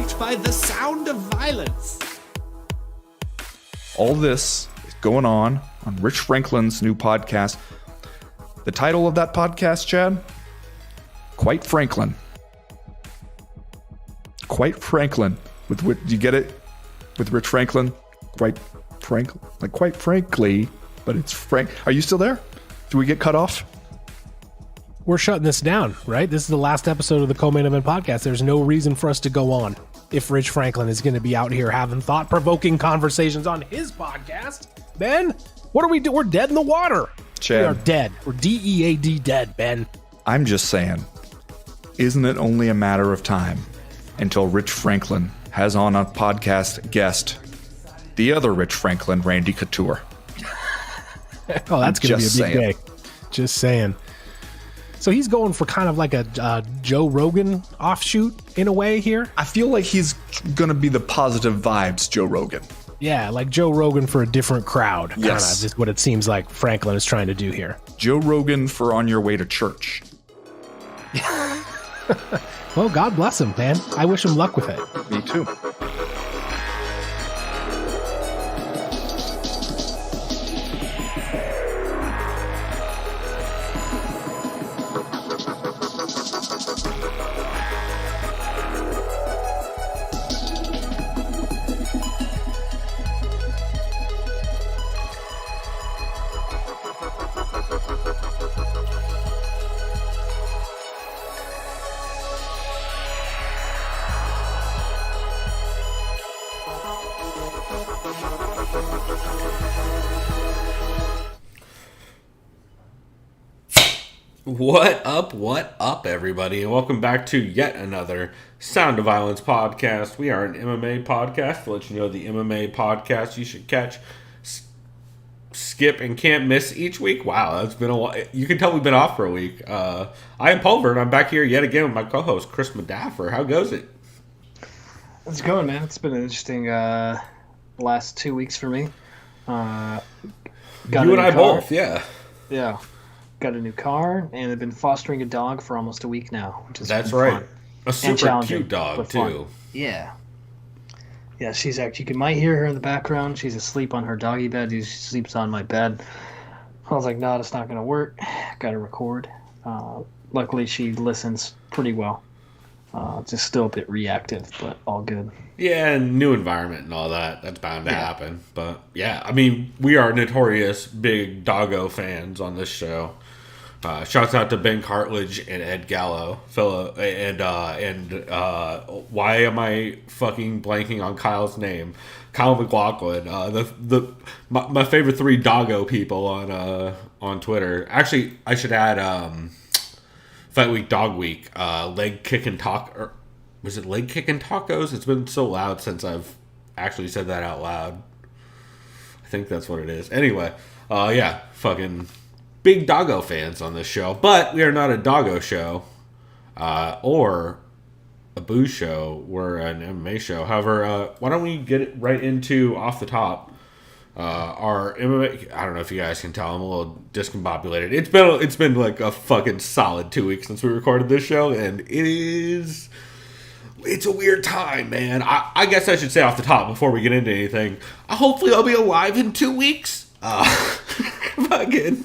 right by the sound of violence. All this is going on Rich Franklin's new podcast. The title of that podcast, Chad? Quite Franklin. Quite Franklin. Do you get it? With Rich Franklin? Quite frankly, but it's Frank. Are you still there? Do we get cut off? We're shutting this down, right? This is the last episode of the Co-Main Event podcast. There's no reason for us to go on if Rich Franklin is going to be out here having thought-provoking conversations on his podcast. Ben, what are we doing? We're dead in the water. Chad. We are dead. We're D-E-A-D dead, Ben. I'm just saying, isn't it only a matter of time until Rich Franklin has on a podcast guest the other Rich Franklin, Randy Couture? Oh, that's going to be a big day. Just saying. So he's going for kind of like a Joe Rogan offshoot in a way here. I feel like he's going to be the positive vibes Joe Rogan. Yeah, like Joe Rogan for a different crowd. Yes. Kind of is what it seems like Franklin is trying to do here. Joe Rogan for on your way to church. Well, God bless him, man. I wish him luck with it. Me too. What up, everybody, and welcome back to yet another Sound of Violence podcast. We are an MMA podcast to let you know the MMA podcast you should catch, skip, and can't miss each week. Wow, that's been a while. You can tell we've been off for a week. I am Pulver, and I'm back here yet again with my co-host, Chris Madaffer. How goes it? It's going, man. It's been an interesting last 2 weeks for me. You and I both, yeah. Yeah. Got a new car, and I've been fostering a dog for almost a week now, which is That's fun. right. A super cute dog, too. Fun. Yeah. Yeah, she's actually, you might hear her in the background. She's asleep on her doggy bed. She sleeps on my bed. I was like, no, that's not going to work. Got to record. Luckily, she listens pretty well. Just still a bit reactive, but all good. Yeah, and new environment and all that. That's bound to happen. But, yeah, I mean, we are notorious big doggo fans on this show. Shouts out to Ben Cartledge and Ed Gallo. And why am I fucking blanking on Kyle's name? Kyle McLaughlin. My favorite three doggo people on Twitter. Actually, I should add Fight Week, Dog Week, Leg Kick and Talk. Was it Leg Kick and Tacos? It's been so loud since I've actually said that out loud. I think that's what it is. Anyway, yeah, fucking big doggo fans on this show. But we are not a doggo show or a booze show. We're an MMA show. However, why don't we get it right into off the top? Our MMA, I don't know if you guys can tell, I'm a little discombobulated. It's been like a fucking solid 2 weeks since we recorded this show, and it's a weird time, man. I guess I should say off the top before we get into anything, hopefully I'll be alive in 2 weeks. Fucking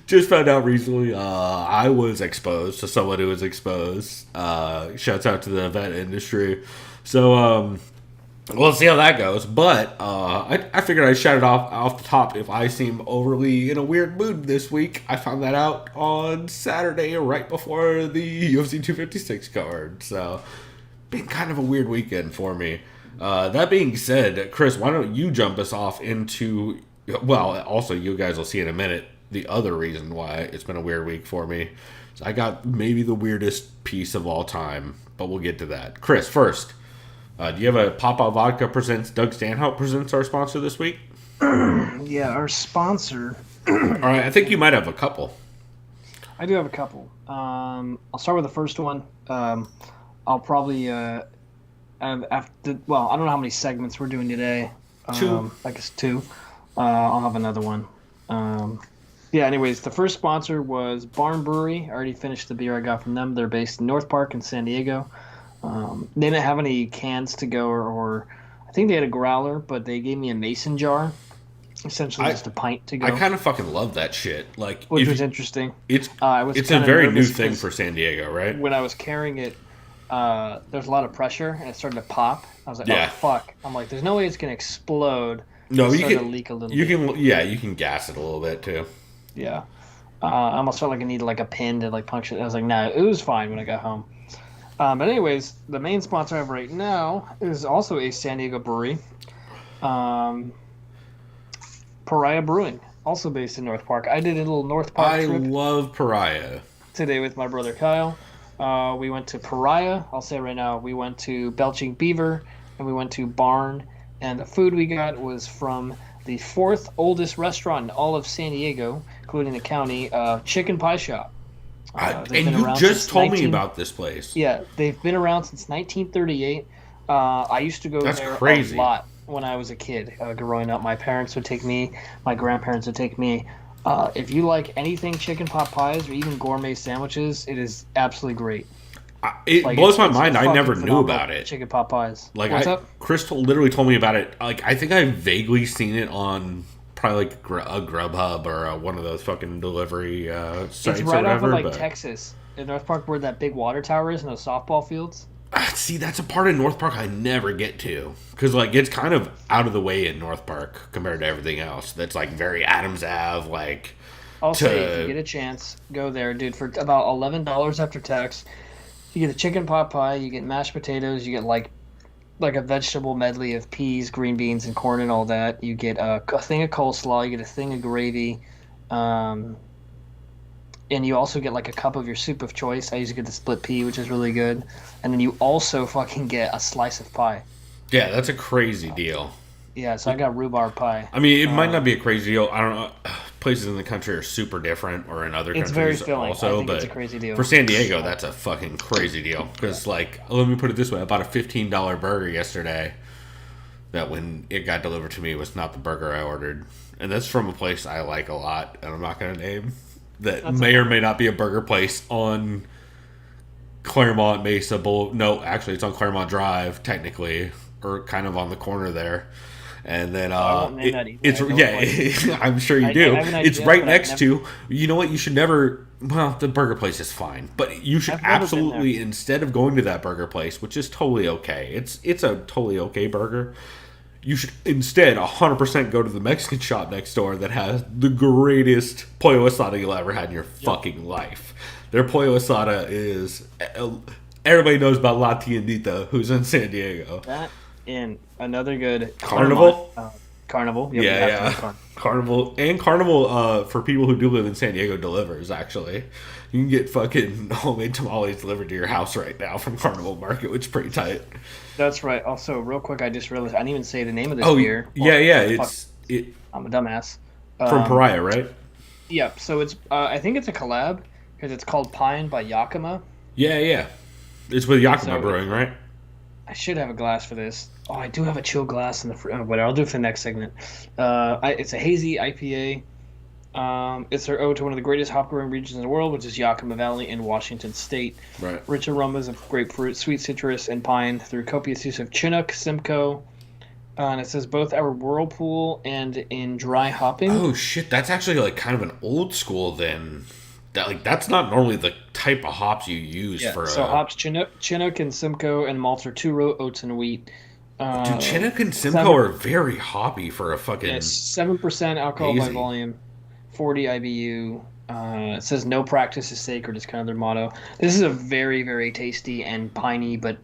just found out recently I was exposed to someone who was exposed. Shouts out to the vet industry. So we'll see how that goes. But I figured I'd shout it off the top if I seem overly in a weird mood this week. I found that out on Saturday right before the UFC 256 card. So been kind of a weird weekend for me. That being said, Chris, why don't you jump us off into... Well, also, you guys will see in a minute the other reason why it's been a weird week for me. So I got maybe the weirdest piece of all time, but we'll get to that. Chris, first, do you have a Papa Vodka presents Doug Stanhope presents our sponsor this week? Yeah, our sponsor. All right, I think you might have a couple. I do have a couple. I'll start with the first one. I'll probably after. Well, I don't know how many segments we're doing today. Two. I guess two. I'll have another one. Yeah. Anyways, the first sponsor was Barn Brewery. I already finished the beer I got from them. They're based in North Park in San Diego. They didn't have any cans to go, or I think they had a growler, but they gave me a mason jar, essentially just a pint to go. I kind of fucking love that shit. Like, which was interesting. It's it's a very new thing for San Diego, right? When I was carrying it, there's a lot of pressure, and it started to pop. I was like, oh, fuck. I'm like, there's no way it's going to explode. No, you can leak a little bit. You can gas it a little bit, too. Yeah. I almost felt like I needed, like, a pin to, like, puncture it. I was like, nah, it was fine when I got home. But anyways, the main sponsor I have right now is also a San Diego brewery. Pariah Brewing, also based in North Park. I did a little North Park trip. I love Pariah. Today with my brother Kyle. We went to Pariah. I'll say right now, we went to Belching Beaver, and we went to Barn. And the food we got was from the 4th oldest restaurant in all of San Diego, including the county, Chicken Pie Shop. And you just told me about this place. Yeah, they've been around since 1938. I used to go there a lot when I was a kid growing up. My parents would take me. My grandparents would take me. If you like anything chicken pot pies or even gourmet sandwiches, it is absolutely great. It blows my mind. I never knew about it. Chicken pot pies. Like, Chris literally told me about it. Like, I think I've vaguely seen it on probably like a Grubhub or one of those fucking delivery sites. It's right or whatever, off of Texas in North Park, where that big water tower is and those softball fields. See, that's a part of North Park I never get to. Because, like, it's kind of out of the way in North Park compared to everything else. That's, like, very Adams Ave, like... I'll say, if you get a chance, go there, dude. For about $11 after tax, you get a chicken pot pie, you get mashed potatoes, you get, like a vegetable medley of peas, green beans, and corn and all that. You get a thing of coleslaw, you get a thing of gravy, and you also get, like, a cup of your soup of choice. I usually get the split pea, which is really good. And then you also fucking get a slice of pie. Yeah, that's a crazy deal. Yeah, so I got rhubarb pie. I mean, it might not be a crazy deal. I don't know. Places in the country are super different, or in other countries very filling. also. I think but it's a crazy deal. For San Diego, that's a fucking crazy deal. Because, like, let me put it this way. I bought a $15 burger yesterday that when it got delivered to me was not the burger I ordered. And that's from a place I like a lot, and I'm not going to name. That may or may not be a burger place on Claremont Mesa Boulevard. No, actually, it's on Claremont Drive, technically, or kind of on the corner there. And then I'm sure you do. It's right next to. You know what? You should never. Well, the burger place is fine, but you should absolutely, instead of going to that burger place, which is totally okay. It's a totally okay burger. You should instead 100% go to the Mexican shop next door that has the greatest pollo asada you'll ever had in your fucking life. Their pollo asada is... Everybody knows about La Tiendita, who's in San Diego. That and another good... Carnival? Carnival. Yep, yeah. Carnival. And Carnival, for people who do live in San Diego, delivers, actually. You can get fucking homemade tamales delivered to your house right now from Carnival Market, which is pretty tight. That's right. Also, real quick, I just realized I didn't even say the name of this beer. Yeah. I'm a dumbass. From Pariah, right? Yeah. So it's. I think it's a collab because it's called Pine by Yakima. Yeah. It's with Yakima Brewing, right? I should have a glass for this. Oh, I do have a chill glass in the fridge. Whatever. I'll do it for the next segment. It's a hazy IPA. It's their ode to one of the greatest hop growing regions in the world, which is Yakima Valley in Washington State. Right. Rich aromas of grapefruit, sweet citrus, and pine through copious use of Chinook, Simcoe. And it says both our whirlpool and in dry hopping. Oh shit, that's actually like kind of an old school then. That's not normally the type of hops you use for. So hops Chinook and Simcoe and malts are 2-row oats and wheat. Dude, Chinook and Simcoe are very hoppy for a fucking. 7% alcohol by volume. 40 IBU. It says no practice is sacred is kind of their motto. This is a very, very tasty and piney, but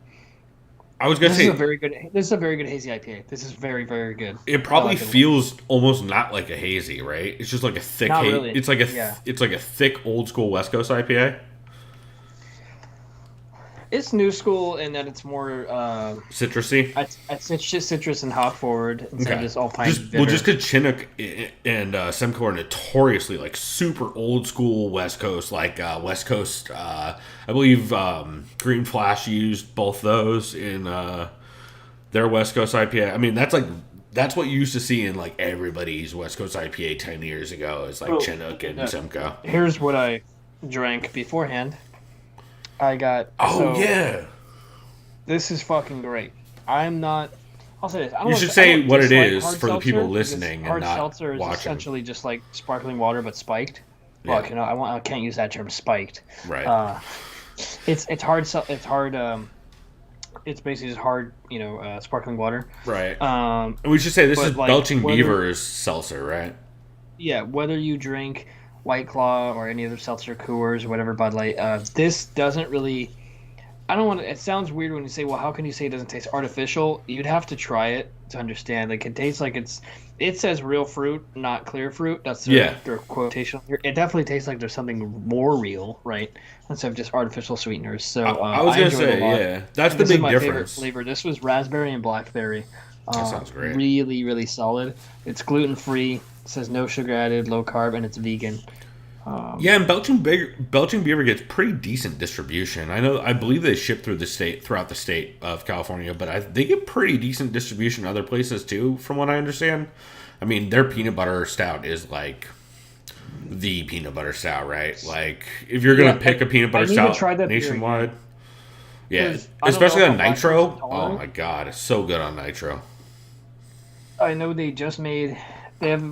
I was gonna say this is a very good hazy IPA. This is very, very good. It probably feels almost not like a hazy, right? It's just like a thick hazy. Really. It's like a thick old school West Coast IPA. It's new school in that it's more citrusy. It's just citrus and hop forward instead of just all pine. Just because Chinook and Simcoe are notoriously like super old school West Coast, like West Coast. I believe Green Flash used both those in their West Coast IPA. I mean, that's what you used to see in like everybody's West Coast IPA 10 years ago. Is like Chinook and Simcoe. Here's what I drank beforehand. I got. This is fucking great. I'm not. I'll say this. You should say what it is for the people listening and hard not seltzer is watching. essentially just like sparkling water but spiked. Well, Yeah. I can't use that term, spiked. Right. It's hard. It's hard. It's basically just hard. Sparkling water. Right. Um, And we should say this but, is like, Belching whether- Beaver's seltzer, right? yeah. Whether you drink White Claw or any other seltzer, Coors or whatever Bud Light, this doesn't really. I don't want to. It sounds weird when you say, "Well, how can you say it doesn't taste artificial?" You'd have to try it to understand. Like it tastes like it's. It says real fruit, not clear fruit. That's their quotation here. It definitely tastes like there's something more real, right? Instead of just artificial sweeteners. So I was gonna enjoyed it say, a lot. yeah, that's the This is big my favorite difference. flavor. This was raspberry and blackberry. That sounds great. Really, really solid. It's gluten free. It says no sugar added, low carb, and it's vegan. Yeah, and Belching Beaver gets pretty decent distribution. I believe they ship throughout the state of California, but they get pretty decent distribution other places too, from what I understand. I mean, their peanut butter stout is like the peanut butter stout, right? Like, if you're gonna pick a peanut butter I need to stout try that beer nationwide, yeah, 'Cause I don't especially know on if I'm nitro. lactose Oh intolerant. my god, it's so good on nitro. I know they just made. They have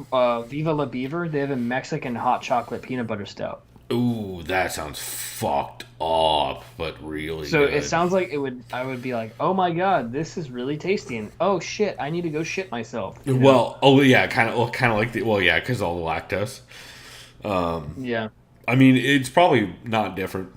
Viva La Beaver. They have a Mexican hot chocolate peanut butter stout. Ooh, that sounds fucked up, but really So good. it sounds like it would. I would be like, oh my god, this is really tasty, and oh shit, I need to go shit myself. you know? Well, oh yeah, kind of like because all the lactose. Yeah. I mean, it's probably not different,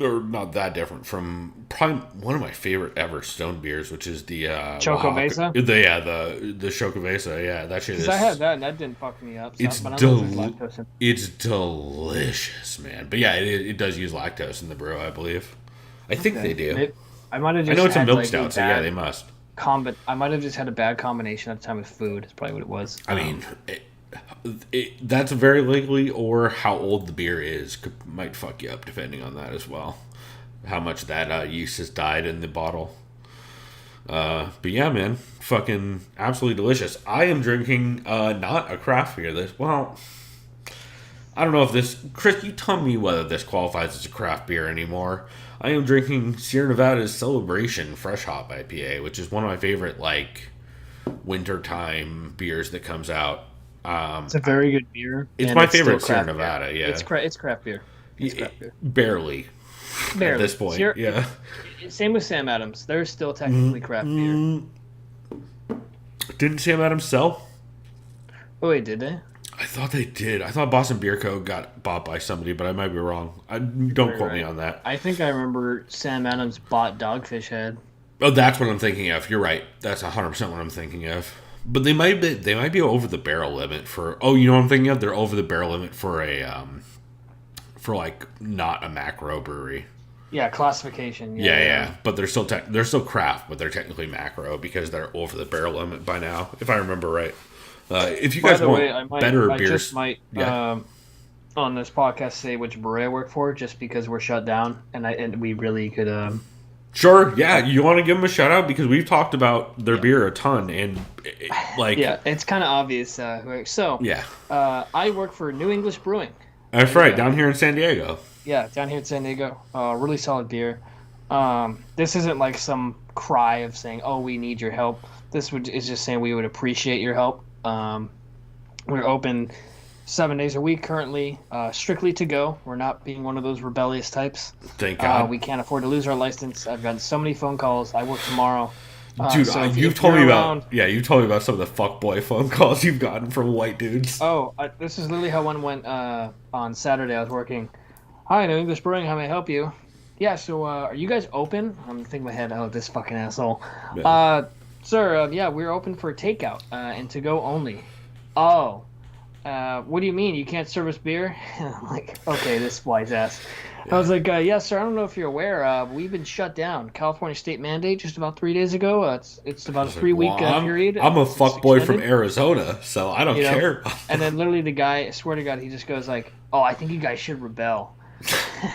or not that different from probably one of my favorite ever Stone beers, which is the Chocobesa? The Chocobesa. Yeah, that shit is. Because I had that, and that didn't fuck me up. So, It's but I don't know if there's lactose in- It's delicious, man. But yeah, it does use lactose in the brew, I believe. I think they do. I might have I just know it's a had, milk like, stout, so yeah, bad they must. I might have just had a bad combination at the time with food. That's probably what it was. I mean, that's very likely, or how old the beer is might fuck you up depending on that as well. How much that yeast has died in the bottle. But yeah, man, fucking absolutely delicious. I am drinking not a craft beer. I don't know if this, Chris, you tell me whether this qualifies as a craft beer anymore. I am drinking Sierra Nevada's Celebration Fresh Hop IPA, which is one of my favorite wintertime beers that comes out. It's a very good beer. It's and my still favorite Sierra craft Nevada. beer. Yeah, It's craft beer. It's craft beer. Barely at this point. Yeah. Same with Sam Adams. They're still technically craft beer. Didn't Sam Adams sell? Oh wait, did they? I thought they did. I thought Boston Beer Co. got bought by somebody, but I might be wrong. Don't quote me on that. I think I remember Sam Adams bought Dogfish Head. Oh, that's what I'm thinking of. You're right. That's 100% what I'm thinking of. But they might be over the barrel limit for. Oh, you know what I'm thinking of? They're over the barrel limit for not a macro brewery. Yeah, classification. Yeah. But they're still craft, but they're technically macro because they're over the barrel limit by now, if I remember right. If you guys want better beers, I just might on this podcast say which brewery I work for, just because we're shut down, and we really could. Sure, yeah. You want to give them a shout out because we've talked about their beer a ton, and yeah, it's kind of obvious. So yeah, I work for New English Brewing. that's right, down here in San Diego. Yeah, down here in San Diego. Really solid beer. This isn't like some cry of saying, "Oh, we need your help." This is just saying we would appreciate your help. We're open 7 days a week currently, strictly to go. We're not being one of those rebellious types. Thank God. We can't afford to lose our license. I've gotten so many phone calls. I work tomorrow. Dude, so you've told me about some of the fuckboy phone calls you've gotten from white dudes. Oh, this is literally how one went on Saturday. I was working. Hi, New English Brewing. How may I help you? Yeah, so are you guys open? I'm thinking in my head, oh, this fucking asshole. Yeah. Sir, yeah, we're open for takeout and to go only. Oh, what do you mean? You can't service beer? I'm like, okay, this wise ass. Yeah. I was like, yeah, sir, I don't know if you're aware. We've been shut down. California state mandate just about 3 days ago. It's about a 3-week period. I'm a fuckboy from Arizona, so I don't care. And then literally the guy, I swear to God, he just goes like, oh, I think you guys should rebel.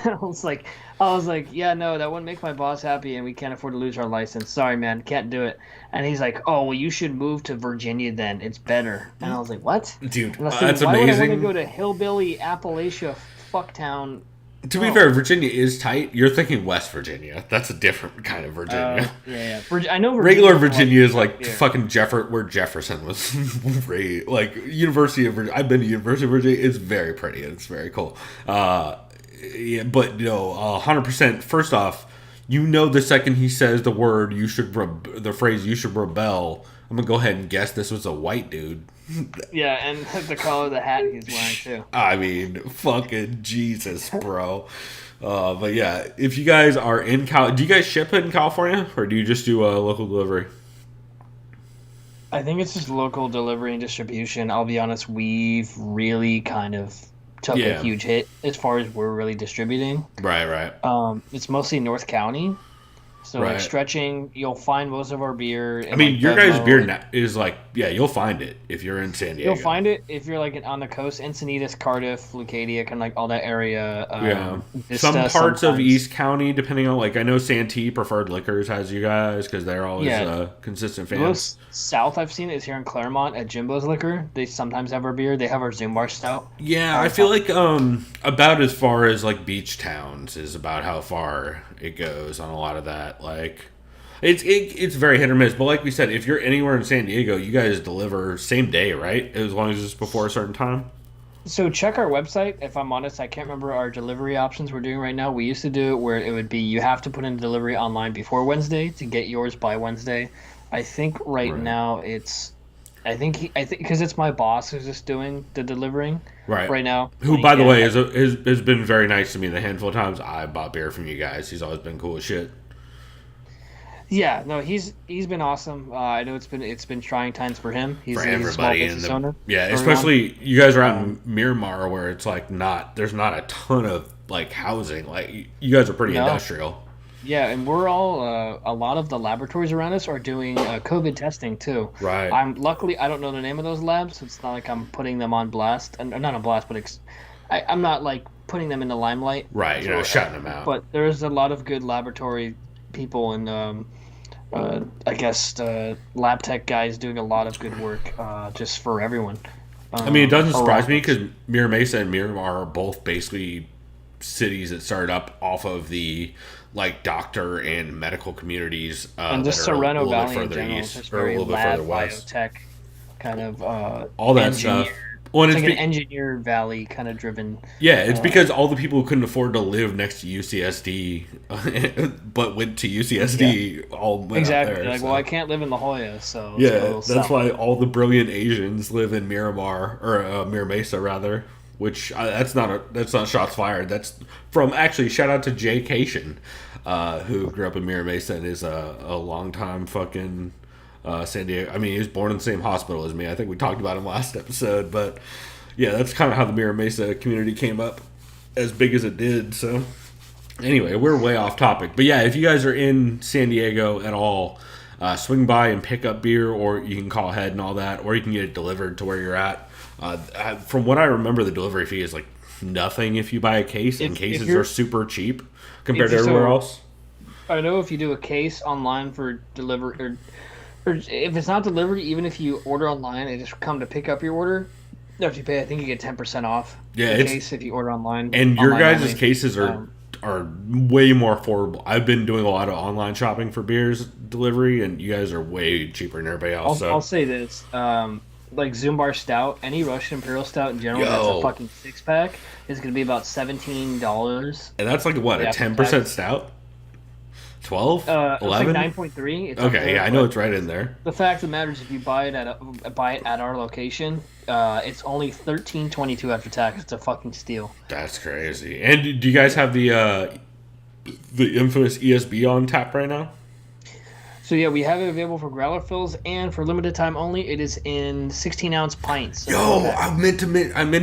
I was like, yeah, no, that wouldn't make my boss happy, and we can't afford to lose our license. Sorry, man, can't do it. And he's like, oh, well, you should move to Virginia then. It's better. And I was like, what? Dude, and I was that's why amazing. Why would I want to go to hillbilly Appalachia fucktown To be fair, Virginia is tight. You're thinking West Virginia. That's a different kind of Virginia. Yeah. I know Regular Virginia is like fucking where Jefferson was raised. Like University of Virginia. I've been to University of Virginia. It's very pretty and it's very cool. Yeah, but 100%. First off, the second he says the phrase "you should rebel," I'm gonna go ahead and guess this was a white dude. Yeah, and the color of the hat he's wearing too. I mean, fucking Jesus, bro. But yeah, if you guys are in do you guys ship in California or do you just do a local delivery? I think it's just local delivery and distribution. I'll be honest, we've really kind of took a huge hit as far as we're really distributing. Right. It's mostly North County. So like stretching, you'll find most of our beer. I mean, your guys' beer is like, you'll find it if you're in San Diego. You'll find it if you're like on the coast, Encinitas, Cardiff, Leucadia, kind of like all that area. Some parts of East County, depending on I know Santee Preferred Liquors has you guys because they're always consistent fans. Most south I've seen is here in Claremont at Jimbo's Liquor. They sometimes have our beer. They have our Zoom Bar Stout. Yeah, I feel like about as far as like beach towns is about how far it goes on a lot of that. Like, it's very hit or miss. But like we said, if you're anywhere in San Diego, you guys deliver same day, right? As long as it's before a certain time. So check our website. If I'm honest, I can't remember our delivery options we're doing right now. We used to do it where it would be you have to put in delivery online before Wednesday to get yours by Wednesday. I think right now I think because it's my boss who's just doing the delivering right now. Who, by the way, has been very nice to me the handful of times I bought beer from you guys. He's always been cool as shit. Yeah, no, he's been awesome. I know it's been trying times for him. He's for everybody in the owner. Yeah, especially you guys are out in Miramar where it's like there's not a ton of like housing. Like you guys are pretty industrial. Yeah, and we're all a lot of the laboratories around us are doing COVID testing too. Right. Luckily I don't know the name of those labs, so it's not like I'm putting them on blast, and not on blast, but I'm not like putting them in the limelight. Right, you're not shutting them out. But there's a lot of good laboratory people and I guess lab tech guys doing a lot of good work just for everyone. I mean, it doesn't surprise me because Mira Mesa and Miramar are both basically cities that started up off of the like doctor and medical communities and just that are Sereno a little Valley bit further in general, east just or a very little bit lab, further west. biotech kind of all that stuff. Well, it's like an engineer valley kind of driven. Yeah, it's because all the people who couldn't afford to live next to UCSD, but went to UCSD, all went exactly. Up there, like, so. well, I can't live in La Jolla, so that's why all the brilliant Asians live in Miramar or Mira Mesa rather. Which that's not shots fired. That's from actually shout out to Jay Cation, who grew up in Mira Mesa and is a longtime fucking. San Diego. I mean, he was born in the same hospital as me. I think we talked about him last episode, but yeah, that's kind of how the Mira Mesa community came up as big as it did. So anyway, we're way off topic, but yeah, if you guys are in San Diego at all, swing by and pick up beer, or you can call ahead and all that, or you can get it delivered to where you're at. From what I remember, the delivery fee is like nothing if you buy a case, and cases are super cheap compared to everywhere else. I know if you do a case online for delivery, or if it's not delivered, even if you order online and just come to pick up your order, if you pay, I think you get 10% off. Yeah, the case if you order online. And your guys' cases are way more affordable. I've been doing a lot of online shopping for beers delivery, and you guys are way cheaper than everybody else. I'll say this: like Zoom Bar Stout, any Russian Imperial Stout in general, that's a fucking 6-pack, is going to be about $17. And that's like what, a 10% stout? 12? 11? It's like 9.3. Okay, yeah, I know it's right in there. The fact of the matter is, if you buy it at our location, it's only $13.22 after tax. It's a fucking steal. That's crazy. And do you guys have the infamous ESB on tap right now? So yeah, we have it available for growler fills, and for limited time only, it is in 16-ounce pints. Yo, I meant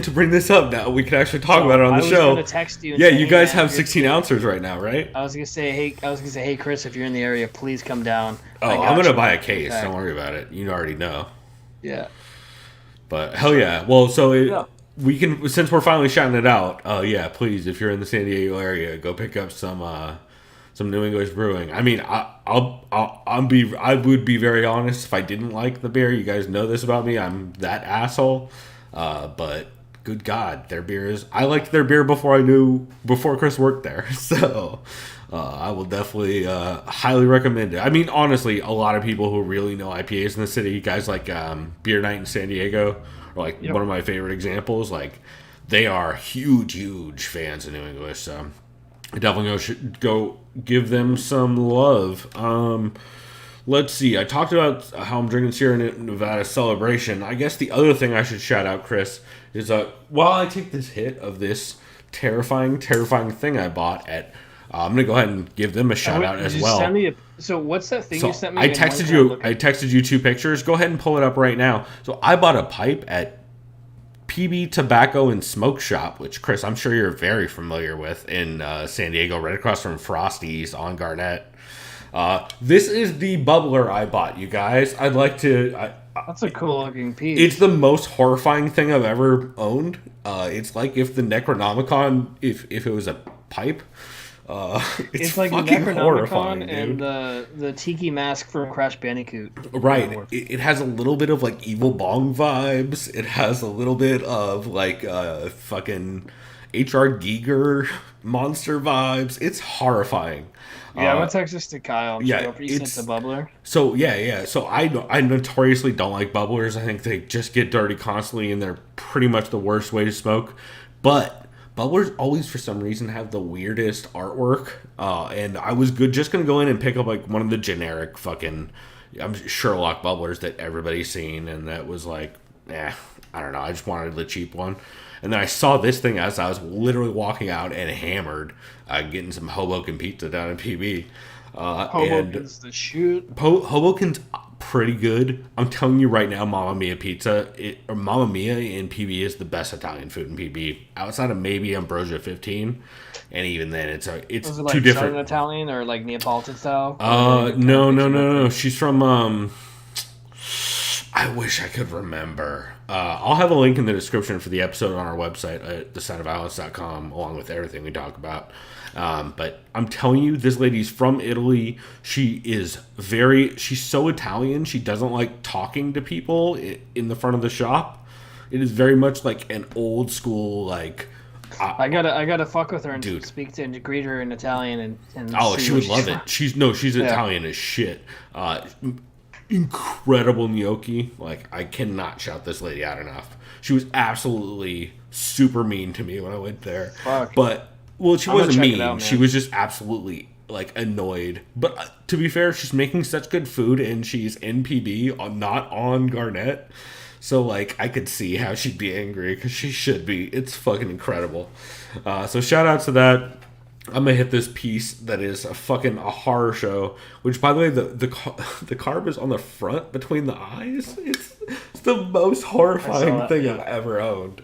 to bring this up. Now we can actually talk about it on the show. I was gonna text you. Yeah, you guys have 16 ounces right now, right? I was gonna say, hey, Chris, if you're in the area, please come down. Oh, I'm gonna buy a case. Don't worry about it. You already know. Yeah. But hell yeah. Well, so we can, since we're finally shouting it out. Yeah, please, if you're in the San Diego area, go pick up some New English brewing. I mean, I would be very honest if I didn't like the beer. You guys know this about me. I'm that asshole. But good God, their beer is. I liked their beer before Chris worked there, so I will definitely highly recommend it. I mean, honestly, a lot of people who really know IPAs in the city, guys like Beer Night in San Diego, are like one of my favorite examples. Like, they are huge fans of New English, so I definitely should go give them some love. Let's see. I talked about how I'm drinking Sierra Nevada Celebration. I guess the other thing I should shout out, Chris, is while I take this hit of this terrifying thing I bought at, I'm gonna go ahead and give them a shout out as well. So what's that thing you sent me? I texted you 2 pictures. Go ahead and pull it up right now. So I bought a pipe at PB Tobacco and Smoke Shop, which, Chris, I'm sure you're very familiar with, in San Diego, right across from Frosty's on Garnett. This is the bubbler I bought, you guys. I'd like to... That's a cool looking piece. It's the most horrifying thing I've ever owned. It's like if the Necronomicon, if it was a pipe. It's like the Necronomicon and the Tiki Mask from Crash Bandicoot. Right. It has a little bit of like Evil Bong vibes. It has a little bit of like fucking H.R. Giger monster vibes. It's horrifying. Yeah, I'm gonna text this to Kyle. It's the bubbler. So yeah. So I notoriously don't like bubblers. I think they just get dirty constantly, and they're pretty much the worst way to smoke. But bubblers always, for some reason, have the weirdest artwork. And I was just gonna go in and pick up like one of the generic fucking Sherlock bubblers that everybody's seen, and that was like, I don't know. I just wanted the cheap one. And then I saw this thing as I was literally walking out and hammered, getting some Hoboken pizza down in PB. Hoboken's the shoot. Hoboken's pretty good. I'm telling you right now, Mamma Mia pizza, Mamma Mia in PB is the best Italian food in PB. Outside of maybe Ambrosia 15, and even then, it's like two different. Southern Italian or like Neapolitan style? No. She's from. I wish I could remember. I'll have a link in the description for the episode on our website at thesideofviolence.com, along with everything we talk about. But I'm telling you, this lady's from Italy. She's so Italian. She doesn't like talking to people in the front of the shop. It is very much like an old school, like, I gotta fuck with her and speak to and greet her in Italian and she would love it. She's Italian as shit. Incredible gnocchi. Like, I cannot shout this lady out enough. She was absolutely super mean to me when I went there. Fuck. But she wasn't mean. She was just absolutely like annoyed. But to be fair, she's making such good food, and she's in PB, not on Garnett. So like, I could see how she'd be angry, because she should be. It's fucking incredible. So shout out to that. I'm gonna hit this piece that is a horror show. Which, by the way, the carb is on the front between the eyes. It's the most horrifying thing I've ever owned.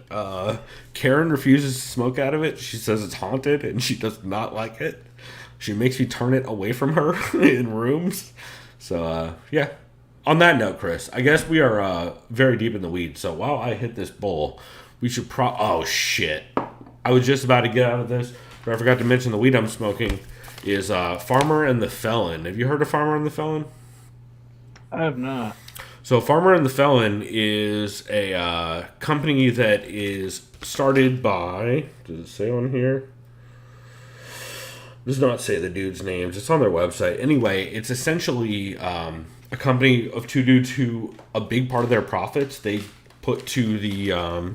Karen refuses to smoke out of it. She says it's haunted, and she does not like it. She makes me turn it away from her in rooms. So yeah. On that note, Chris, I guess we are very deep in the weeds. So while I hit this bowl, we should oh shit! I was just about to get out of this. I forgot to mention the weed I'm smoking is Farmer and the Felon. Have you heard of Farmer and the Felon? I have not. So Farmer and the Felon is a company that is started by... Does it say on here? It does not say the dude's names. It's on their website. Anyway, it's essentially a company of two dudes who a big part of their profits they put to the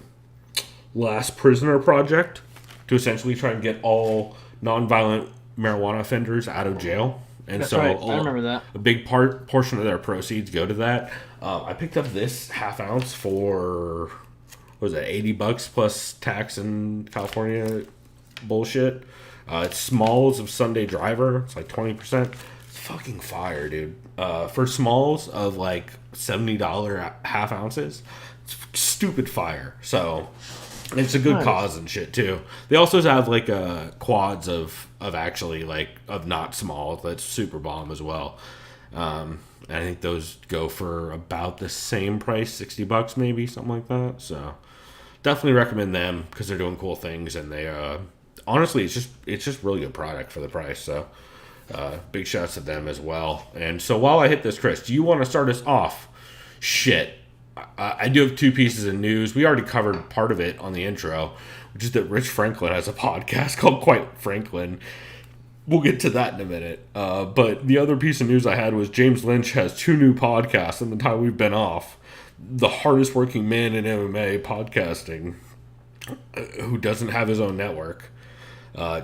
Last Prisoner Project, to essentially try and get all nonviolent marijuana offenders out of jail. And That's right. I remember that. A big portion of their proceeds go to that. I picked up this half ounce for, what was it, $80 plus tax in California bullshit. It's Smalls of Sunday Driver. It's like 20%. It's fucking fire, dude. For Smalls of like $70 half ounces, it's stupid fire. So... it's a good cause and shit too. They also have like quads of actually like of not small. That's super bomb as well. I think those go for about the same price, $60 maybe, something like that. So definitely recommend them because they're doing cool things, and they honestly it's just really good product for the price. So big shouts to them as well. And so while I hit this, Chris, do you want to start us off? Shit. I do have 2 pieces of news. We already covered part of it on the intro, which is that Rich Franklin has a podcast called Quite Franklin. We'll get to that in a minute. But the other piece of news I had was James Lynch has 2 new podcasts in the time we've been off. The hardest working man in MMA podcasting, who doesn't have his own network.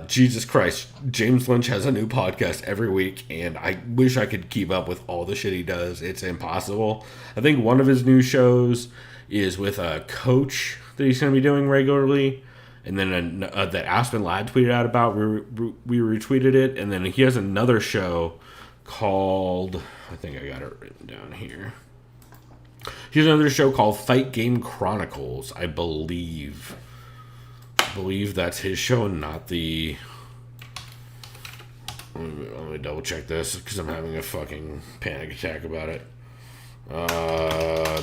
Jesus Christ, James Lynch has a new podcast every week, and I wish I could keep up with all the shit he does. It's impossible. I think one of his new shows is with a coach that he's going to be doing regularly, and then that Aspen Ladd tweeted out about. We retweeted it, and then he has another show called, I think I got it written down here. He has another show called Fight Game Chronicles, I believe. I believe that's his show and not the... Let me double check this because I'm having a fucking panic attack about it.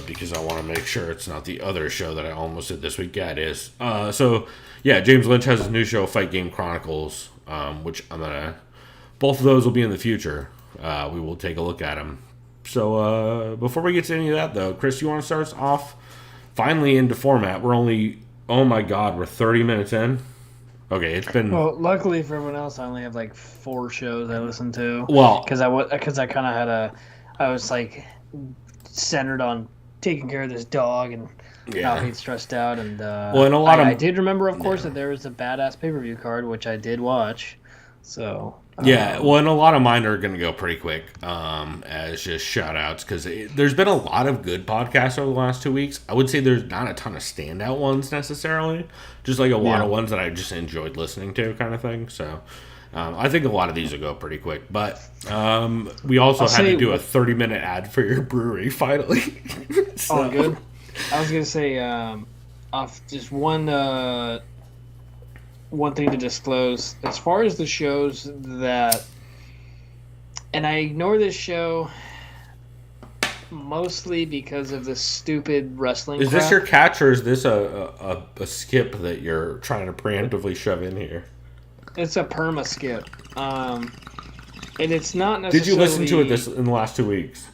Because I want to make sure it's not the other show that I almost did this week. Yeah, it is. So, yeah, James Lynch has his new show, Fight Game Chronicles, which I'm going to... Both of those will be in the future. We will take a look at them. So, before we get to any of that, though, Chris, you want to start us off finally into format? We're only... Oh my God, we're 30 minutes in. Okay, it's been... Well, luckily for everyone else, I only have like 4 shows I listen to. Well... Because I kind of had I was like centered on taking care of this dog and not being stressed out. And well, and a lot I did remember, of course, that there was a badass pay-per-view card, which I did watch. So... Yeah, well, and a lot of mine are going to go pretty quick as just shout-outs, because there's been a lot of good podcasts over the last 2 weeks. I would say there's not a ton of standout ones necessarily, just like a lot of ones that I just enjoyed listening to kind of thing. So I think a lot of these will go pretty quick. But we also had to do a 30-minute ad for your brewery, finally. So. Oh, good. I was going to say, off just one thing to disclose as far as the shows that, and I ignore this show mostly because of the stupid wrestling Is crap. this your catch, or is this a skip that you're trying to preemptively shove in here? It's a perma skip, and it's not necessarily... Did you listen to it in the last 2 weeks?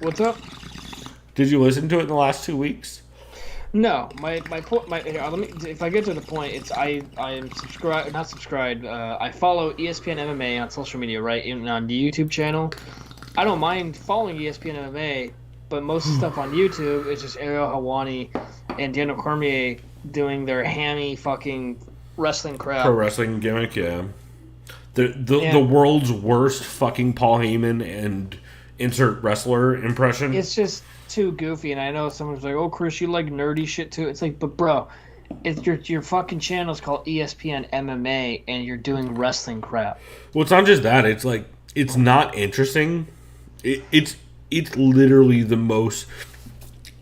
What's up? Did you listen to it in the last 2 weeks? No, my point. Let me. If I get to the point, it's I am subscribed. Not subscribed. I follow ESPN MMA on social media, right? On the YouTube channel. I don't mind following ESPN MMA, but most of the stuff on YouTube is just Ariel Helwani and Daniel Cormier doing their hammy fucking wrestling crap. Pro wrestling gimmick, yeah. The world's worst fucking Paul Heyman and insert wrestler impression. It's just too goofy, and I know someone's like, "Oh, Chris, you like nerdy shit too." It's like, but bro, it's your fucking channel's called ESPN MMA, and you're doing wrestling crap. Well, it's not just that. It's like it's not interesting. It's literally the most.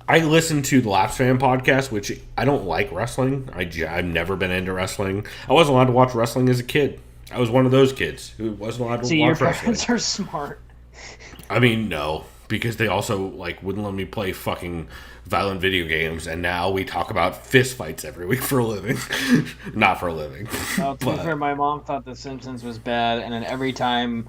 I listen to the Laps Fan podcast, which I don't like wrestling. I've never been into wrestling. I wasn't allowed to watch wrestling as a kid. I was one of those kids who wasn't allowed to watch your wrestling. parents are smart. I mean, no, because they also wouldn't let me play fucking violent video games, and now we talk about fist fights every week for a living. Not for a living. To be fair, my mom thought The Simpsons was bad, and then every time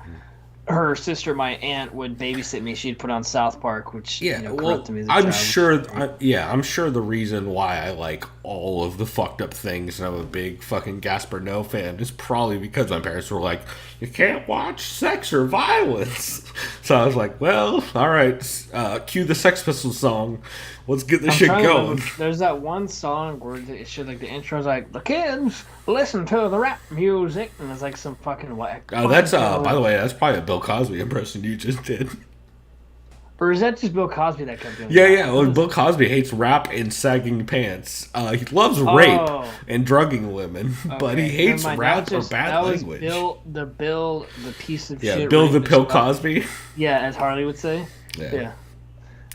her sister, my aunt, would babysit me, she'd put on South Park, which corrupted me as a I'm child. sure the reason why I like all of the fucked up things and I'm a big fucking Gaspar Noé fan is probably because my parents were like, you can't watch sex or violence. So I was like, well, all right, cue the Sex Pistols song. Let's get this shit going. There's that one song where it should the intro's like, the kids listen to the rap music, and it's like some fucking whack. That's by the way, that's probably a Bill Cosby impression you just did. Or is that just Bill Cosby that kept doing that? Yeah. Well, Bill Cosby hates rap and sagging pants. He loves rape and drugging women, but he hates rap or bad language. Bill, the piece of shit. Yeah, Bill the Pill Cosby. Yeah, as Harley would say. Yeah.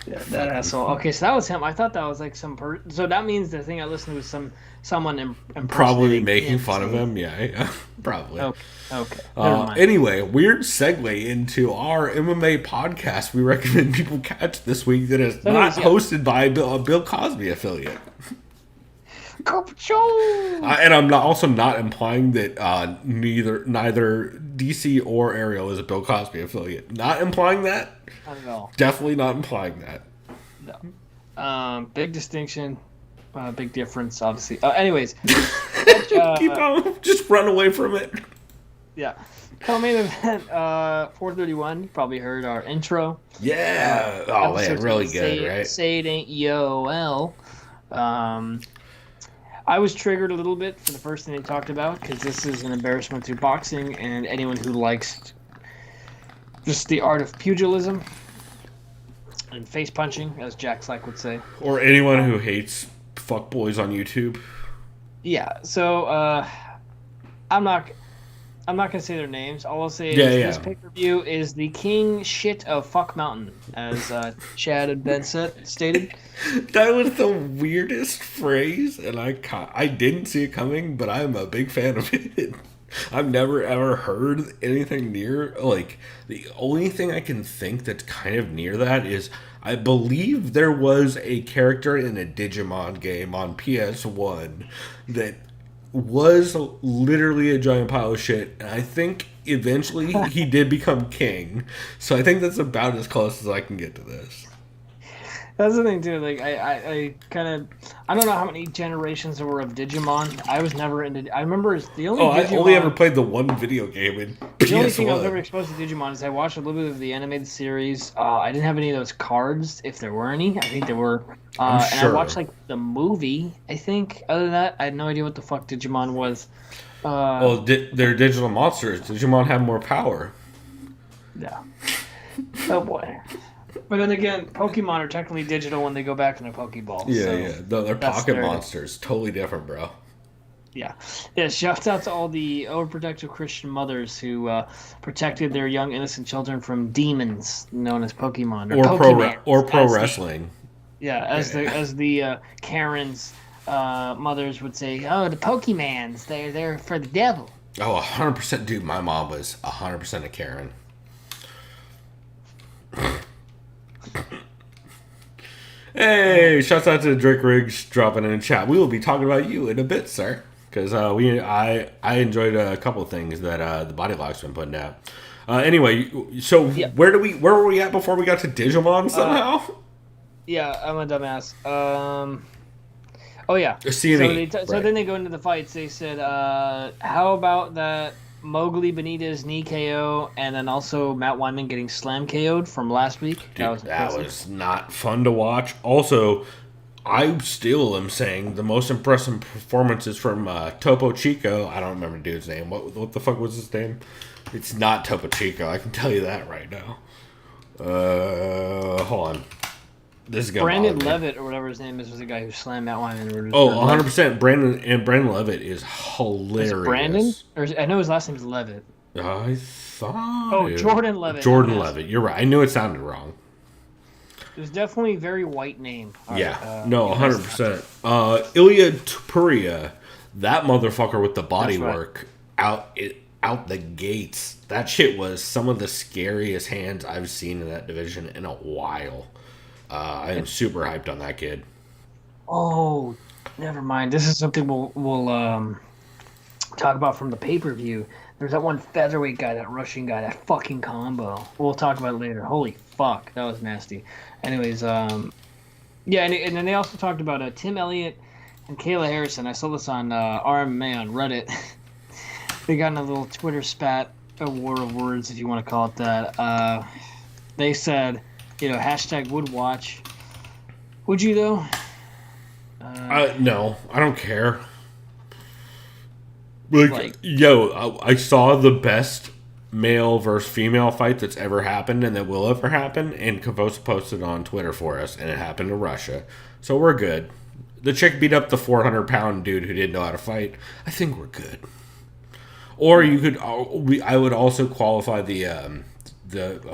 Yeah, that asshole. Okay, so that was him. I thought that was like some so that means the thing I listened to was someone probably making fun of him. Yeah, probably. Okay. Anyway, weird segue into our MMA podcast we recommend people catch this week that is not hosted by a Bill Cosby affiliate. And I'm also not implying that neither DC or Ariel is a Bill Cosby affiliate. Not implying that. Not at all. Definitely not implying that. No. Big distinction, big difference, obviously. Anyways, Keep on, just run away from it. yeah. Co-main event, 431. You probably heard our intro. Yeah. Oh man, really good, right? Say it ain't YOL. I was triggered a little bit for the first thing they talked about because this is an embarrassment to boxing and anyone who likes just the art of pugilism and face punching, as Jack Slack would say. Or anyone who hates fuckboys on YouTube. Yeah. So I'm not gonna say their names. All I'll say is this pay-per-view is the king shit of Fuck Mountain, as Chad and Ben stated. That was the weirdest phrase, and I didn't see it coming, but I'm a big fan of it. I've never ever heard anything near, like, the only thing I can think that's kind of near that is I believe there was a character in a Digimon game on PS1 that was literally a giant pile of shit, and I think eventually he did become king. So I think that's about as close as I can get to this. That's the thing too. Like I kind of I don't know how many generations there were of Digimon. I was never into. I remember the only. I only ever played the one video game in PS1. The only thing I was ever exposed to Digimon is I watched a little bit of the animated series. I didn't have any of those cards, if there were any. I think there were. I'm sure. And I watched like the movie. I think. Other than that, I had no idea what the fuck Digimon was. They're digital monsters. Digimon have more power. Yeah. Oh boy. But then again, Pokemon are technically digital when they go back in their Pokeball. Yeah. They're pocket monsters. Totally different, bro. Yeah. Shouts out to all the overprotective Christian mothers who protected their young innocent children from demons known as Pokemon or pro wrestling. As the Karen's mothers would say, "Oh, the Pokemans, they're for the devil." Oh, 100%, dude. My mom was 100% a Karen. Hey, shouts out to Drake Riggs dropping in the chat. We will be talking about you in a bit, sir, because I enjoyed a couple of things that the Body Lock's been putting out. Anyway, so where were we at before we got to Digimon somehow? I'm a dumbass. Oh yeah. CNE. So then they go into the fights. They said, how about that Mowgli Benitez knee KO, and then also Matt Wyman getting slam KO'd from last week. Dude, that was not fun to watch. Also, I still am saying the most impressive performances from Topo Chico. I don't remember the dude's name. What the fuck was his name? It's not Topo Chico. I can tell you that right now. Hold on. This is gonna Brandon Levitt or whatever his name is was the guy who slammed Matt Wyman. 100%. Brandon Levitt is hilarious. Is it Brandon? Or I know his last name is Levitt. I thought. Jordan Levitt. Jordan Levitt. You're right. I knew it sounded wrong. It was definitely a very white name. 100%. Ilya Tupuria, that motherfucker with the body work out the gates. That shit was some of the scariest hands I've seen in that division in a while. I am super hyped on that kid. Oh, never mind. This is something we'll talk about from the pay-per-view. There's that one featherweight guy, that Russian guy, that fucking combo. We'll talk about it later. Holy fuck, that was nasty. Anyways, and then they also talked about Tim Elliott and Kayla Harrison. I saw this on RMA on Reddit. They got in a little Twitter spat, a war of words, if you want to call it that. They said, hashtag would watch. Would you, though? No, I don't care. I saw the best male versus female fight that's ever happened and that will ever happen, and Kavosa posted on Twitter for us, and it happened in Russia. So we're good. The chick beat up the 400-pound dude who didn't know how to fight. I think we're good. Or you could, I would also qualify the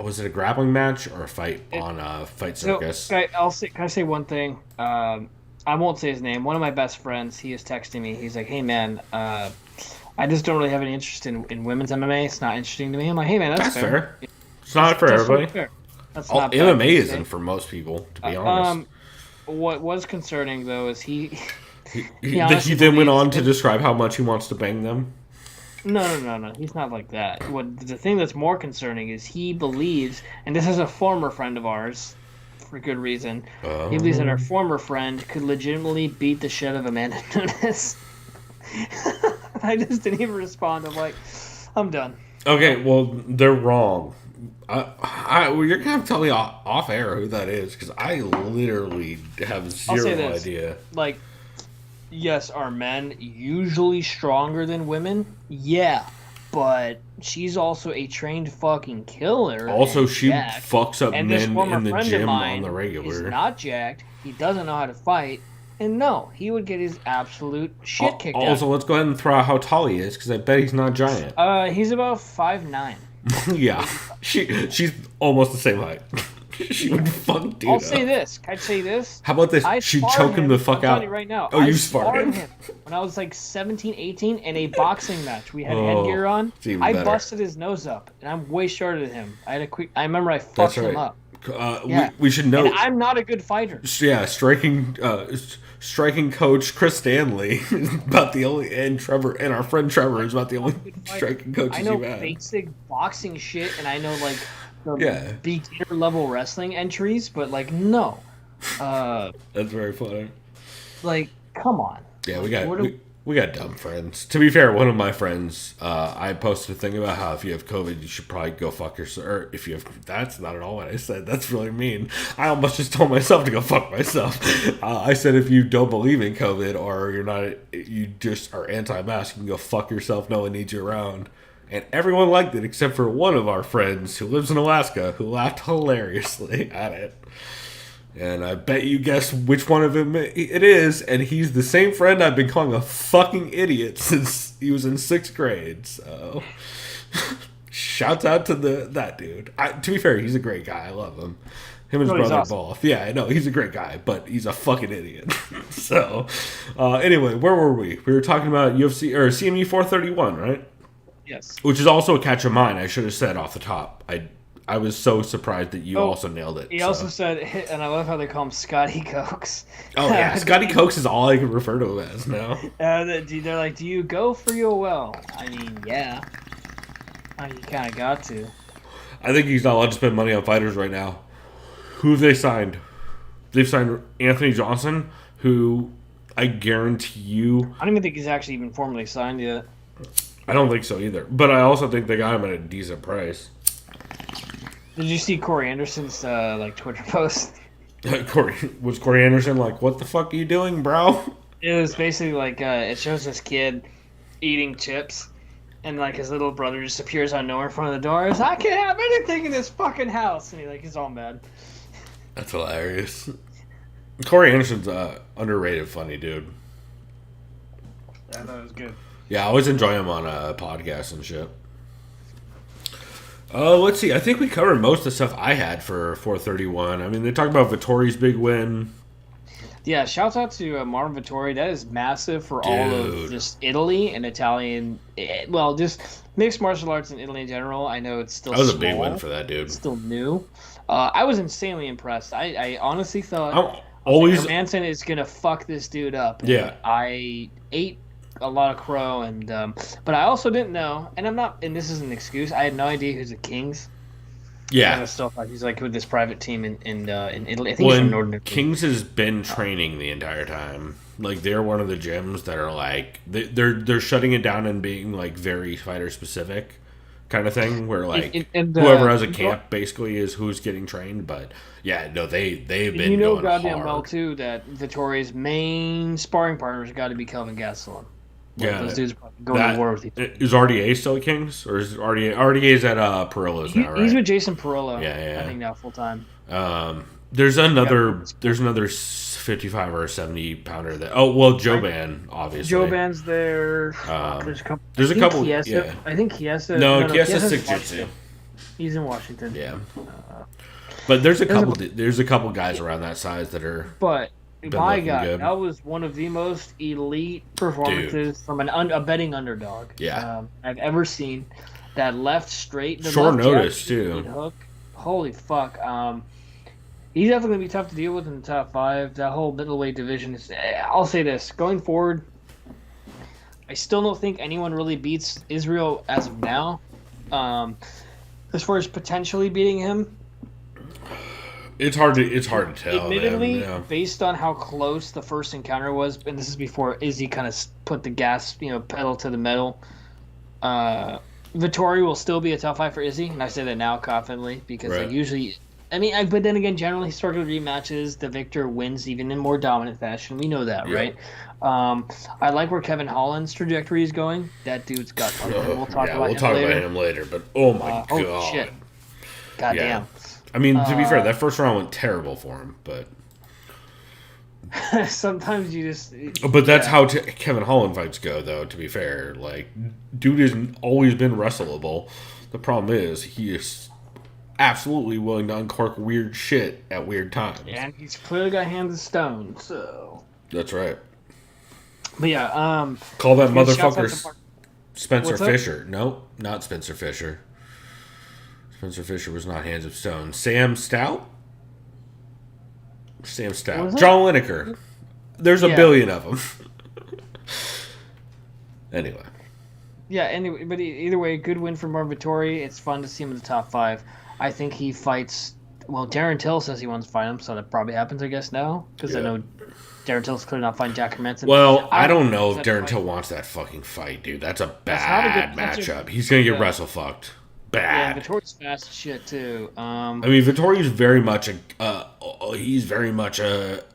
was it a grappling match or a fight on Fight Circus? So, can I say one thing? I won't say his name. One of my best friends, he is texting me. He's like, "Hey man, I just don't really have any interest in women's MMA. It's not interesting to me." I'm like, "Hey man, that's fair. It's not for everybody. Fair. That's not bad, MMA isn't for most people, to be honest." What was concerning though is he then went on to describe how much he wants to bang them. No. He's not like that. The thing that's more concerning is he believes, and this is a former friend of ours, for good reason. He believes that our former friend could legitimately beat the shit out of Amanda Nunes. I just didn't even respond. I'm like, I'm done. Okay, well, they're wrong. Well, you're gonna have to tell me off air who that is, because I literally have zero idea. Like, yes, are men usually stronger than women? Yeah, but she's also a trained fucking killer. Also, she jacked. fucks up and men this former in the friend gym of mine on the regular. He's not jacked. He doesn't know how to fight. And no, he would get his absolute shit kicked out. Also, let's go ahead and throw out how tall he is, because I bet he's not giant. He's about 5'9". Yeah, she's almost the same height. She would fuck dude I'll say this. Can I say this? How about this? She'd choke him the fuck I'm telling out. you right now. Oh, you sparred him? When I was like 17, 18 in a boxing match. We had headgear on. I busted his nose up, and I'm way shorter than him. I remember I fucked him up. We should know. And I'm not a good fighter. Yeah, striking coach Chris Stanley is about the only, and our friend Trevor is about the only striking coaches I know you've had. basic boxing shit, and I know like the beginner level wrestling entries, but like no. That's very funny. Like, come on. Yeah, we got dumb friends. To be fair, one of my friends, I posted a thing about how if you have COVID, you should probably go fuck yourself. Or if you have, that's not at all what I said. That's really mean. I almost just told myself to go fuck myself. I said if you don't believe in COVID or you just are anti-mask, you can go fuck yourself. No one needs you around. And everyone liked it except for one of our friends who lives in Alaska who laughed hilariously at it. And I bet you guess which one of them it is, and he's the same friend I've been calling a fucking idiot since he was in 6th grade. So, shouts out to that dude. To be fair, he's a great guy. I love him. Him and his brother both. Yeah, I know he's a great guy, but he's a fucking idiot. So, anyway, where were we? We were talking about UFC or CME 431, right? Yes. Which is also a catch of mine. I should have said off the top. I was so surprised that you also nailed it. He also said, and I love how they call him Scotty Cokes. Oh, yeah. Scotty Cokes is all I can refer to him as now. They're like, do you go for your well? I mean, yeah. You kind of got to. I think he's not allowed to spend money on fighters right now. Who have they signed? They've signed Anthony Johnson, who I guarantee you... I don't even think he's actually even formally signed yet. I don't think so either. But I also think they got him at a decent price. Did you see Corey Anderson's Twitter post? Was Corey Anderson like, what the fuck are you doing, bro? It was basically like it shows this kid eating chips, and like his little brother just appears out of nowhere in front of the door. He's, I can't have anything in this fucking house, and he's all mad. That's hilarious. Corey Anderson's underrated, funny dude. I thought it was good. Yeah, I always enjoy him on podcasts and shit. Let's see. I think we covered most of the stuff I had for 431. I mean, they talked about Vittori's big win. Yeah, shouts out to Marvin Vittori. That is massive for all of just Italy and Italian. Well, just mixed martial arts in Italy in general. I know it's still That was small. a big win for that dude. It's still new. I was insanely impressed. I honestly thought Manson is going to fuck this dude up. And yeah. I ate a lot of crow, and but I also didn't know, and I'm not, and this is an excuse, I had no idea who's the Kings. Yeah, I still thought he's like with this private team in Italy. I think he's from Northern Italy. Kings has been training the entire time. Like, they're one of the gyms that are like they're shutting it down and being like very fighter specific kind of thing, where like whoever has a camp basically is who's getting trained. But yeah, no, they've been going goddamn hard. well too that Vittori's main sparring partner's got to be Kelvin Gastelum. Yeah, those dudes going to war with each other. Is RDA still at Kings, or is RDA's at Perillo's now? Right? He's with Jason Perillo. Yeah. I think now full time. There's another 55 or 70 pounder that. Oh well, Joban obviously. Joban's there. There's a couple. Chiesa, I think Chiesa. No, Chiesa's 6'2". He's in Washington. Yeah. But there's a couple guys around that size that are. But. My God, good. that was one of the most elite performances from a betting underdog I've ever seen. That left straight, the short left notice too. Hook. Holy fuck! He's definitely gonna be tough to deal with in the top 5. That whole middleweight division is. I'll say this: going forward, I still don't think anyone really beats Israel as of now. As far as potentially beating him. It's hard to tell. Admittedly, man. Yeah. based on how close the first encounter was, and this is before Izzy kind of put the gas, pedal to the metal. Vittori will still be a tough fight for Izzy, and I say that now confidently because Right. usually, but then again, generally historically rematches, the victor wins even in more dominant fashion. We know that, Yeah. right? I like where Kevin Holland's trajectory is going. That dude's got. We'll talk about him later. But oh my god, oh shit, goddamn. I mean, to be fair, that first round went terrible for him, but Sometimes you just. But that's how Kevin Holland fights go, though, to be fair. Like, dude has always been wrestleable. The problem is, he is absolutely willing to uncork weird shit at weird times. And he's clearly got hands of stone, so. That's right. But yeah, Call that good shouts out motherfucker to Spencer What's up? Fisher. Nope, not Spencer Fisher. Spencer Fisher was not Hands of Stone. Sam Stout? Sam Stout. Was it? John Lineker. There's a Yeah. billion of them. Anyway. Yeah, anyway, but either way, good win for Marvin Vittori. It's fun to see him in the top 5. I think he fights. Well, Darren Till says he wants to fight him, so that probably happens, I guess, now. Because I Yeah. know Darren Till's clearly not fighting Jack Hermanson. Well, I don't know if that Darren fight- Till wants that fucking fight, dude. That's a not a bad good- that's a- matchup. He's going to get yeah. wrestle fucked. Yeah, Bad. Vittori's fast as shit, too. I mean, Vittori's very much he's very much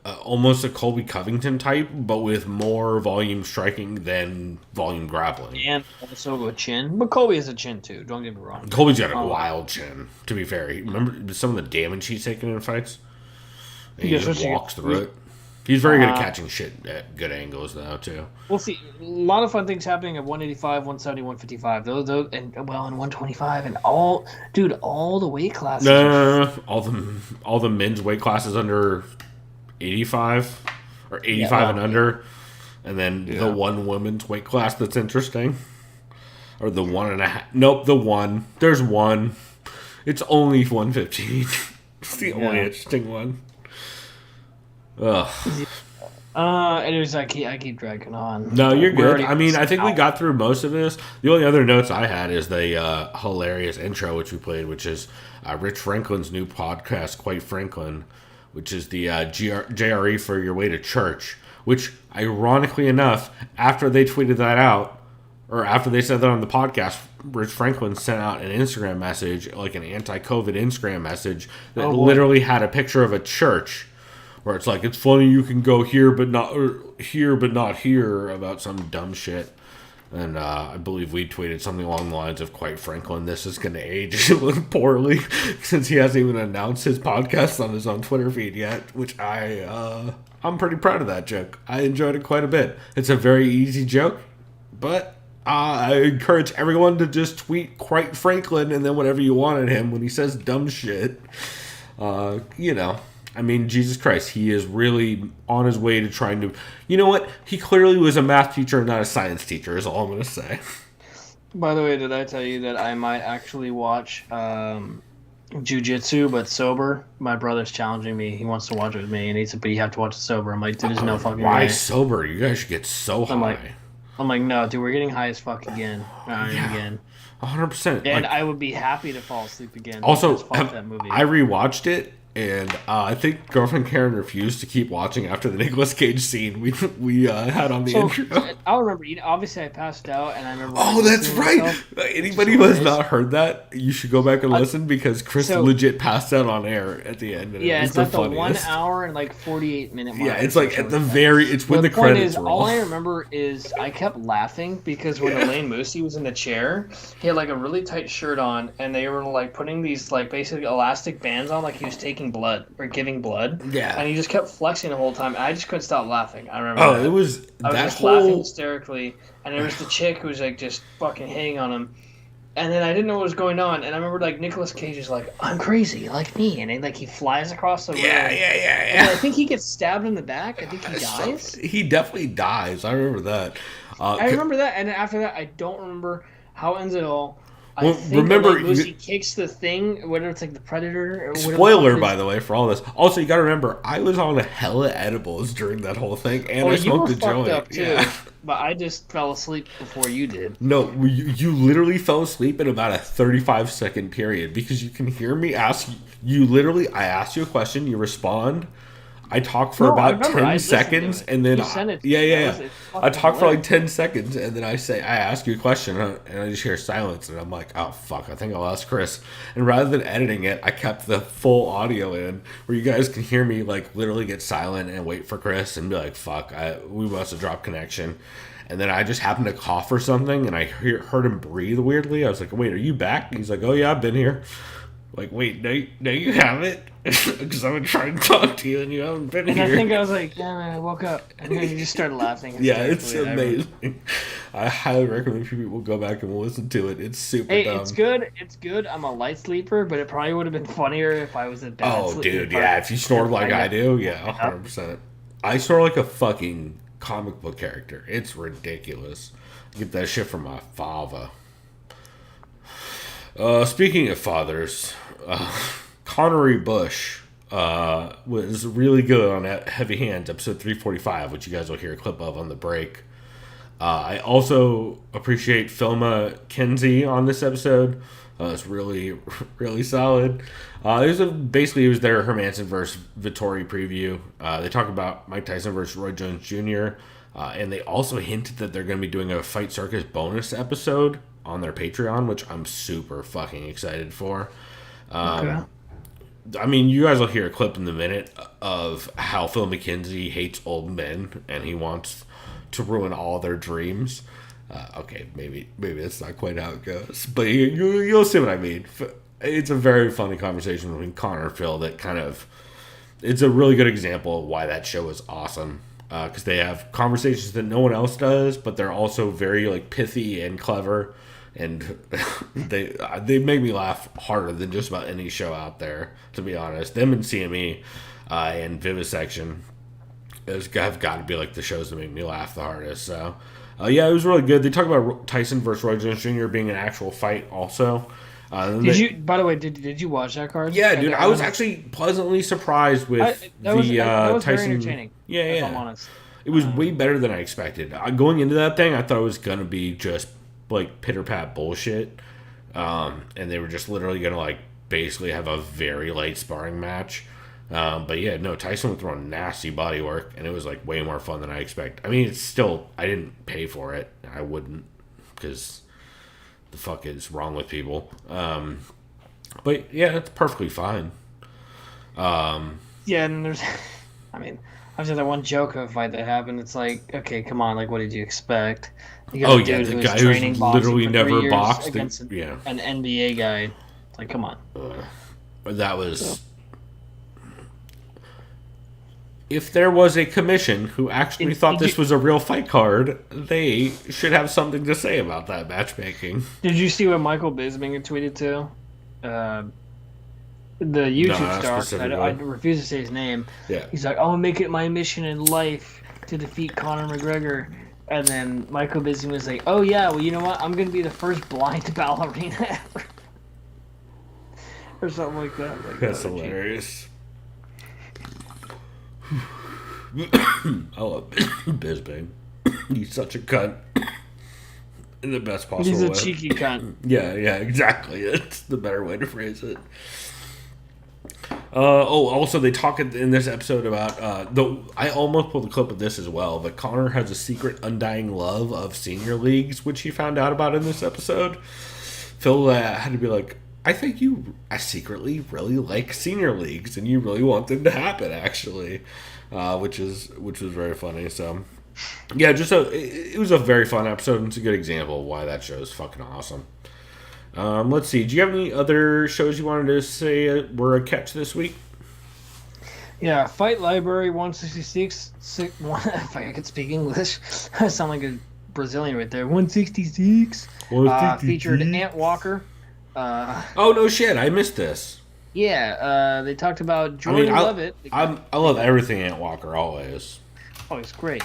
almost a Colby Covington type, but with more volume striking than volume grappling. And also a chin. But Colby has a chin, too. Don't get me wrong. Colby's got a wild chin, to be fair. Remember some of the damage he's taken in fights? And he Yeah, just especially- walks through it. He's very good at catching shit at good angles now, too. We'll see. A lot of fun things happening at 185, 170, 155. Those, and 125, and all the weight classes. No. All the men's weight classes under 85 or 85 and under, and then the one women's weight class that's interesting, or the 1.5. Nope, the one. There's one. It's only 115. It's the only interesting one. Ugh. Anyways, I keep dragging on. No, you're We're good. already- I mean, I think we got through most of this. The only other notes I had is the hilarious intro which we played, which is Rich Franklin's new podcast, Quite Franklin, which is the JRE for Your Way to Church, which, ironically enough, after they tweeted that out, or after they said that on the podcast, Rich Franklin sent out an Instagram message, like an anti-COVID Instagram message, that literally had a picture of a church, where it's like, it's funny you can go here but not here about some dumb shit. And I believe we tweeted something along the lines of, quite Franklin, this is going to age poorly, since he hasn't even announced his podcast on his own Twitter feed yet, which I'm pretty proud of that joke. I enjoyed it quite a bit. It's a very easy joke, but I encourage everyone to just tweet quite Franklin and then whatever you want at him when he says dumb shit. I mean, Jesus Christ, he is really on his way to trying to... You know what? He clearly was a math teacher and not a science teacher, is all I'm going to say. By the way, did I tell you that I might actually watch Jiu-Jitsu, but sober? My brother's challenging me. He wants to watch it with me, and he said, but you have to watch it sober. I'm like, dude, there's no fucking Why way. sober? You guys should get so high. I'm like, no, dude, we're getting high as fuck again. Again. 100%. And I would be happy to fall asleep again. Also, because fuck that movie. I rewatched it, and I think Girlfriend Karen refused to keep watching after the Nicolas Cage scene we had on the intro. I'll remember. Obviously, I passed out, and I remember. Oh, that's right. Anybody who has not heard that, you should go back and listen, because Chris legit passed out on air at the end. And Yeah, it's at the funniest. 1 hour and like 48-minute mark. Yeah, it's like at the very. It's when the point credits is, roll. all I remember is I kept laughing because when Elaine Moosey was in the chair, he had like a really tight shirt on, and they were like putting these like basically elastic bands on, like he was taking blood or giving blood. Yeah. And he just kept flexing the whole time. I just couldn't stop laughing. I remember. Oh, that. it was I was that just laughing whole. hysterically, and there was the chick who was like just fucking hitting on him. And then I didn't know what was going on, and I remember like Nicolas Cage is like, "I'm crazy, like me," and then like he flies across the room. Yeah. And I think he gets stabbed in the back. I think he dies. He definitely dies. I remember that. I remember that, and then after that, I don't remember how it ends at all. Well, remember, Lucy kicks the thing, whether it's like the Predator or whatever. Spoiler, by the way, for all this. Also, you got to remember, I was on a hella edibles during that whole thing, and I smoked a joint. Up too, yeah. But I just fell asleep before you did. No, you literally fell asleep in about a 35-second period because you can hear me ask you. Literally, I ask you a question, you respond. I talk for about 10 seconds, and then I talk for like 10 seconds, and then I ask you a question, and I just hear silence, and I'm like, oh fuck, I think I'll ask Chris. And rather than editing it, I kept the full audio in, where you guys can hear me like literally get silent and wait for Chris, and be like, fuck, we must have dropped connection. And then I just happened to cough or something, and I heard him breathe weirdly. I was like, wait, are you back? And he's like, oh yeah, I've been here. Like, wait, no, you haven't? Because I've been trying to talk to you and you haven't been here. And I think I was like, yeah, man, I woke up. And then you just started laughing. Yeah, it's amazing. I highly recommend people go back and listen to it. It's super dumb. It's good. It's good. I'm a light sleeper, but it probably would have been funnier if I was a bad sleeper. Oh, dude, yeah. If you snored like I do, yeah, 100%. I snore like a fucking comic book character. It's ridiculous. I get that shit from my father. Speaking of fathers... Connery Bush was really good on Heavy Hands, episode 345, which you guys will hear a clip of on the break. I also appreciate Filma Kenzie on this episode. It's really, really solid. Basically, it was their Hermanson versus Vittori preview. They talk about Mike Tyson versus Roy Jones Jr., and they also hinted that they're going to be doing a Fight Circus bonus episode on their Patreon, which I'm super fucking excited for. Okay. I mean, you guys will hear a clip in a minute of how Phil McKenzie hates old men and he wants to ruin all their dreams. Okay, maybe that's not quite how it goes, but you'll see what I mean. It's a very funny conversation between Connor and Phil it's a really good example of why that show is awesome. Because they have conversations that no one else does, but they're also very like pithy and clever. And they make me laugh harder than just about any show out there, to be honest. Them and CME and Vivisection have got to be like the shows that make me laugh the hardest. So, yeah, it was really good. They talk about Tyson versus Roy Jones Jr. being an actual fight also. By the way, did you watch that card? Yeah, dude. I was actually pleasantly surprised with that was Tyson. Very entertaining. Yeah. If I'm honest. It was way better than I expected. Going into that thing, I thought it was going to be just like pitter-pat bullshit, and they were just literally gonna like basically have a very light sparring match, but yeah, no, Tyson was throwing nasty body work, and it was like way more fun than I expect. I mean, it's still, I didn't pay for it. I wouldn't, because the fuck is wrong with people. But yeah, it's perfectly fine. Yeah, and there's I mean, after that one Joker fight that happened, it's like, okay, come on, like, what did you expect? You got the guy who's literally never boxed against an NBA guy. Like, come on. That was... If there was a commission who actually thought this was a real fight card, they should have something to say about that matchmaking. Did you see what Michael Bisping had tweeted to? The YouTube star, I refuse to say his name. Yeah. He's like, I'll make it my mission in life to defeat Conor McGregor. And then Michael Bisping was like, oh yeah, well, you know what? I'm going to be the first blind ballerina ever. Or something like that. Like, that's hilarious. I love Bisping. He's such a cunt. In the best possible way. He's a cheeky cunt. Yeah, exactly. That's the better way to phrase it. Also, they talk in this episode about I almost pulled a clip of this as well, but Connor has a secret undying love of senior leagues, which he found out about in this episode. Phil had to be like, I think I secretly really like senior leagues, and you really want them to happen, actually, which was very funny. So, yeah, it was a very fun episode, and it's a good example of why that show is fucking awesome. Let's see. Do you have any other shows you wanted to say were a catch this week? Yeah, Fight Library 166. If I could speak English, I sound like a Brazilian right there. 166. Featured Ant Walker. Oh no shit! I missed this. Yeah, they talked about Jordan Levitt. I love everything Ant Walker always. Oh, he's great.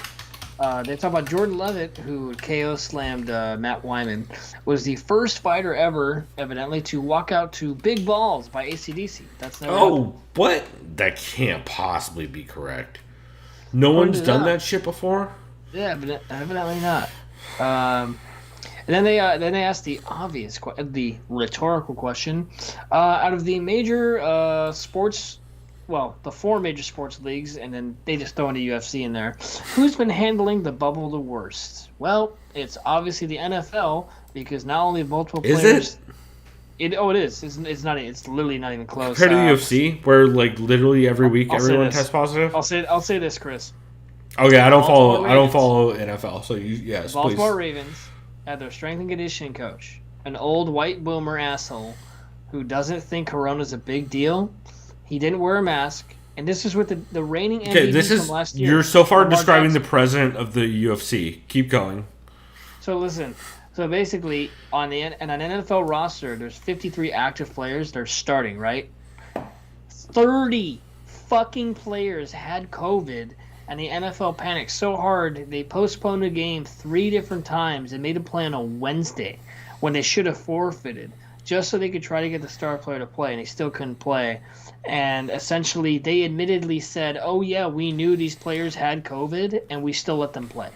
They talk about Jordan Levitt, who KO slammed Matt Wyman, was the first fighter ever, evidently, to walk out to Big Balls by AC/DC. That's never happened. What? That can't possibly be correct. No one's done that shit before? Yeah, but evidently not. And then they asked the the rhetorical question: out of the major sports, well, the 4 major sports leagues, and then they just throw in the UFC in there, who's been handling the bubble the worst? Well, it's obviously the NFL, because not only multiple players. Is it? It is. It's not. It's literally not even close. Compared to the UFC, where like literally every week everyone tests positive. I'll say this, Chris. Okay, I don't follow NFL, so yes, Baltimore please. Ravens had their strength and conditioning coach, an old white boomer asshole who doesn't think Corona's a big deal. He didn't wear a mask, and this is with the reigning MVP from last year. You're so far describing the president of the UFC. Keep going. So listen. So basically, on an NFL roster, there's 53 active players. They're starting, right? 30 fucking players had COVID. And the NFL panicked so hard, they postponed the game 3 different times and made a play on a Wednesday when they should have forfeited, just so they could try to get the star player to play, and they still couldn't play. And essentially, they admittedly said, oh, yeah, we knew these players had COVID, and we still let them play.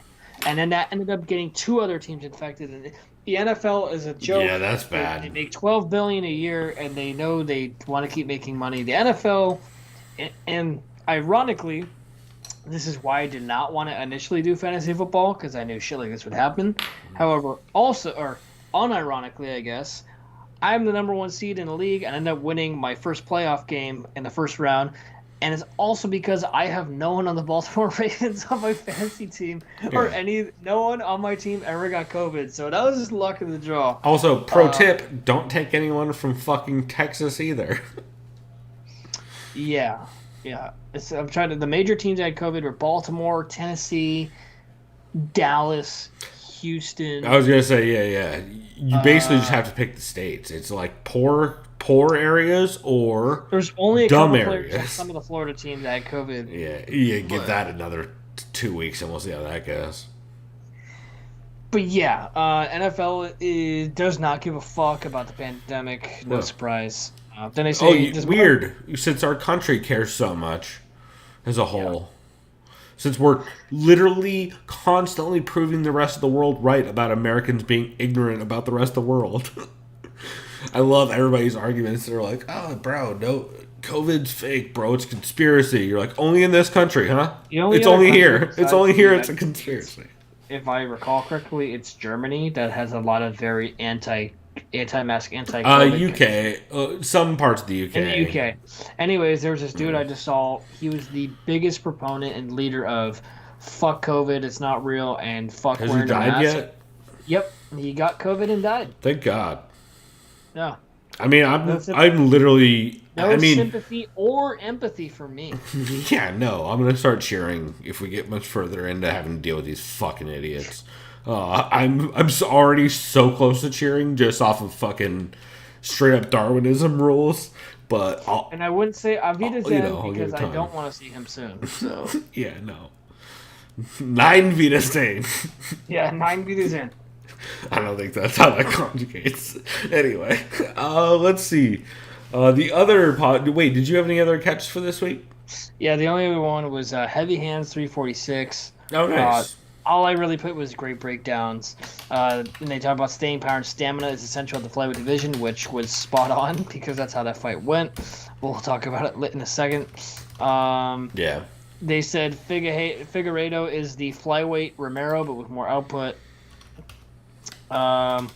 And then that ended up getting 2 other teams infected. And the NFL is a joke. Yeah, that's bad. They make $12 billion a year, and they know they want to keep making money. The NFL, and ironically, this is why I did not want to initially do fantasy football, because I knew shit like this would happen. However, unironically, I guess, I'm the number 1 seed in the league and end up winning my first playoff game in the first round. And it's also because I have no one on the Baltimore Ravens on my fantasy team, or no one on my team ever got COVID. So that was just luck of the draw. Also, pro tip: don't take anyone from fucking Texas either. Yeah. I'm trying to. The major teams that had COVID were Baltimore, Tennessee, Dallas, Houston. I was gonna say, yeah. You basically just have to pick the states. It's like poor areas or there's only a dumb couple areas. Players on some of the Florida teams that had COVID. Yeah. Give that another 2 weeks, and we'll see how that goes. But yeah, NFL does not give a fuck about the pandemic. No surprise. Then they say, weird. Since our country cares so much as a whole. Since we're literally constantly proving the rest of the world right about Americans being ignorant about the rest of the world. I love everybody's arguments. They're like, oh, bro, no, COVID's fake, bro. It's conspiracy. You're like, only in this country, huh? It's only here. It's only here. It's a conspiracy. If I recall correctly, it's Germany that has a lot of very anti-mask, anti-COVID. UK. Some parts of the UK. In the UK. Anyways, there was this dude I just saw. He was the biggest proponent and leader of fuck COVID, it's not real, and fuck wearing a mask. Has he died yet? Yep. He got COVID and died. Thank God. Yeah. I mean, I'm literally... sympathy or empathy for me. Yeah, no. I'm going to start cheering if we get much further into having to deal with these fucking idiots. I'm already so close to cheering just off of fucking straight up Darwinism rules. But I wouldn't say Auf Wiedersehen because I don't want to see him soon. So yeah, no. Nein Wiedersehen. Yeah, Nein Wiedersehen. I don't think that's how that conjugates. Anyway, let's see. The other wait, did you have any other catches for this week? Yeah, the only other one was Heavy Hands 346. Oh, nice. All I really put was great breakdowns. And they talk about staying power and stamina is essential at the flyweight division, which was spot on because that's how that fight went. We'll talk about it in a second. Yeah. They said Figueiredo is the flyweight Romero, but with more output. And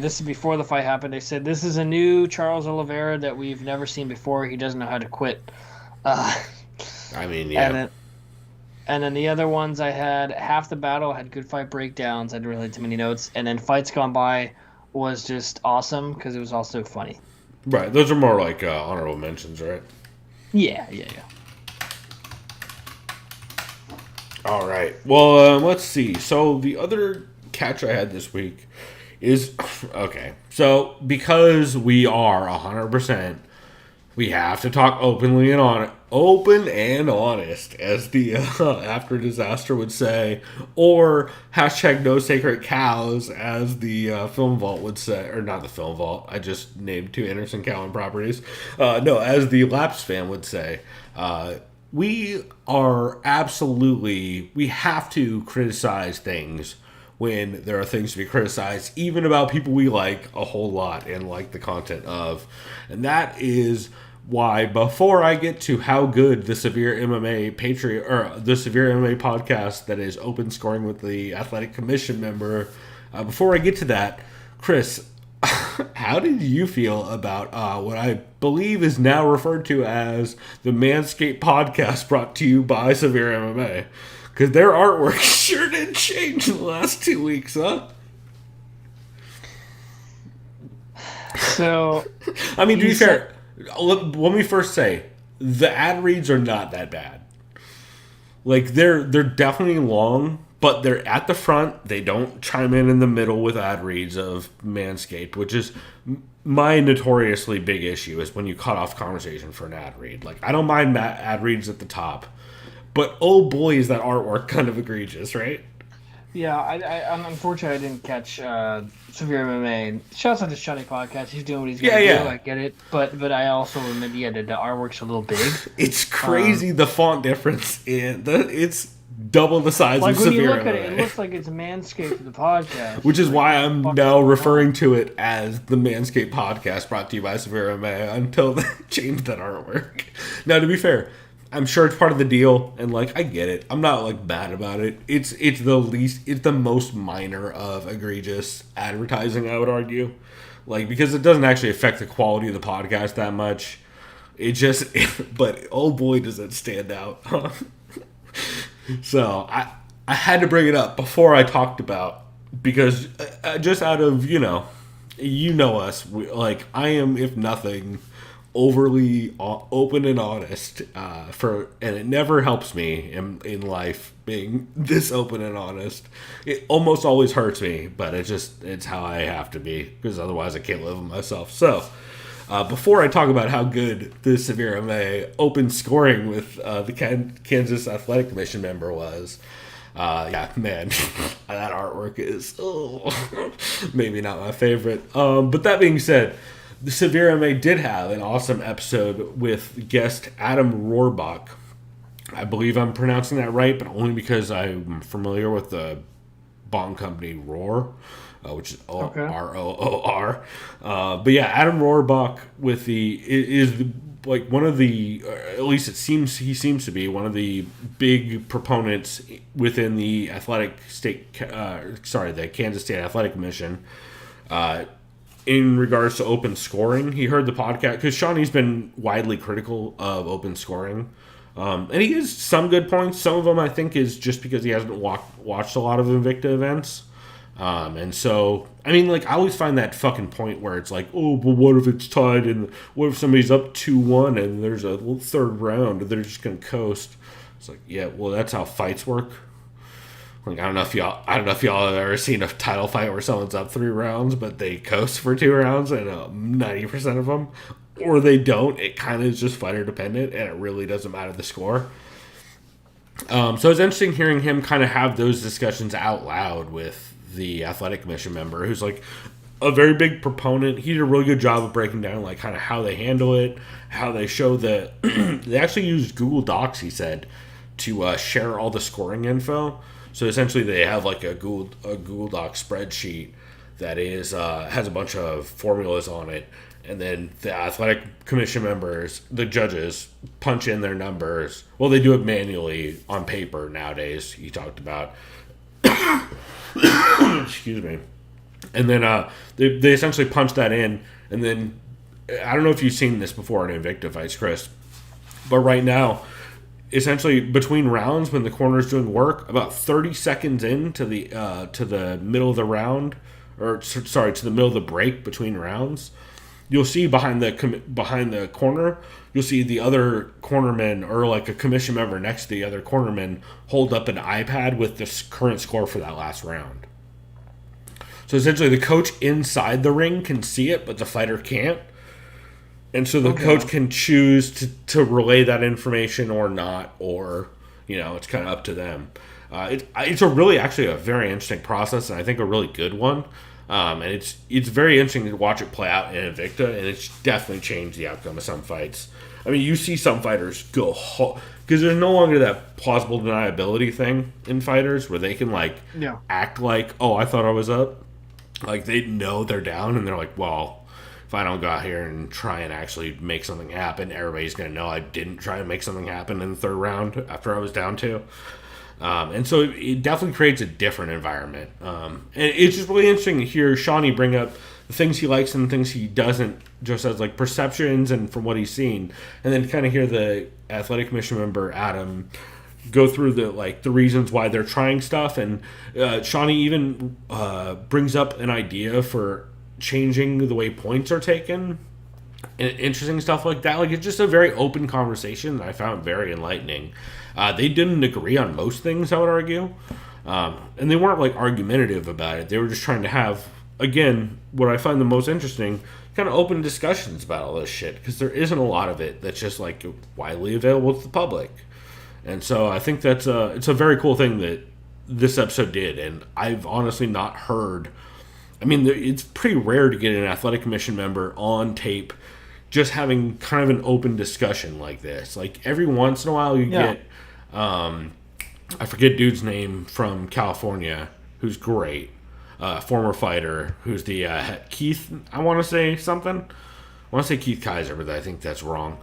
this is before the fight happened. They said this is a new Charles Oliveira that we've never seen before. He doesn't know how to quit. I mean, yeah. And then the other ones I had, half the battle had good fight breakdowns. I didn't really have too many notes. And then Fights Gone By was just awesome because it was also funny. Right. Those are more like honorable mentions, right? Yeah. All right. Well, let's see. So the other catch I had this week is, okay. So because we are 100% We have to talk openly and open and honest, as the After Disaster would say, or hashtag no sacred cows, as the Film Vault would say, or not the Film Vault. I just named 2 Anderson Cowan properties. No, as the Laps fan would say. We have to criticize things when there are things to be criticized, even about people we like a whole lot and like the content of. And that is why, before I get to how good the Severe MMA the Severe MMA podcast that is open scoring with the Athletic Commission member, before I get to that, Chris, how did you feel about what I believe is now referred to as the Manscaped podcast brought to you by Severe MMA? Because their artwork sure did change in the last 2 weeks, huh? So, I mean, to be fair, let me first say, the ad reads are not that bad. Like, they're definitely long, but they're at the front. They don't chime in the middle with ad reads of Manscaped, which is my notoriously big issue, is when you cut off conversation for an ad read. Like, I don't mind ad reads at the top, but oh boy, is that artwork kind of egregious, right? yeah, I unfortunately I didn't catch Severe MMA. Shouts out to Shunny Podcast. He's doing what he's going to do. I get it. But I also remember, the artwork's a little big. It's crazy, the font difference. It's double the size of Severe MMA. When you look at it, it looks like it's Manscaped the podcast. Which is why I'm now referring to it as the Manscaped podcast brought to you by Severe MMA until they change that artwork. Now, to be fair, I'm sure it's part of the deal, and I get it. I'm not bad about it. It's the most minor of egregious advertising, I would argue. Because it doesn't actually affect the quality of the podcast that much. But oh boy, does it stand out. So I had to bring it up before I talked about, because just out of, you know us, I am, if nothing, overly open and honest, and it never helps me in life being this open and honest. It almost always hurts me, but it's how I have to be, because otherwise I can't live with myself. So before I talk about how good the Severe MMA open scoring with the Kansas Athletic Commission member was, that artwork is maybe not my favorite. But that being said, the Severe MMA did have an awesome episode with guest Adam Rohrbach. I believe I'm pronouncing that right, but only because I'm familiar with the bong company Roar, which is Roor. But yeah, Adam Rohrbach is one of the, at least he seems to be one of the big proponents within the the Kansas State Athletic Commission. In regards to open scoring, he heard the podcast, because Shawnee's been widely critical of open scoring. And he has some good points. Some of them, I think, is just because he hasn't watched a lot of Invicta events. And so, I mean, I always find that fucking point where it's oh, but what if it's tied, and what if somebody's up 2-1 and there's a third round and they're just going to coast? It's yeah, well, that's how fights work. I don't know if y'all have ever seen a title fight where someone's up 3 rounds, but they coast for 2 rounds, and 90% of them, or they don't. It kind of is just fighter dependent, and it really doesn't matter the score. So it's interesting hearing him kind of have those discussions out loud with the Athletic Commission member, who's a very big proponent. He did a really good job of breaking down kind of how they handle it, how they show the they actually use Google Docs, he said, to share all the scoring info. So essentially, they have a Google Doc spreadsheet that is has a bunch of formulas on it, and then the Athletic Commission members, the judges, punch in their numbers. Well, they do it manually on paper nowadays. He talked about, excuse me, and then they essentially punch that in, and then I don't know if you've seen this before in Invicta fights, Chris, but right now, essentially between rounds, when the corner's doing work, about 30 seconds in to the middle of the round, to the middle of the break between rounds, you'll see behind the corner, you'll see the other cornerman, or a commission member next to the other cornerman, hold up an iPad with the current score for that last round. So essentially, the coach inside the ring can see it, but the fighter can't. And so the coach can choose to relay that information or not, or, it's kind of up to them. It's actually a very interesting process, and I think a really good one. And it's very interesting to watch it play out in Invicta, and it's definitely changed the outcome of some fights. I mean, you see some fighters go because there's no longer that plausible deniability thing in fighters where they can act like, oh, I thought I was up. Like they know they're down, and they're like, well, if I don't go out here and try and actually make something happen, everybody's gonna know I didn't try to make something happen in the third round after I was down 2. And so it definitely creates a different environment. And it's just really interesting to hear Shawnee bring up the things he likes and the things he doesn't, just as perceptions and from what he's seen. And then kind of hear the athletic commission member, Adam, go through the reasons why they're trying stuff. And Shawnee even brings up an idea for changing the way points are taken. And interesting stuff like that. It's just a very open conversation that I found very enlightening. They didn't agree on most things, I would argue. And they weren't argumentative about it. They were just trying to have, again, what I find the most interesting, kind of open discussions about all this shit. Because there isn't a lot of it that's just widely available to the public. And so I think it's a very cool thing that this episode did. And I've honestly not heard. I mean, it's pretty rare to get an athletic commission member on tape just having kind of an open discussion like this. Every once in a while you get, I forget dude's name from California, who's great, former fighter, who's the Keith, I want to say something. I want to say Keith Kaiser, but I think that's wrong.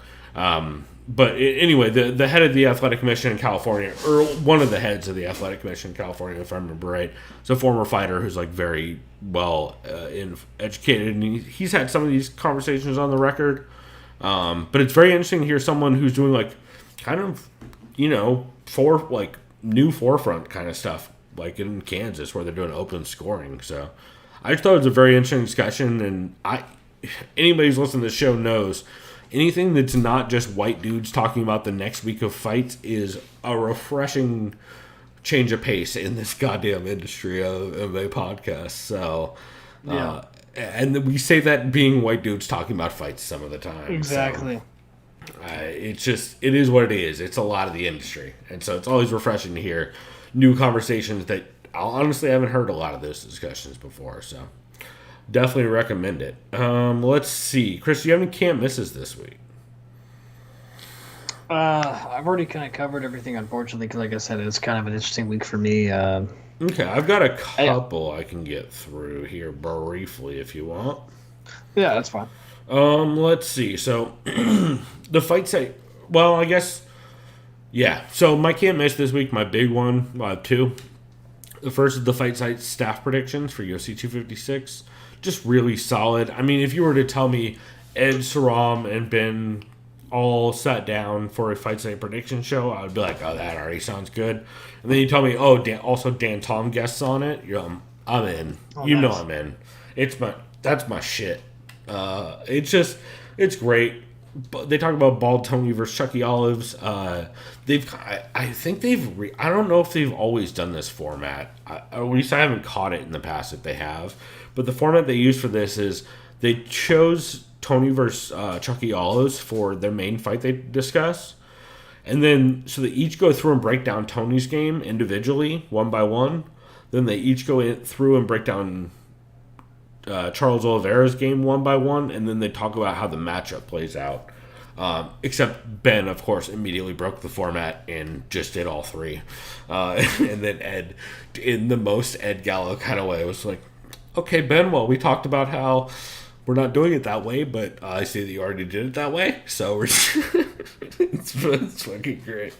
But anyway, the head of the Athletic Commission in California, or one of the heads of the Athletic Commission in California, if I remember right, is a former fighter who's very well educated, and he's had some of these conversations on the record. But it's very interesting to hear someone who's doing kind of, new forefront kind of stuff, in Kansas where they're doing open scoring. So I just thought it was a very interesting discussion, and anybody who's listening to the show knows anything that's not just white dudes talking about the next week of fights is a refreshing change of pace in this goddamn industry of MMA podcasts. So, and we say that being white dudes talking about fights some of the time. Exactly. So, it is what it is. It's a lot of the industry. And so it's always refreshing to hear new conversations that I honestly haven't heard a lot of those discussions before. So definitely recommend it. Let's see. Chris, do you have any can't misses this week? I've already kind of covered everything, unfortunately, because like I said, it's kind of an interesting week for me. Okay, I've got a couple I can get through here briefly if you want. Yeah, that's fine. Let's see. So the fight site, well, I guess, yeah. So my can't miss this week, my big one, I have 2. The first is the fight site staff predictions for UFC 256. Just really solid. I mean, if you were to tell me Ed, Saram, and Ben all sat down for a fight site prediction show, I would be like, oh, that already sounds good. And then you tell me, oh, Dan Tom guests on it. I'm in. Oh, you know I'm in. That's my shit. It's great. They talk about Bald Tony versus Chucky Olives. I don't know if they've always done this format. At least I haven't caught it in the past if they have. But the format they use for this is they chose Tony versus Chucky Olives for their main fight they discuss. And then, so they each go through and break down Tony's game individually, one by one. Then they each go through and break down Charles Oliveira's game one by one, and then they talk about how the matchup plays out. Except Ben, of course, immediately broke the format and just did all 3. And then Ed, in the most Ed Gallo kind of way, was like, okay, Ben, well, we talked about how we're not doing it that way, but I see that you already did it that way, so we're it's fucking great.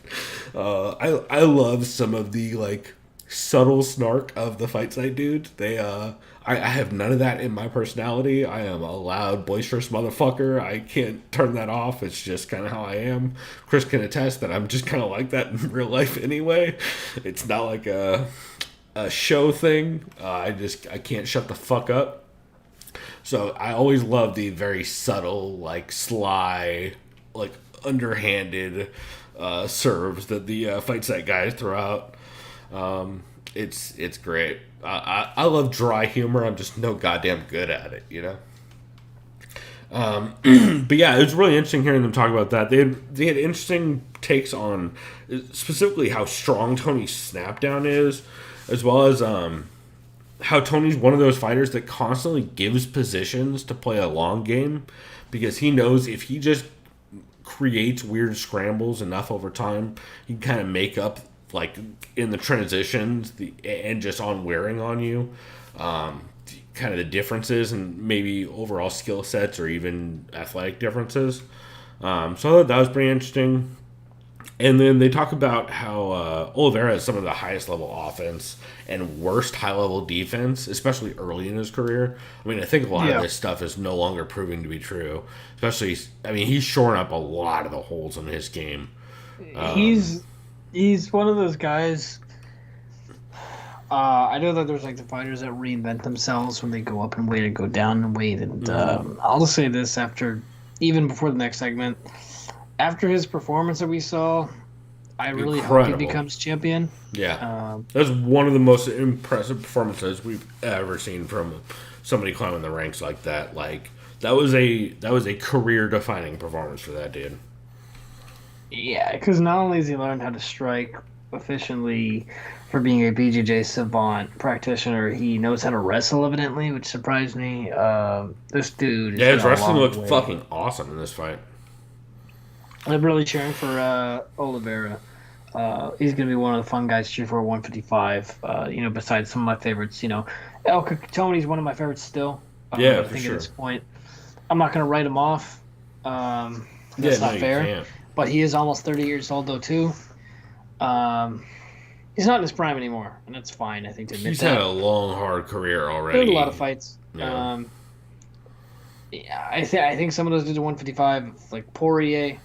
I love some of the subtle snark of the fight site dudes. I have none of that in my personality. I am a loud, boisterous motherfucker. I can't turn that off. It's just kind of how I am. Chris can attest that I'm just kind of like that in real life anyway. It's not like a show thing. I can't shut the fuck up. So I always love the very subtle, sly, underhanded serves that the fight site guys throw out. It's great. I love dry humor. I'm just no goddamn good at it, But yeah, it was really interesting hearing them talk about that. They had interesting takes on specifically how strong Tony's snapdown is, as well as how Tony's one of those fighters that constantly gives positions to play a long game, because he knows if he just creates weird scrambles enough over time, he can kind of make up, like, in the transitions and just on wearing on you, kind of the differences and maybe overall skill sets or even athletic differences. So I thought that was pretty interesting. And then they talk about how Oliveira has some of the highest level offense and worst high level defense, especially early in his career. I mean, I think a lot of this stuff is no longer proving to be true. Especially, I mean, he's shoring up a lot of the holes in his game. He's one of those guys. I know that there's like the fighters that reinvent themselves when they go up in weight and go down in weight. And I'll just say this even before the next segment. After his performance that we saw, I really hope he becomes champion. Yeah. That's one of the most impressive performances we've ever seen from somebody climbing the ranks like that. Like, that was a career-defining performance for that dude. Yeah, because not only has he learned how to strike efficiently for being a BJJ savant practitioner, he knows how to wrestle evidently, which surprised me. This dude his wrestling looked fucking awesome in this fight. I'm really cheering for Oliveira. He's going to be one of the fun guys to cheer for 155. Besides some of my favorites, Tony's one of my favorites still. For at sure. this point, I'm not going to write him off. That's not fair. But he is almost 30 years old though too. He's not in his prime anymore, and that's fine. I think to admit he's had a long, hard career already. He had a lot of fights. Yeah. I think some of those dudes at 155, like Poirier,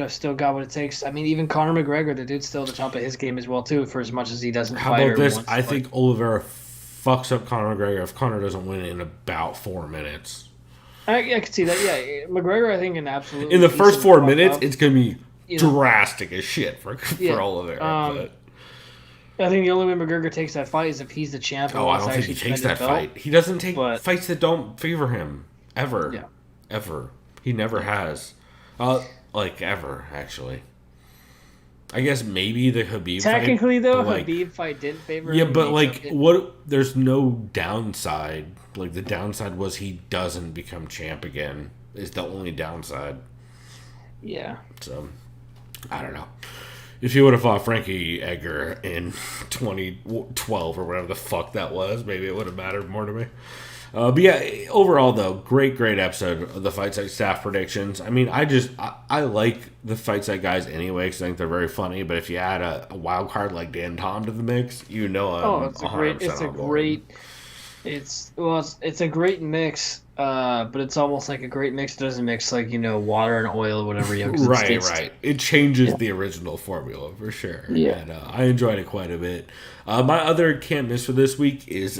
still got what it takes. I mean, even Conor McGregor, the dude's still at the top of his game as well, too, for as much as he doesn't How fight. about this? I think Oliveira fucks up Conor McGregor if Conor doesn't win in about 4 minutes. I could see that, yeah. McGregor, I think, absolutely... In the first 4 minutes, it's going to be drastic as shit for Oliveira. I think the only way McGregor takes that fight is if he's the champ. I don't think he takes that fight. He doesn't take fights that don't favor him. Ever. Yeah. Ever. He never has. Ever, actually. I guess maybe the Khabib fight. Technically, though, Khabib fight didn't favor him. Yeah, but, there's no downside. Like, the downside was he doesn't become champ again. Is the only downside. Yeah. So, I don't know. If he would have fought Frankie Edgar in 2012 or whatever the fuck that was, maybe it would have mattered more to me. But yeah, overall though, great episode of the Fight Site staff predictions. I mean, I like the Fight Site guys anyway because I think they're very funny. But if you add a wild card like Dan Tom to the mix, it's a great mix. But it's almost like a great mix doesn't mix like water and oil or whatever. Right. It changes the original formula for sure. Yeah, and I enjoyed it quite a bit. My other can't miss for this week is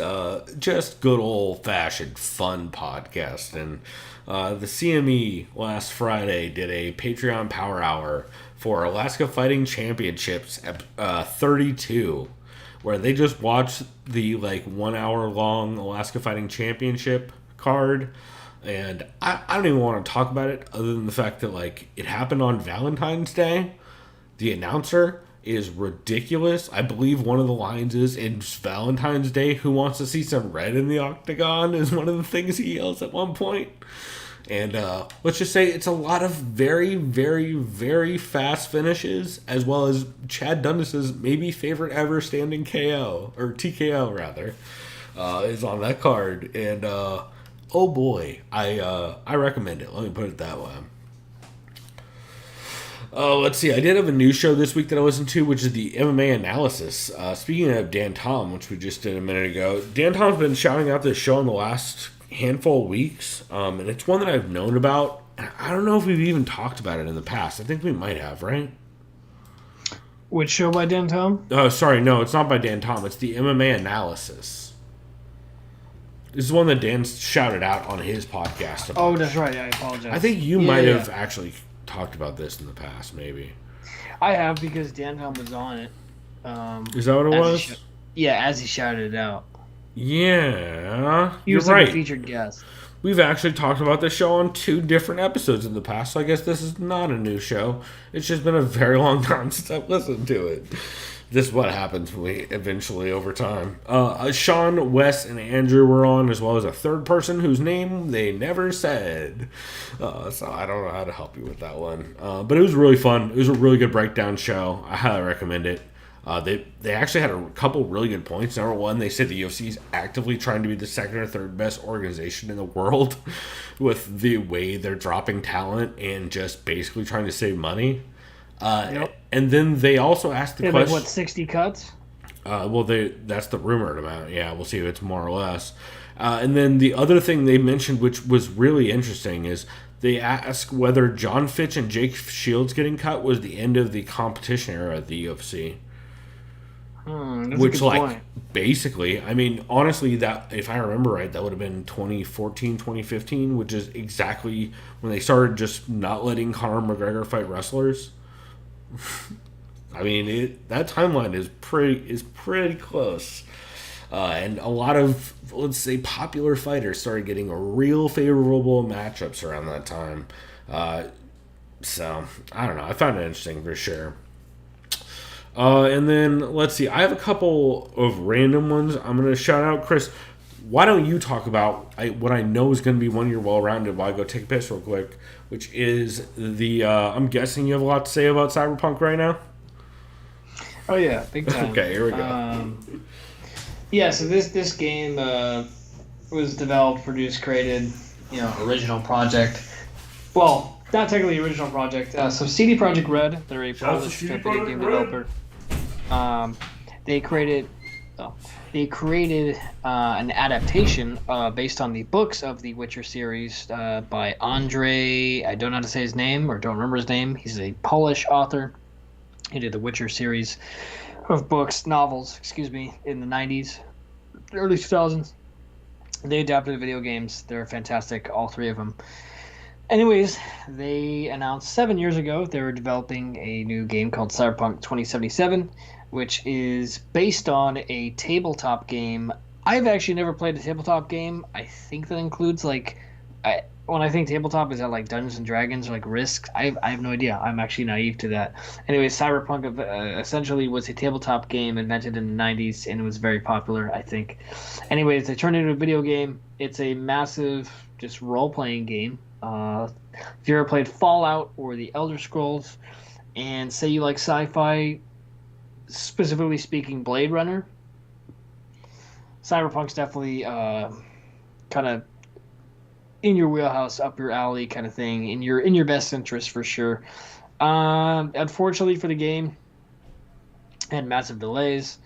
just good old fashioned fun podcast, and the CME last Friday did a Patreon Power Hour for Alaska Fighting Championships 32. Where they just watched the 1 hour long Alaska Fighting Championship card, and I don't even want to talk about it other than the fact that it happened on Valentine's Day. The announcer is ridiculous. I believe one of the lines is, "It's Valentine's Day, who wants to see some red in the octagon?" is one of the things he yells at one point. And let's just say it's a lot of very, very, very fast finishes, as well as Chad Dundas' maybe favorite ever standing KO, or TKO rather, is on that card. And oh boy, I recommend it. Let me put it that way. Let's see. I did have a new show this week that I listened to, which is the MMA Analysis. Speaking of Dan Tom, which we just did a minute ago, Dan Tom's been shouting out this show in the last handful of weeks, and it's one that I've known about. I don't know if we've even talked about it in the past. I think we might have, right? Which show by Dan Tom? Oh, sorry, no, it's not by Dan Tom. It's the MMA Analysis. This is one that Dan shouted out on his podcast about. Oh, that's right. I apologize. I think you might have actually talked about this in the past, maybe. I have, because Dan Tom was on it. Is that what it was? As he shouted it out. Yeah, He was right. a featured guest. we've actually talked about this show on 2 different episodes in the past, so I guess this is not a new show. It's just been a very long time since I've listened to it. This is what happens when we eventually over time. Sean, Wes, and Andrew were on, as well as a third person whose name they never said. So I don't know how to help you with that one. But it was really fun. It was a really good breakdown show. I highly recommend it. They actually had a couple really good points. Number one, they said the UFC is actively trying to be the second or third best organization in the world with the way they're dropping talent and just basically trying to save money. Yep. And then they also asked the question... Like, what, 60 cuts? That's the rumored amount. Yeah, we'll see if it's more or less. And then the other thing they mentioned, which was really interesting, is they asked whether John Fitch and Jake Shields getting cut was the end of the competition era at the UFC. Which, like, basically, I mean, honestly, that if I remember right, that would have been 2014, 2015, which is exactly when they started just not letting Conor McGregor fight wrestlers. I mean, that timeline is pretty close, and a lot of, let's say, popular fighters started getting a real favorable matchups around that time. So I don't know. I found it interesting for sure. And then let's see. I have a couple of random ones. I'm gonna shout out Chris. Why don't you talk about what I know is going to be one year well-rounded while I go take a piss real quick, which is the, I'm guessing you have a lot to say about Cyberpunk right now? Oh, yeah, big time. Okay, here we go. Yeah, so this game was developed, produced, created, original project. Well, not technically original project. So CD Projekt Red, they're a Polish video game developer. They created an adaptation based on the books of the Witcher series by Andre. I don't know how to say his name or don't remember his name. He's a Polish author. He did the Witcher series of novels, in the 90s, early 2000s. They adapted the video games. They're fantastic, all 3 of them. Anyways, they announced 7 years ago they were developing a new game called Cyberpunk 2077, which is based on a tabletop game. I've actually never played a tabletop game. I think that includes, when I think tabletop, is that like Dungeons and Dragons or like Risk? I have no idea. I'm actually naive to that. Anyways, Cyberpunk essentially was a tabletop game invented in the 90s, and it was very popular, I think. Anyways, they turned it into a video game. It's a massive, just role-playing game. If you ever played Fallout or the Elder Scrolls, and say you like sci-fi, specifically speaking Blade Runner, Cyberpunk's definitely kind of in your wheelhouse, up your alley kind of thing, in your best interest for sure. Unfortunately for the game, it had massive delays.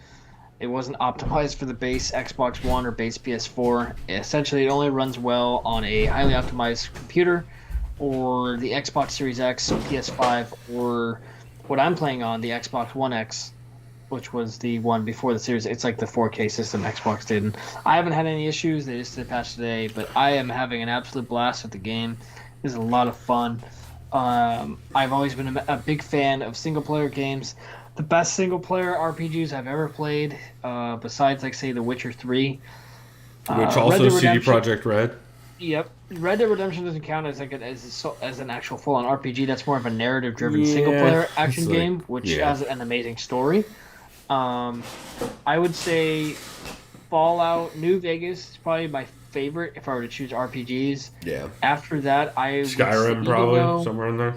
It wasn't optimized for the base Xbox One or base PS4. Essentially, it only runs well on a highly optimized computer or the Xbox Series X, PS5, or what I'm playing on, the Xbox One X, which was the one before the Series. It's like the 4K system Xbox did. And I haven't had any issues. They just did a patch today, but I am having an absolute blast with the game. It's a lot of fun. I've always been a big fan of single-player games. The best single-player RPGs I've ever played, besides, like, say, The Witcher 3. Which also CD Projekt Red. Yep. Red Dead Redemption doesn't count as as an actual full-on RPG. That's more of a narrative-driven single-player action game, which has an amazing story. I would say Fallout New Vegas is probably my favorite if I were to choose RPGs. Yeah. After that, Skyrim probably somewhere in there.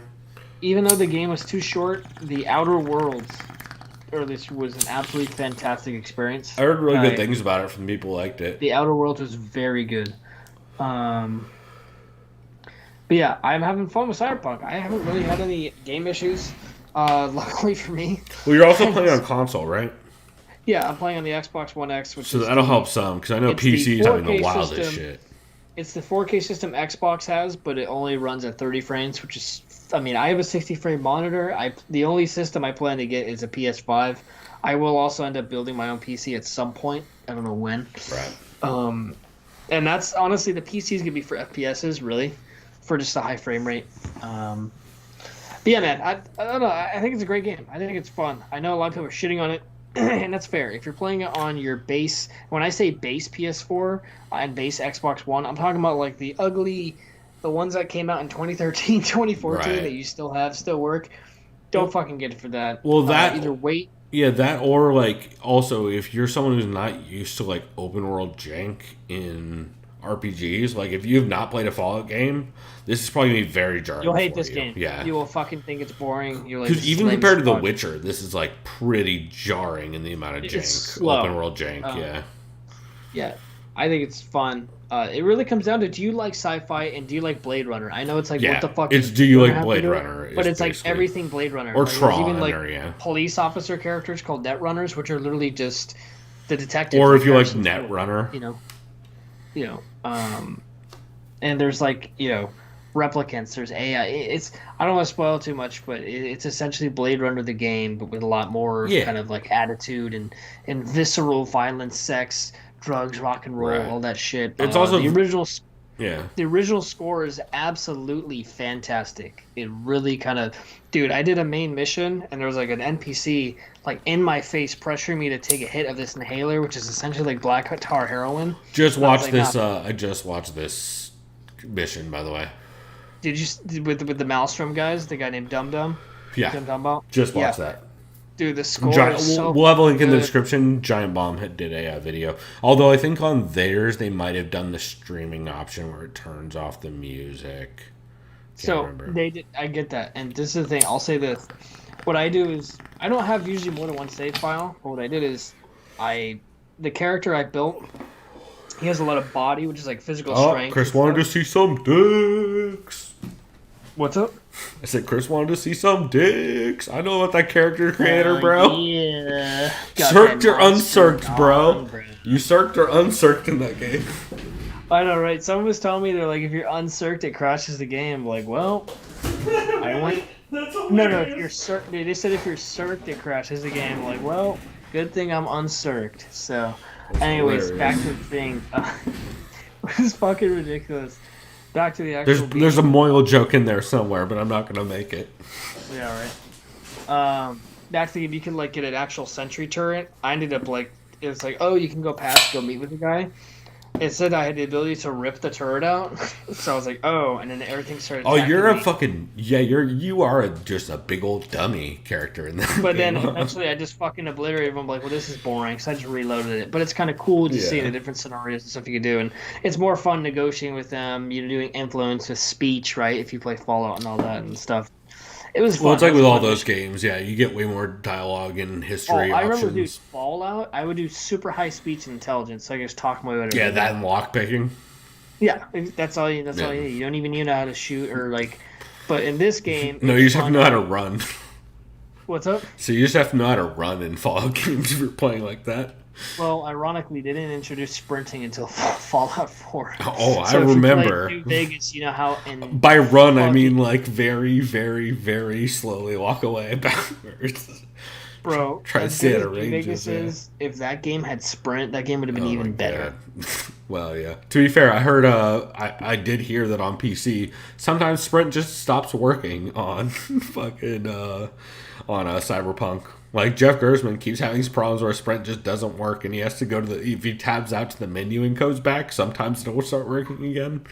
Even though the game was too short, the Outer Worlds, this was an absolutely fantastic experience. I heard really good things about it from people who liked it. The Outer Worlds was very good. But yeah, I'm having fun with Cyberpunk. I haven't really had any game issues, luckily for me. Well, you're also playing on console, right? Yeah, I'm playing on the Xbox One X, so that'll help some, because I know PC is having the wildest shit. It's the 4K system Xbox has, but it only runs at 30 frames, which is... I mean, I have a 60-frame monitor. The only system I plan to get is a PS5. I will also end up building my own PC at some point. I don't know when. Right. And that's honestly, the PC is gonna be for FPSs, really, for just a high frame rate. But yeah, man, I don't know. I think it's a great game. I think it's fun. I know a lot of people are shitting on it. and that's fair. If you're playing it on your base, when I say base PS4 and base Xbox One, I'm talking about like the ones that came out in 2013, 2014 Right. that you still work. Don't fucking get it for that. Well, that either wait. Yeah, that or like also if you're someone who's not used to like open world jank in RPGs, like if you have not played a Fallout game, this is probably gonna be very jarring. You'll hate for this you. game. Yeah, You will fucking think it's boring. You're like, because this is even lame compared as to The fuck. Witcher, this is like pretty jarring in the amount of It's jank, slow. open world jank. Yeah, Yeah, I think it's fun. It really comes down to, do you like sci-fi and do you like Blade Runner? I know it's like, Yeah, what the fuck? it's does do you like have to Blade do it? Runner But is it's like basically- everything Blade Runner. or Like, there's Tron even like Runner, yeah. police officer characters called net runners, which are literally just the detective. Or if you like Netrunner, And there's like replicants. There's AI. It's, I don't want to spoil too much, but it's essentially Blade Runner the game, but with a lot more kind of like attitude and visceral violence, sex, drugs, rock and roll, Right. all that shit. It's also the original. yeah. The original score is absolutely fantastic. It really kind of, dude. I did a main mission and there was like an NPC like in my face pressuring me to take a hit of this inhaler, which is essentially like black tar heroin. Just And I was watch like, this. nah. I just watched this mission, by the way. Did you with the Maelstrom guys? The guy named Dum Dum. Yeah, Dum Dum Ball. just watch Yeah. that. Dude, the score Giant, is so. we'll have a link in the good. description. Giant Bomb did a video. Although I think on theirs they might have done the streaming option where it turns off the music. So remember. they did. I get that, and this is the thing. I'll say this: what I do is I don't have usually more than one save file. But what I did is, the character I built, he has a lot of body, which is like physical strength. Chris wanted to see some dicks. What's up? I said Chris wanted to see some dicks. I know about that character creator, bro. Yeah. Circed or Monster uncirced, bro? on, bro. You circed or uncirced in that game? I know, right? Someone was telling me they're like, if you're uncirced, it crashes the game. I'm like, well, I went. No. If you're circed, they said if you're circed, it crashes the game. I'm like, well, good thing I'm uncirced. So, anyways, back to the thing. It was fucking ridiculous. Back to the actual. There's a Moyle joke in there somewhere, but I'm not gonna make it. Yeah, right. Back to the game, you can like get an actual sentry turret. I ended up like, it was like, oh, you can go past, go meet with the guy. It said I had the ability to rip the turret out, so I was like, oh, and then everything started. Oh, you're a attacking me. fucking you are just a big old dummy character in that. But then game. eventually I just fucking obliterated him. I'm like, well, this is boring, so I just reloaded it. But it's kind of cool to see Yeah. the different scenarios and stuff you can do, and it's more fun negotiating with them. Doing influence with speech, right? If you play Fallout and all that and stuff. It was fun. Well, it's like It was with all fun. those games, yeah, you get way more dialogue and Oh, history I options. remember, dude, Fallout. I would do super high speech and intelligence, so I could just talk my way. Yeah, that and lockpicking. Yeah, that's all. That's all Yeah. you need. You don't even need to know how to shoot or like. But in this game, No, it's you just have to fun. know how to run. What's up? So you just have to know how to run in Fallout games if you're playing like that. Well, ironically, they didn't introduce sprinting until Fallout 4. Oh, I So if you play remember. New Vegas, you know how. In By run, I Fuck. mean like very, very, very slowly walk away backwards. bro, Try to as stay good at as a New range, Vegas yeah. is, if that game had sprint, that game would have been Oh even my better. God. Well, yeah. To be fair, I heard. I did hear that on PC sometimes Sprint just stops working on fucking Cyberpunk. Like Jeff Gersman keeps having these problems where Sprint just doesn't work, and he has to go to the. If he tabs out to the menu and goes back, sometimes it will start working again.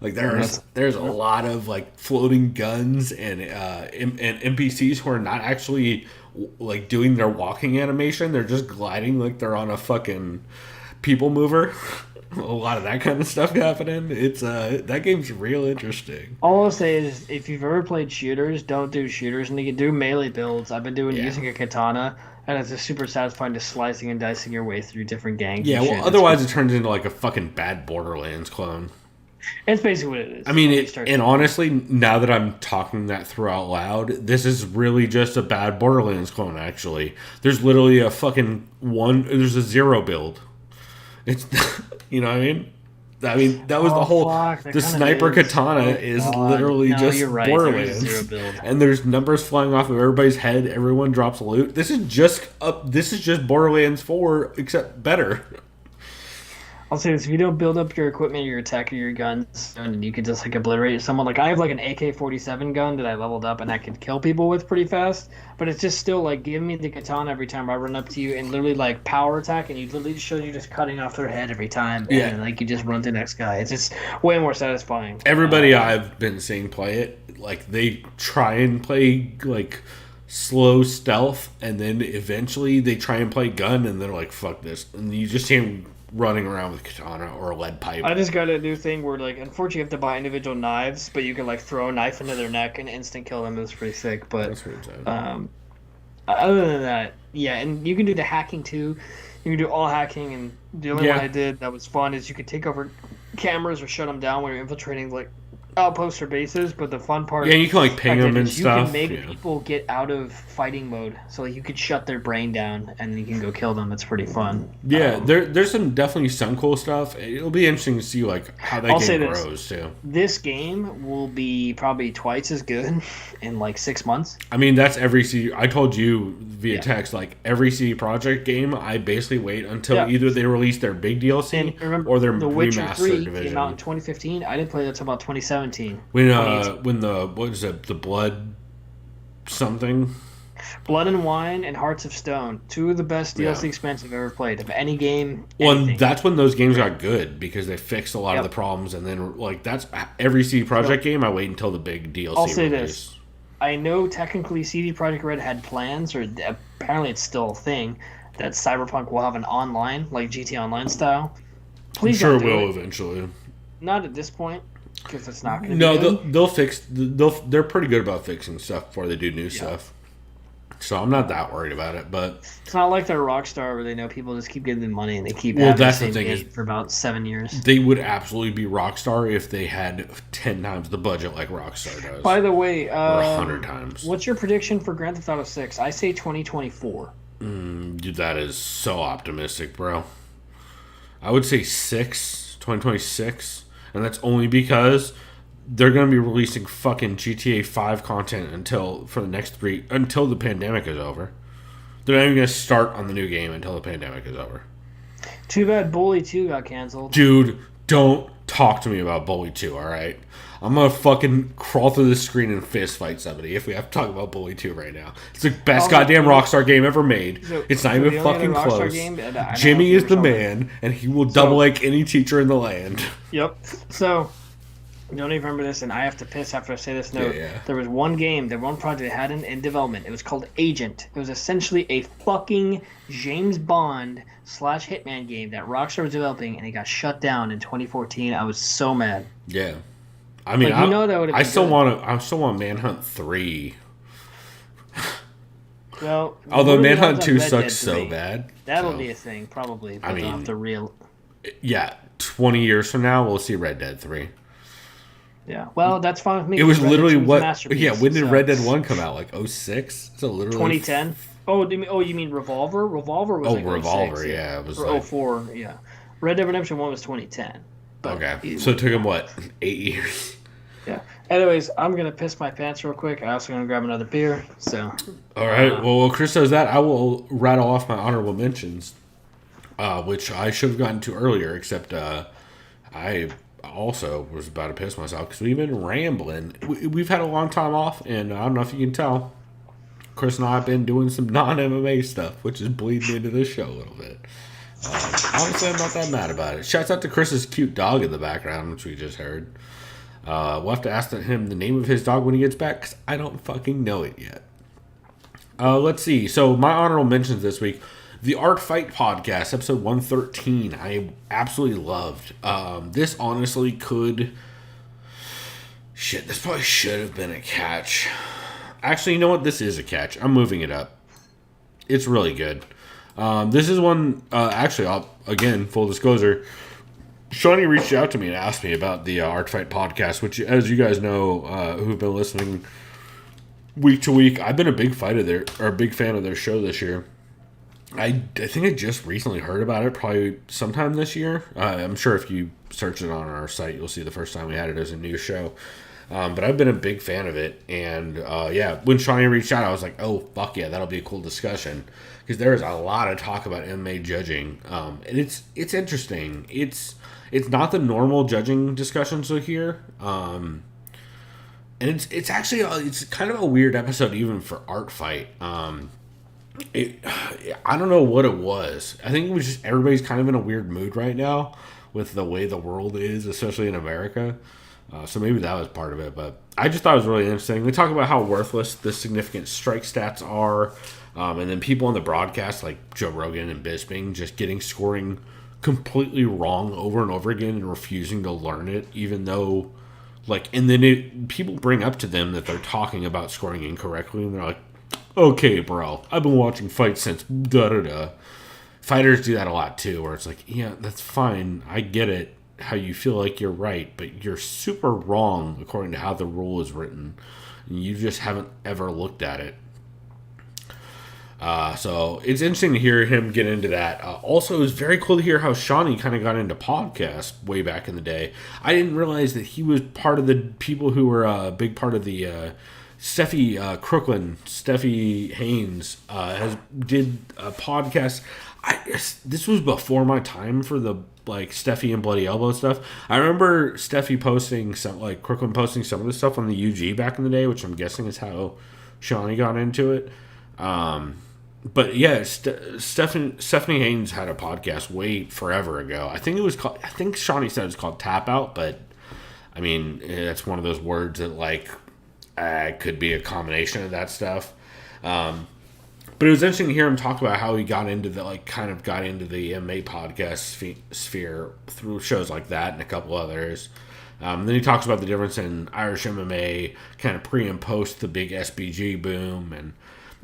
Like there's a lot of like floating guns and NPCs who are not actually like doing their walking animation. They're just gliding like they're on a fucking people mover. A lot of that kind of stuff happening. It's that game's real interesting. All I'll say is, if you've ever played shooters, don't do shooters, and you can do melee builds. I've been doing using a katana, and it's just super satisfying, just slicing and dicing your way through different gangs. Yeah, and well, shit. otherwise it turns into like a fucking bad Borderlands clone. It's basically what it is. I mean, When you start- and honestly, now that I'm talking that through out loud, this is really just a bad Borderlands clone, actually. There's literally a fucking there's a zero build. It's, you know what I mean? That was the whole, fuck, that the kinda sniper is. katana Oh, is God. literally No, just you're right, there is Borderlands. zero build. And there's numbers flying off of everybody's head, everyone drops loot. This is just Borderlands 4, except better. I'll say this: if you don't build up your equipment, your attack, or your guns, and you could just like obliterate someone. Like I have like an AK-47 gun that I leveled up, and I could kill people with pretty fast. But it's just still like give me the katana every time I run up to you, and literally like power attack, and you literally show you just cutting off their head every time, and like you just run to the next guy. It's just way more satisfying. Everybody I've been seeing play it, like they try and play like slow stealth, and then eventually they try and play gun, and they're like, "Fuck this!" And you just see them running around with katana or a lead pipe. I just got a new thing where, like, unfortunately, you have to buy individual knives, but you can like throw a knife into their neck and instant kill them. It was pretty sick. But That's pretty tight. other than that, yeah, and you can do the hacking too. You can do all hacking, and the only one I did that was fun is you could take over cameras or shut them down when you're infiltrating like outposts or bases. But the fun part, Yeah, you can like ping them and you stuff. can make people get out of fighting mode, so like, you could shut their brain down and you can go kill them. It's pretty fun. Yeah, there's definitely some cool stuff. It'll be interesting to see like how that game grows too. This game will be probably twice as good in like 6 months. I mean, that's every CD. I told you via text, like every CD Projekt game, I basically wait until either they release their big DLC or their The Witcher remastered 3 division. came out in 2015. I didn't play that until about 2017. When the what is it, the Blood something? Blood and Wine and Hearts of Stone, two of the best DLC expansions I've ever played of any game. Well, anything. that's when those games got good because they fixed a lot of the problems, and then like that's every CD Projekt game. I wait until the big DLC. I'll say release. this: I know technically CD Projekt Red had plans, or apparently it's still a thing, that Cyberpunk will have an online, like GT Online style. Please, I'm sure don't it do will it. eventually. Not at this point, because it's not going to. No, be good. they'll fix. They're pretty good about fixing stuff before they do new stuff. So I'm not that worried about it, but It's not like they're Rockstar where they know people just keep getting them money and they keep having that's the the same thing game is for about 7 years. they would absolutely be Rockstar if they had 10 times the budget like Rockstar does. By the way, or 100 times. what's your prediction for Grand Theft Auto 6? I say 2024. Dude, that is so optimistic, bro. I would say 2026, and that's only because they're going to be releasing fucking GTA 5 content until the pandemic is over. They're not even going to start on the new game until the pandemic is over. Too bad Bully 2 got canceled. Dude, don't talk to me about Bully 2, alright? I'm going to fucking crawl through the screen and fist fight somebody if we have to talk about Bully 2 right now. It's the best goddamn Rockstar game ever made. It's not even fucking close. Jimmy is the man, and he will double like any teacher in the land. Yep. So, don't even remember this, and I have to piss after I say this note. Yeah. There was one project they had in development. It was called Agent. It was essentially a fucking James Bond / Hitman game that Rockstar was developing, and it got shut down in 2014. I was so mad. Yeah. I mean, Like, that would have been I still good. want Manhunt 3. Well, Although what are the Manhunt odds 2 on Red sucks Dead so 3? bad. That'll so. be a thing, probably. But I they'll mean- have to real. Yeah, 20 years from now, we'll see Red Dead 3. Yeah. Well, that's fine with me. It was Red Dead literally 2 was a what? masterpiece, Yeah, when did so- Red Dead 1 come out? Like 06? So literally 2010. Oh, you mean Revolver? Revolver was like Revolver, 06, yeah. It was or like, 04, yeah. Red Dead Redemption 1 was 2010. But okay. So it took him, what, 8 years? Yeah. Anyways, I'm going to piss my pants real quick. I also going to grab another beer, so. All right. Well, while Chris does that, I will rattle off my honorable mentions, which I should have gotten to earlier, except I also was about to piss myself because we've been rambling. We've had a long time off, and I don't know if you can tell, Chris and I have been doing some non-MMA stuff, which is bleeding into this show a little bit. Honestly, I'm not that mad about it. Shouts out to Chris's cute dog in the background, which we just heard. We'll have to ask him the name of his dog when he gets back, because I don't fucking know it yet. Let's see. So my honorable mentions this week. The Art Fight Podcast, episode 113, I absolutely loved. This honestly could... Shit, this probably should have been a catch. Actually, you know what? This is a catch. I'm moving it up. It's really good. This is one... actually, again, full disclosure... Shawnee reached out to me and asked me about the Art Fight Podcast, which, as you guys know, who've been listening week to week, I've been a big fan of their show this year. I think I just recently heard about it, probably sometime this year. I'm sure if you search it on our site, you'll see the first time we had it as a new show. But I've been a big fan of it. And when Shawnee reached out, I was like, oh, fuck yeah, that'll be a cool discussion. Because there is a lot of talk about MMA judging. And it's interesting. It's not the normal judging discussions you'll hear. And it's actually it's kind of a weird episode even for Art Fight. I don't know what it was. I think it was just everybody's kind of in a weird mood right now with the way the world is, especially in America. So maybe that was part of it. But I just thought it was really interesting. They talk about how worthless the significant strike stats are. And then people on the broadcast like Joe Rogan and Bisping just getting scoring completely wrong over and over again and refusing to learn it, even though and then people bring up to them that they're talking about scoring incorrectly, and they're like, okay, bro, I've been watching fights since da-da-da. Fighters do that a lot, too, where it's like, yeah, that's fine. I get it, how you feel like you're right, but you're super wrong according to how the rule is written. And you just haven't ever looked at it. So it's interesting to hear him get into that. Also, it was very cool to hear how Shawnee kind of got into podcasts way back in the day. I didn't realize that he was part of the people who were a big part of the Steffi Haynes did a podcast. This was before my time for the Steffi and Bloody Elbow stuff. I remember Steffi posting some Crooklyn posting some of the stuff on the UG back in the day, which I'm guessing is how Shawnee got into it. But yeah, Stephanie Haynes had a podcast forever ago. I think it was called. I think Shawnee said it's called Tap Out, but I mean that's one of those words that could be a combination of that stuff. But it was interesting to hear him talk about how he got into the got into the MMA podcast sphere through shows like that and a couple others. Then he talks about the difference in Irish MMA, kind of pre and post the big SBG boom, and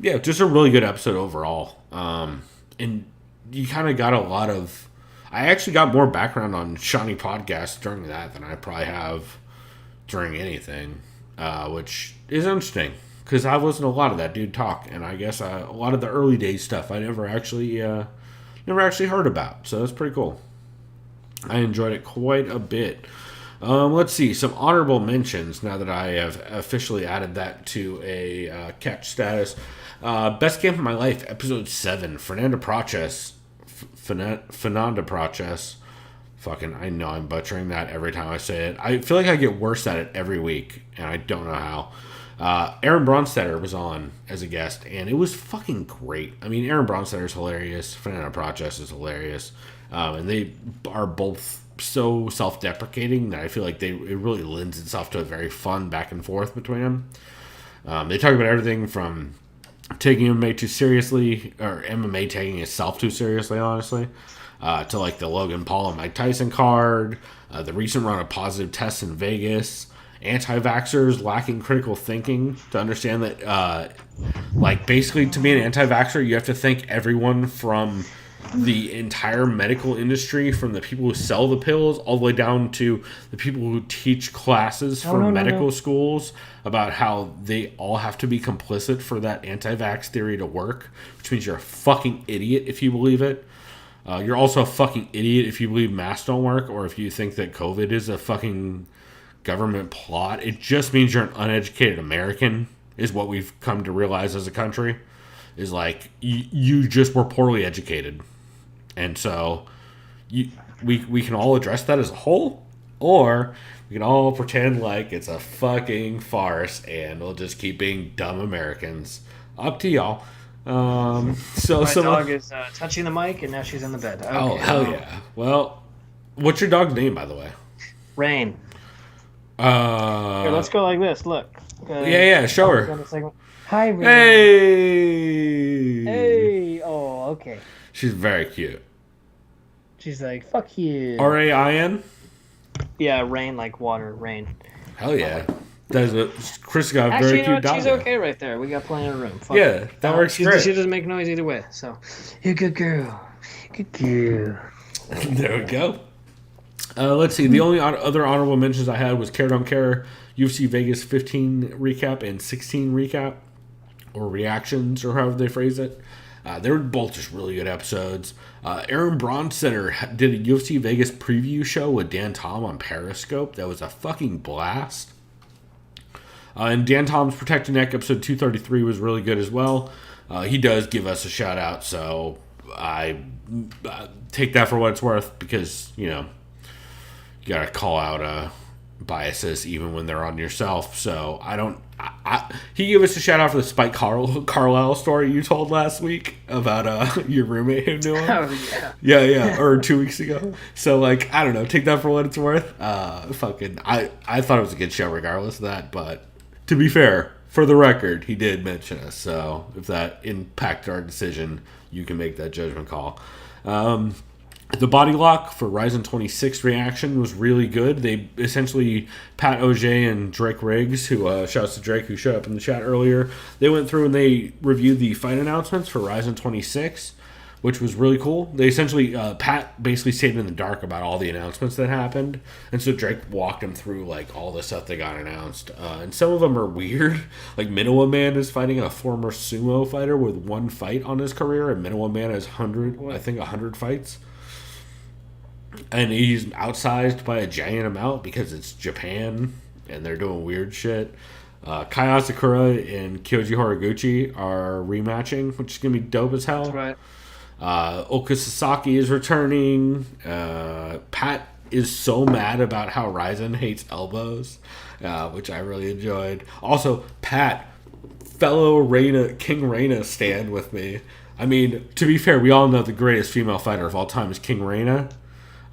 yeah, just a really good episode overall. And you kind of got a lot of... I actually got more background on Shawnee podcast during that than I probably have during anything, which is interesting because I've listened to a lot of that dude talk, and I guess a lot of the early days stuff I never actually heard about. So that's pretty cool. I enjoyed it quite a bit. Let's see, some honorable mentions now that I have officially added that to a catch status. Best Game of My Life, Episode 7, Fernanda Proces. Fucking, I know I'm butchering that every time I say it. I feel like I get worse at it every week, and I don't know how. Aaron Bronstetter was on as a guest, and it was fucking great. I mean, Aaron Bronstetter is hilarious. Fernanda Proces is hilarious. And they are both so self-deprecating that I feel like it really lends itself to a very fun back and forth between them. They talk about everything from taking MMA too seriously, or MMA taking itself too seriously, honestly, to the Logan Paul and Mike Tyson card, the recent run of positive tests in Vegas, anti-vaxxers lacking critical thinking to understand that, basically to be an anti-vaxxer, you have to think everyone from the entire medical industry, from the people who sell the pills all the way down to the people who teach classes from medical schools about how they all have to be complicit for that anti-vax theory to work, which means you're a fucking idiot if you believe it. You're also a fucking idiot if you believe masks don't work, or if you think that COVID is a fucking government plot. It just means you're an uneducated American, is what we've come to realize as a country. Is you just were poorly educated. And so we can all address that as a whole, or we can all pretend like it's a fucking farce and we'll just keep being dumb Americans. Up to y'all. My dog is touching the mic, and now she's in the bed. Okay. Oh, hell yeah. Well, what's your dog's name, by the way? Rain. Here, let's go like this. Look. Yeah, show her. Hi, Rain. Hey! Hey! Oh, okay. She's very cute. She's like, fuck you. R-A-I-N? Yeah, rain like water, rain. Hell yeah. Chris got a Actually, very cute dog. She's okay right there. We got plenty of room. Fuck yeah, that works great. She doesn't make noise either way, so. You're a good girl. Good girl. There we go. Let's see. The only other honorable mentions I had was Care Don't Care, UFC Vegas 15 recap and 16 recap, or reactions, or however they phrase it. They were both just really good episodes. Aaron Bronstetter did a UFC Vegas preview show with Dan Tom on Periscope. That was a fucking blast. And Dan Tom's Protect Your Neck episode 233 was really good as well. He does give us a shout out, so I take that for what it's worth, because, you know, you got to call out biases even when they're on yourself. So he gave us a shout out for the Spike Carlisle story you told last week about your roommate who knew him. Oh, yeah. Yeah, or 2 weeks ago. So, like, I don't know, take that for what it's worth. I thought it was a good show regardless of that, but to be fair, for the record, he did mention us, so if that impacted our decision, you can make that judgment call. The body lock for Ryzen 26 reaction was really good. They essentially, Pat Auger and Drake Riggs, who shouts to Drake, who showed up in the chat earlier, they went through and they reviewed the fight announcements for Ryzen 26, which was really cool. They essentially, Pat basically stayed in the dark about all the announcements that happened, and so Drake walked him through like all the stuff that got announced, and some of them are weird. Like Minowa Man is fighting a former sumo fighter with one fight on his career, and Minowa Man has 100 fights. And he's outsized by a giant amount because it's Japan and they're doing weird shit. Kai Asakura and Kyoji Horiguchi are rematching, which is going to be dope as hell. That's right. Oka Sasaki is returning. Pat is so mad about how Ryzen hates elbows, which I really enjoyed. Also, Pat, fellow King Reina stand with me. I mean, to be fair, we all know the greatest female fighter of all time is King Reina.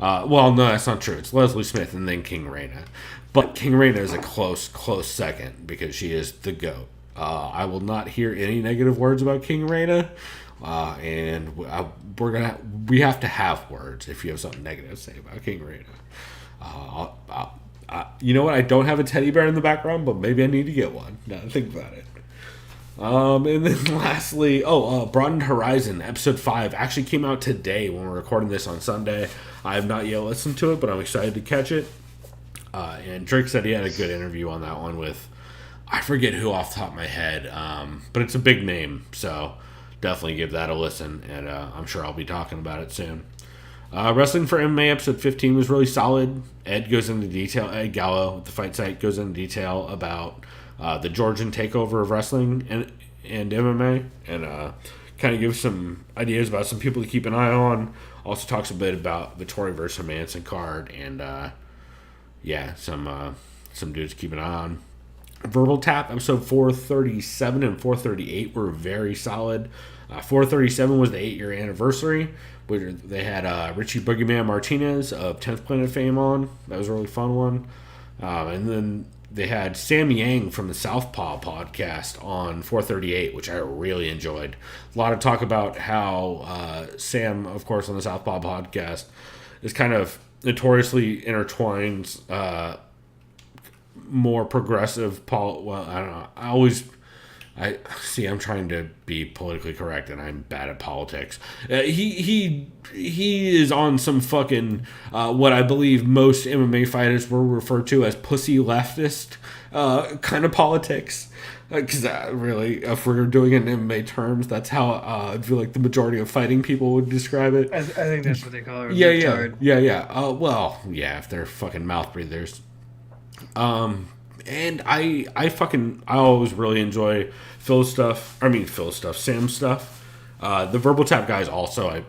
Well, no, that's not true. It's Leslie Smith and then King Reina. But King Reina is a close second because she is the GOAT. I will not hear any negative words about King Reina. And we have to have words if you have something negative to say about King Reina. You know what? I don't have a teddy bear in the background, but maybe I need to get one. Now that I think about it. And then lastly, Broadened Horizon, episode 5, actually came out today when we're recording this on Sunday. I have not yet listened to it, but I'm excited to catch it. And Drake said he had a good interview on that one with, I forget who off the top of my head, but it's a big name, so definitely give that a listen, and I'm sure I'll be talking about it soon. Wrestling for MMA episode 15 was really solid. Ed Gallo, the fight site, goes into detail about the Georgian takeover of wrestling and MMA, and kind of gives some ideas about some people to keep an eye on. Also talks a bit about Vittori versus Hermanson card, and some dudes to keep an eye on. Verbal Tap episode 437 and 438 were very solid. 437 was the 8-year anniversary, where they had Richie Boogeyman Martinez of 10th Planet fame on. That was a really fun one. And then they had Sam Yang from the Southpaw podcast on 438, which I really enjoyed. A lot of talk about how Sam, of course, on the Southpaw podcast, is kind of notoriously intertwined more progressive I don't know. I'm trying to be politically correct, and I'm bad at politics. He is on some fucking what I believe most MMA fighters will refer to as pussy leftist kind of politics. Because really, if we're doing it in MMA terms, that's how I feel like the majority of fighting people would describe it. I think that's what they call it. Yeah. If they're fucking mouth breathers. And I always really enjoy Sam's stuff. The Verbal Tap guys also,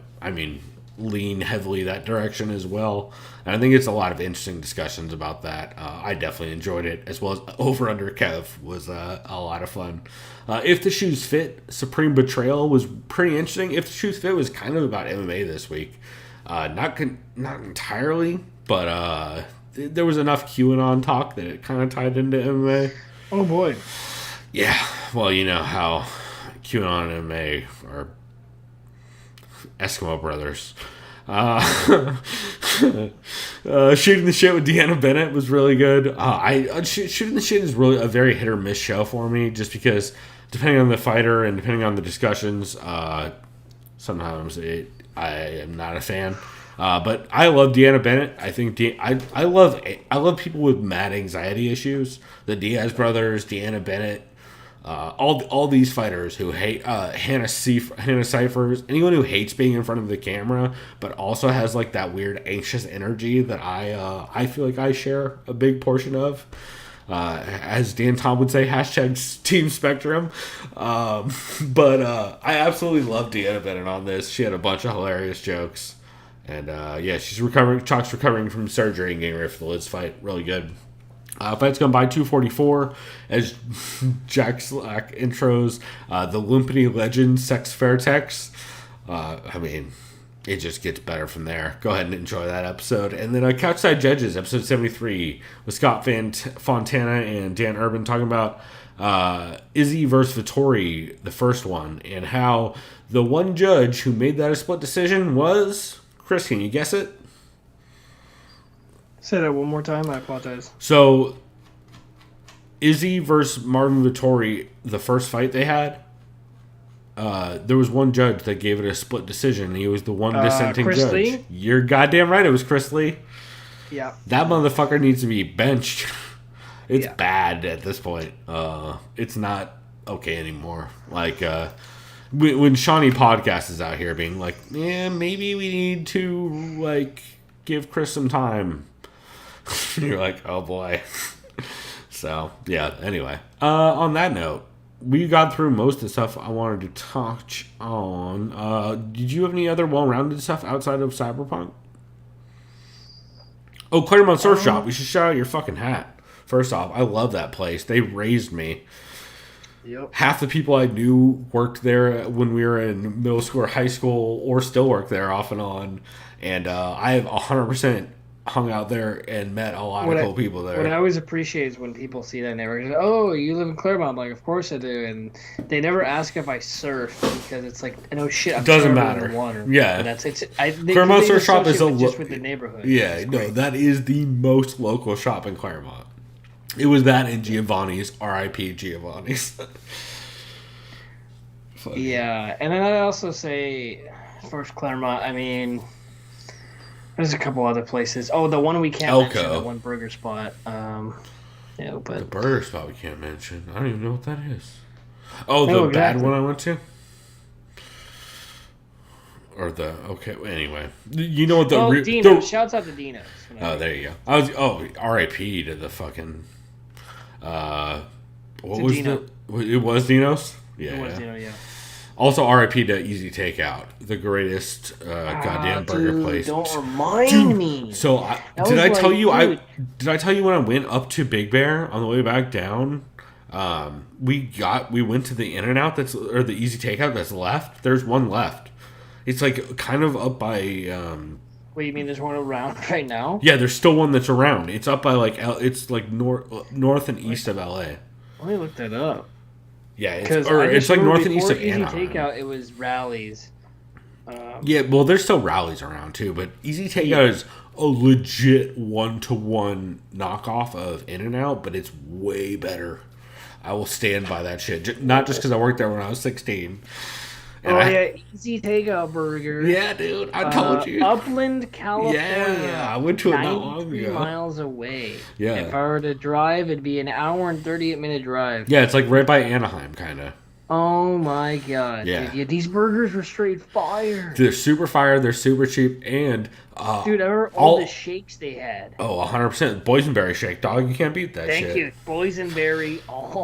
lean heavily that direction as well. And I think it's a lot of interesting discussions about that. I definitely enjoyed it, as well as Over Under Kev was a lot of fun. If the Shoes Fit, Supreme Betrayal was pretty interesting. If the Shoes Fit was kind of about MMA this week. Not entirely, but there was enough QAnon talk that it kind of tied into MMA. Oh boy. Yeah, well, you know how QAnon and MMA are Eskimo brothers. Shooting the Shit with Deanna Bennett was really good. Shooting the Shit is really a very hit or miss show for me, just because depending on the fighter and depending on the discussions, sometimes I am not a fan. But I love Deanna Bennett. I think I love people with mad anxiety issues. The Diaz brothers, Deanna Bennett, all these fighters who hate Hannah Cyphers, anyone who hates being in front of the camera, but also has like that weird anxious energy that I feel like I share a big portion of. As Dan Tom would say, hashtag Team Spectrum. But I absolutely love Deanna Bennett on this. She had a bunch of hilarious jokes. And she's recovering. Chalk's recovering from surgery and getting ready for the Liz fight. Really good. Fight's gone by 2:44 as Jack Slack intros the Lumpany legend Sex Fairtex. It just gets better from there. Go ahead and enjoy that episode. And then Couchside Judges, episode 73, with Scott Fontana and Dan Urban talking about Izzy versus Vittori, the first one, and how the one judge who made that a split decision was... Chris, can you guess it? Say that one more time. I apologize. So, Izzy versus Marvin Vittori, the first fight they had, there was one judge that gave it a split decision. He was the one dissenting Chris judge. Lee? You're goddamn right. It was Chris Lee. Yeah. That motherfucker needs to be benched. It's bad at this point. It's not okay anymore. Like, when Shawnee Podcast is out here being like, yeah, maybe we need to, like, give Chris some time. You're like, oh boy. So, yeah, anyway. On that note, we got through most of the stuff I wanted to touch on. Did you have any other well-rounded stuff outside of Cyberpunk? Oh, Claremont Surf Shop. We should shout out your fucking hat. First off, I love that place. They raised me. Yep. Half the people I knew worked there when we were in middle school or high school, or still work there off and on. And I have 100% hung out there and met a lot of cool people there. What I always appreciate is when people see that and they're like, oh, you live in Claremont. I'm like, of course I do. And they never ask if I surf because it's like, no shit, I'm doesn't terrible matter. in the water. Yeah. And that's it. Claremont Surf Shop is just with the neighborhood. Yeah, no, that is the most local shop in Claremont. It was that and Giovanni's, R.I.P. Giovanni's. Yeah, and then I'd also say, first Claremont, I mean, there's a couple other places. Oh, the one we can't mention, the one burger spot. But the burger spot we can't mention. I don't even know what that is. Oh, the bad one I went to? Or anyway. You know what the... Dino. Shouts out to Dino's. Oh, there you go. R.I.P. to the fucking... what was Dino. It was Dino's? Yeah. It was Dino, yeah. Also, R.I.P. to Easy Takeout, the greatest goddamn burger place. Don't remind me. So did I tell you when I went up to Big Bear on the way back down? We went to the In-N-Out or the Easy Takeout that's left. There's one left. It's like kind of up by. What do you mean? There's one around right now? Yeah, there's still one that's around. It's up by it's like north and east of LA. Let me look that up. Yeah, it's like north and east of Easy Anaheim. Takeout, it was Rallies. Yeah, well, there's still Rallies around too, but Easy Takeout is a legit 1-to-1 knockoff of In-N-Out, but it's way better. I will stand by that shit. Not just because I worked there when I was 16. Easy Takeout Burger. Yeah, dude, I told you. Upland, California. Yeah, I went to it not long ago. Miles away. Yeah. If I were to drive, it'd be an hour and 38-minute drive. Yeah, it's like right by Anaheim, kind of. Oh my god. Yeah. Dude, these burgers were straight fire. They're super fire, they're super cheap, and... dude, I remember all the shakes they had. Oh, 100%. Boysenberry shake, dog. You can't beat that shit. Thank you. Boysenberry.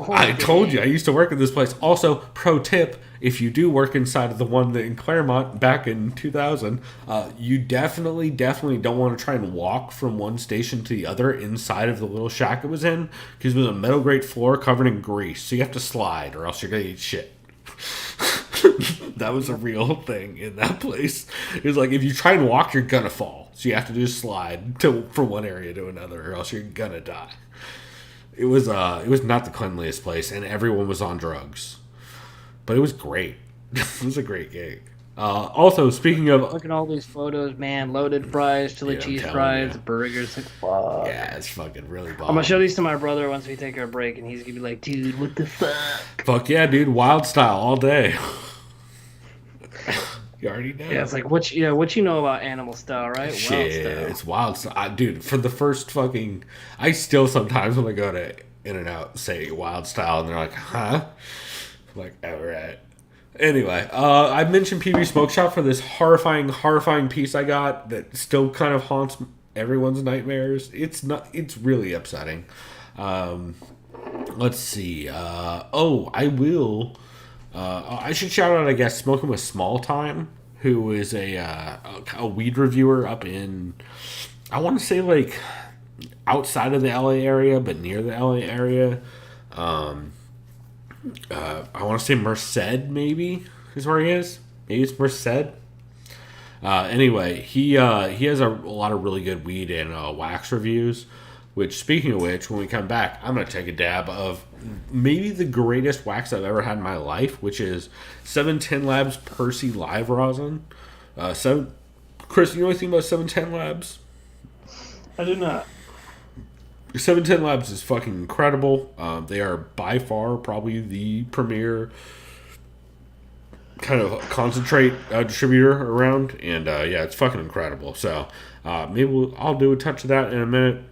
I told you, I used to work at this place. Also, pro tip, if you do work inside of the one in Claremont back in 2000, you definitely don't want to try and walk from one station to the other inside of the little shack it was in, because it was a metal grate floor covered in grease, so you have to slide or else you're going to eat shit. That was a real thing in that place. It was like, if you try and walk, you're going to fall. So you have to just slide from one area to another or else you're going to die. It was not the cleanliest place, and everyone was on drugs. But it was great. It was a great gig. Also, speaking of... Look at all these photos, man. Loaded fries, chili cheese fries, the burgers. Like, fuck. Yeah, it's fucking really bomb. I'm going to show these to my brother once we take our break, and he's going to be like, dude, what the fuck? Fuck yeah, dude. Wild style all day. You already know. Yeah, it's like, what you know about animal style, right? Shit, Wild style. it's wild style. Dude, for the first fucking... I still sometimes when I go to In-N-Out say wild style, and they're like, huh? I'm like, all right. Anyway, I mentioned PB Smoke Shop for this horrifying piece I got that still kind of haunts everyone's nightmares. It's really upsetting. Let's see. I will. I should shout out, I guess, Smoking with Small Time, who is a weed reviewer up in, I want to say, like, outside of the LA area, but near the LA area. I want to say Merced, maybe, is where he is. Maybe it's Merced. Anyway, he has a lot of really good weed and wax reviews. Which, speaking of which, when we come back, I'm going to take a dab of maybe the greatest wax I've ever had in my life, which is 710 Labs Percy Live Rosin. Chris, you know anything about 710 Labs? I do not. 710 Labs is fucking incredible. They are by far probably the premier kind of concentrate distributor around. And yeah, it's fucking incredible. So maybe I'll do a touch of that in a minute.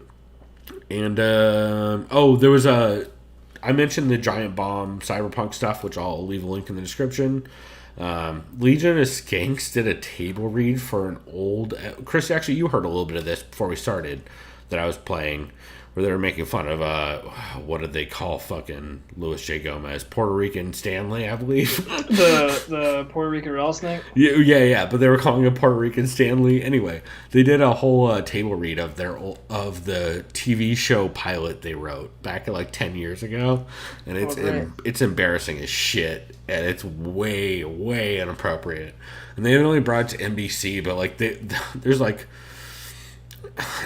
And, there was I mentioned the Giant Bomb Cyberpunk stuff, which I'll leave a link in the description. Legion of Skanks did a table read for an old... Chris, actually, you heard a little bit of this before we started that I was playing, where they were making fun of, what did they call fucking Louis J. Gomez? Puerto Rican Stanley, I believe. the Puerto Rican rattlesnake? Yeah, but they were calling him Puerto Rican Stanley. Anyway, they did a whole table read of the TV show pilot they wrote back like 10 years ago, and it's embarrassing as shit, and it's way, way inappropriate. And they only brought it to NBC, but like there's like...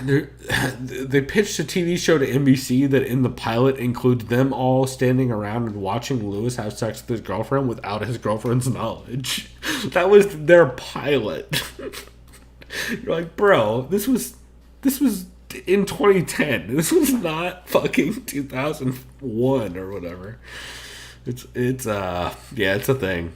They pitched a TV show to NBC that in the pilot includes them all standing around and watching Lewis have sex with his girlfriend without his girlfriend's knowledge. That was their pilot. You're like, bro, this was in 2010. This was not fucking 2001 or whatever. It's a thing.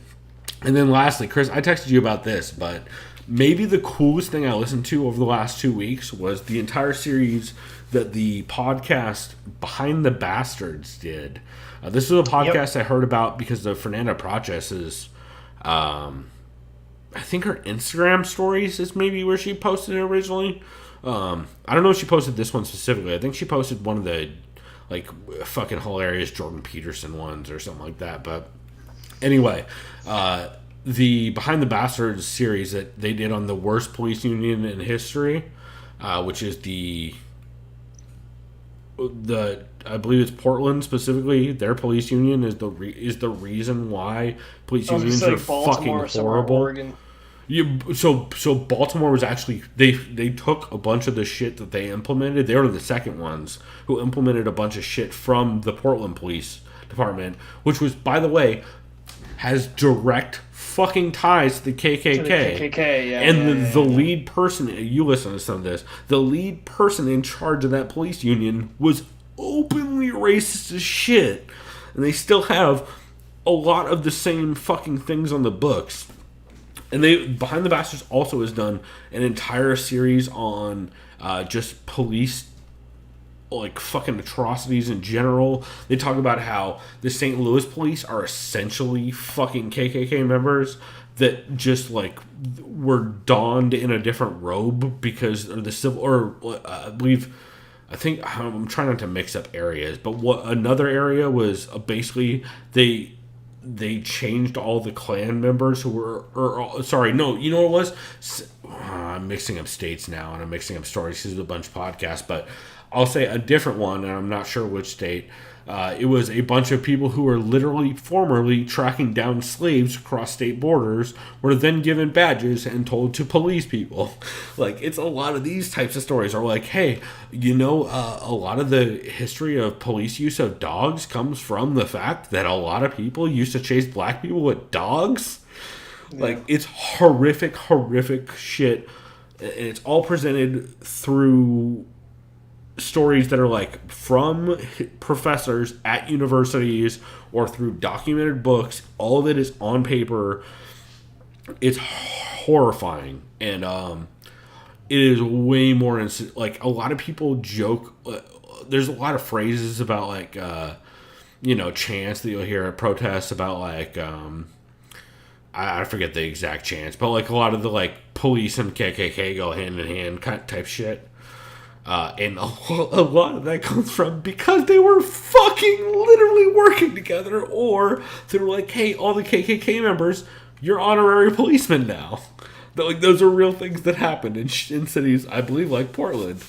And then lastly, Chris, I texted you about this, but maybe the coolest thing I listened to over the last 2 weeks was the entire series that the podcast Behind the Bastards did. This is a podcast I heard about because of Fernanda Process's, I think her Instagram stories is maybe where she posted it originally. I don't know if she posted this one specifically. I think she posted one of the like fucking hilarious Jordan Peterson ones or something like that. But anyway, the Behind the Bastards series that they did on the worst police union in history, which is the I believe it's Portland specifically. Their police union is the reason why police unions are fucking horrible. So Baltimore was actually they took a bunch of the shit that they implemented. They were the second ones who implemented a bunch of shit from the Portland Police Department, which was, by the way, has direct fucking ties to the KKK. To the KKK, yeah. And the lead person, you listen to some of this, the lead person in charge of that police union was openly racist as shit. And they still have a lot of the same fucking things on the books. And Behind the Bastards also has done an entire series on just police, like fucking atrocities in general. They talk about how the St. Louis police are essentially fucking KKK members that just like were donned in a different robe because of the civil, or I think I'm trying not to mix up areas, but what another area was basically they changed all the Klan members who were, you know what it was? I'm mixing up states now and I'm mixing up stories because there's a bunch of podcasts, but I'll say a different one, and I'm not sure which state. It was a bunch of people who were literally formerly tracking down slaves across state borders, were then given badges and told to police people. Like, it's a lot of these types of stories are like, hey, you know, a lot of the history of police use of dogs comes from the fact that a lot of people used to chase black people with dogs. Yeah. Like, it's horrific shit. And it's all presented through stories that are like from professors at universities or through documented books. All of it is on paper. It's horrifying, and it is way more like a lot of people joke. There's a lot of phrases about like chants that you'll hear at protests about like I forget the exact chants, but like a lot of the like police and KKK go hand in hand type shit. And a lot of that comes from because they were fucking literally working together, or they were like, hey, all the KKK members, you're honorary policemen now. Like, those are real things that happened in cities, I believe, like Portland,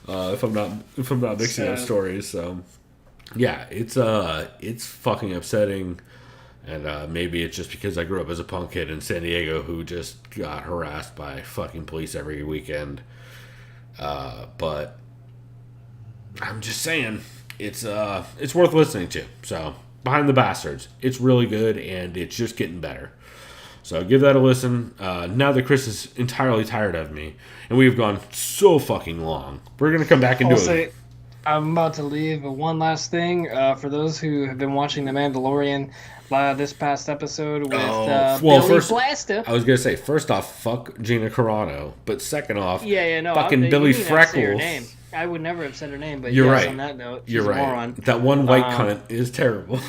if I'm not mixing up stories. So yeah, it's fucking upsetting. And maybe it's just because I grew up as a punk kid in San Diego who just got harassed by fucking police every weekend. But I'm just saying, it's worth listening to. So, Behind the Bastards, it's really good, and it's just getting better. So give that a listen. Now that Chris is entirely tired of me, and we've gone so fucking long, we're gonna come back and do it. I'm about to leave. One last thing for those who have been watching The Mandalorian. This past episode with Billy Blaster. I was gonna say, first off, fuck Gina Carano, but second off, no, fucking Billy Freckles. I would never have said her name, but you're yes, right. On that note, she's you're right. a moron. That one white cunt is terrible.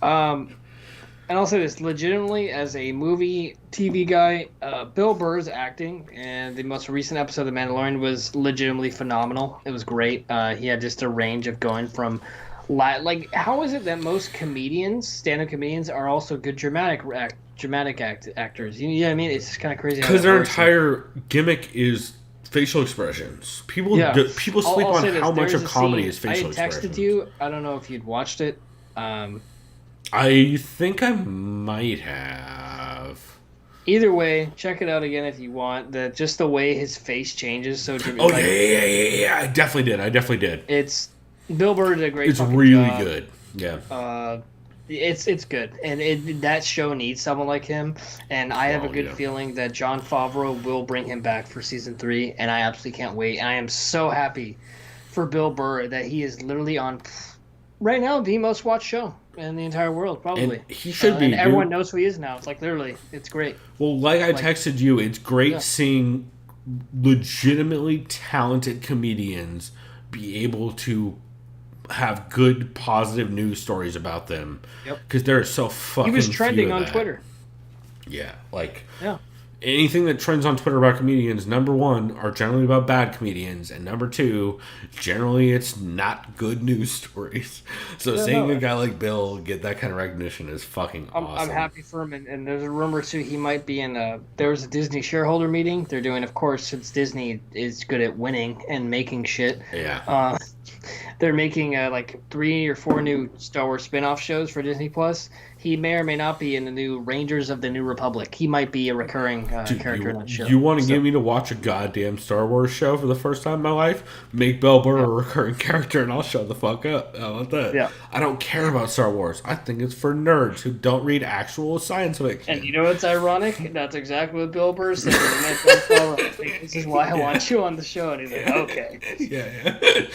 And I'll say this, legitimately, as a movie, TV guy, Bill Burr's acting, and the most recent episode of The Mandalorian was legitimately phenomenal. It was great. He had just a range of going from... Like, how is it that most comedians, stand-up comedians, are also good dramatic actors? You know what I mean? It's just kind of crazy. Because their entire gimmick is facial expressions. People sleep on how much of comedy is facial expressions. I texted you. I don't know if you'd watched it. I think I might have. Either way, check it out again if you want. Just the way his face changes. So yeah. I definitely did. It's Bill Burr did a great. It's really good. Yeah. It's good, and that show needs someone like him. And I have a good feeling that Jon Favreau will bring him back for season 3, and I absolutely can't wait. And I am so happy for Bill Burr that he is literally on right now the most watched show in the entire world, probably. And he should be. And everyone knows who he is now. It's like literally, it's great. Well, like I texted you, it's great seeing legitimately talented comedians be able to have good, positive news stories about them. Yep. Because they're so fucking. He was trending on Twitter. Yeah, anything that trends on Twitter about comedians, number one, are generally about bad comedians, and number two, generally it's not good news stories. So seeing a guy like Bill get that kind of recognition is fucking awesome. I'm happy for him, and there's a rumor too he might be in there was a Disney shareholder meeting. They're doing, of course, since Disney is good at winning and making shit. Yeah. They're making like 3 or 4 new Star Wars spin-off shows for Disney Plus. He may or may not be in the new Rangers of the New Republic. He might be a recurring character in that show. You want to get me to watch a goddamn Star Wars show for the first time in my life? Make Bill Burr a recurring character and I'll shut the fuck up. How about that? Yeah. I don't care about Star Wars. I think it's for nerds who don't read actual science fiction. And you know what's ironic? That's exactly what Bill Burr said. This is why I want you on the show. And he's like, okay. Yeah.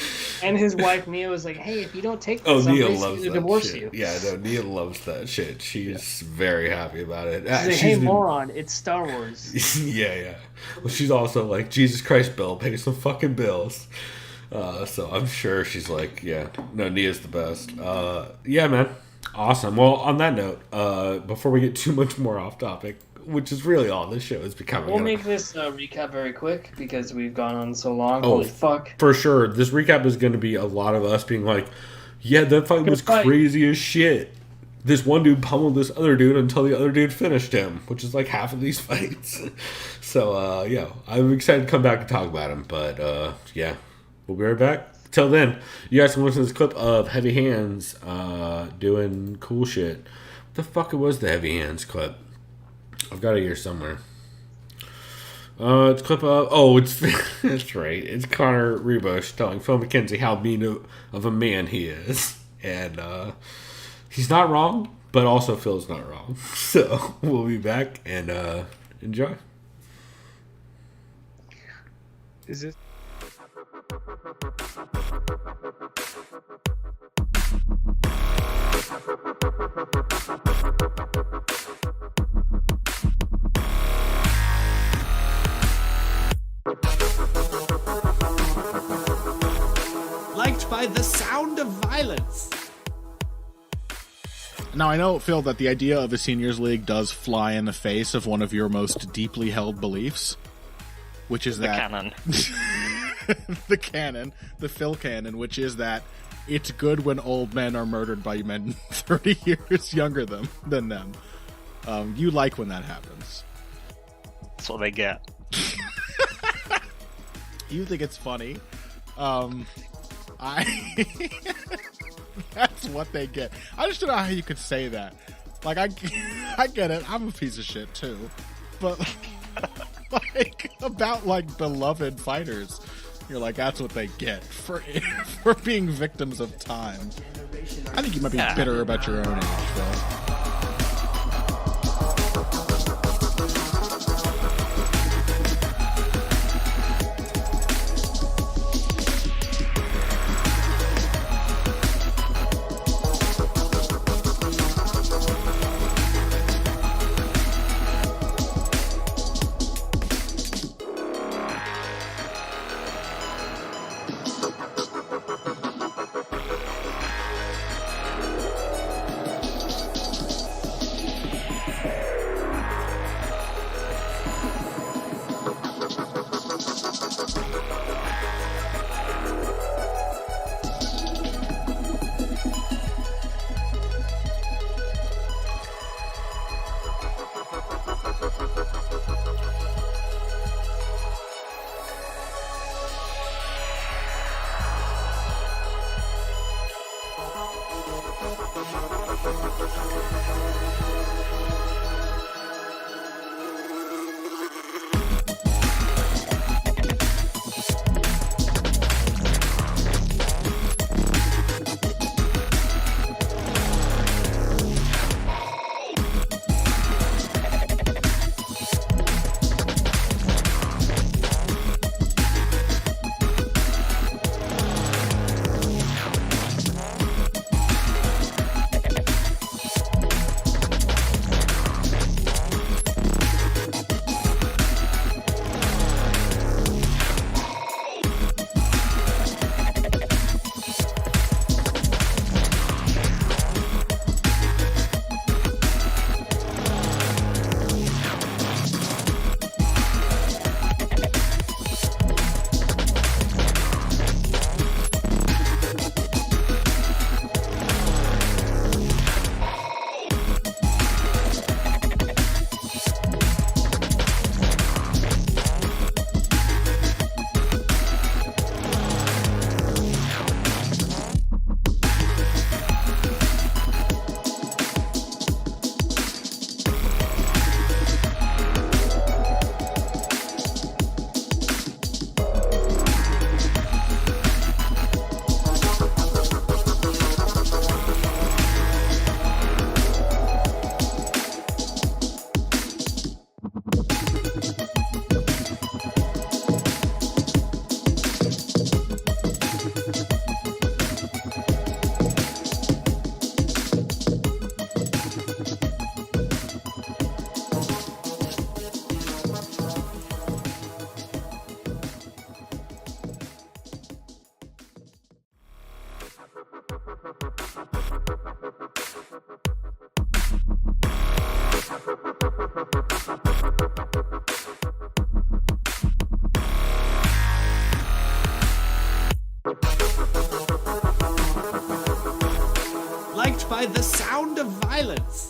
And his wife, Nia, was like, hey, if you don't take this, Nia loves that divorce shit. you. Yeah, no, Nia loves that shit. She's very happy about it. She's like, hey, moron, it's Star Wars. Yeah. Well, she's also like, Jesus Christ, Bill, pay some fucking bills. So I'm sure she's like, yeah, no, Nia's the best. Yeah, man. Awesome. Well, on that note, before we get too much more off topic, which is really all this show is becoming. We'll make this recap very quick because we've gone on so long. Holy fuck. For sure. This recap is going to be a lot of us being like, yeah, that fight was crazy as shit. This one dude pummeled this other dude until the other dude finished him, which is like half of these fights. So, yeah, I'm excited to come back and talk about him. But, yeah, we'll be right back. Till then, you guys can listen to this clip of Heavy Hands doing cool shit. What the fuck was the Heavy Hands clip? I've got it here somewhere. It's a clip of... it's... That's right. It's Connor Rebush telling Phil McKenzie how mean of a man he is. And, he's not wrong, but also Phil's not wrong. So, we'll be back and enjoy. Is it? Liked by the sound of violence. Now, I know, Phil, that the idea of a seniors league does fly in the face of one of your most deeply held beliefs, which is the canon. the canon, the Phil canon, which is that it's good when old men are murdered by men 30 years younger than them. You like when that happens. That's what they get. You think it's funny. That's what they get. I just don't know how you could say that. Like, I get it. I'm a piece of shit too, but like about like beloved fighters, you're like, that's what they get for being victims of time. I think you might be bitter about your own age, though. By the sound of violence.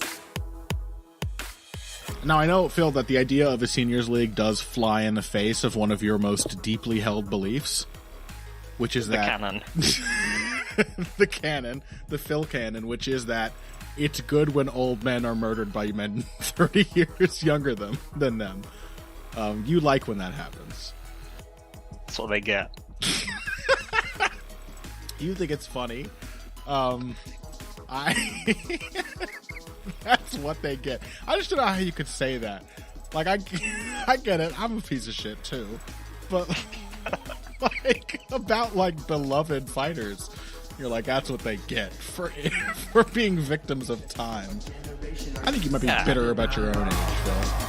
Now, I know, Phil, that the idea of a seniors league does fly in the face of one of your most deeply held beliefs, which is The canon. the canon, the Phil canon, which is that it's good when old men are murdered by men 30 years younger than them. You like when that happens. That's what they get. You think it's funny. That's what they get. I just don't know how you could say that. Like, I get it. I'm a piece of shit too, but like about like beloved fighters, you're like, that's what they get for being victims of time. I think you might be bitter about your own age, though.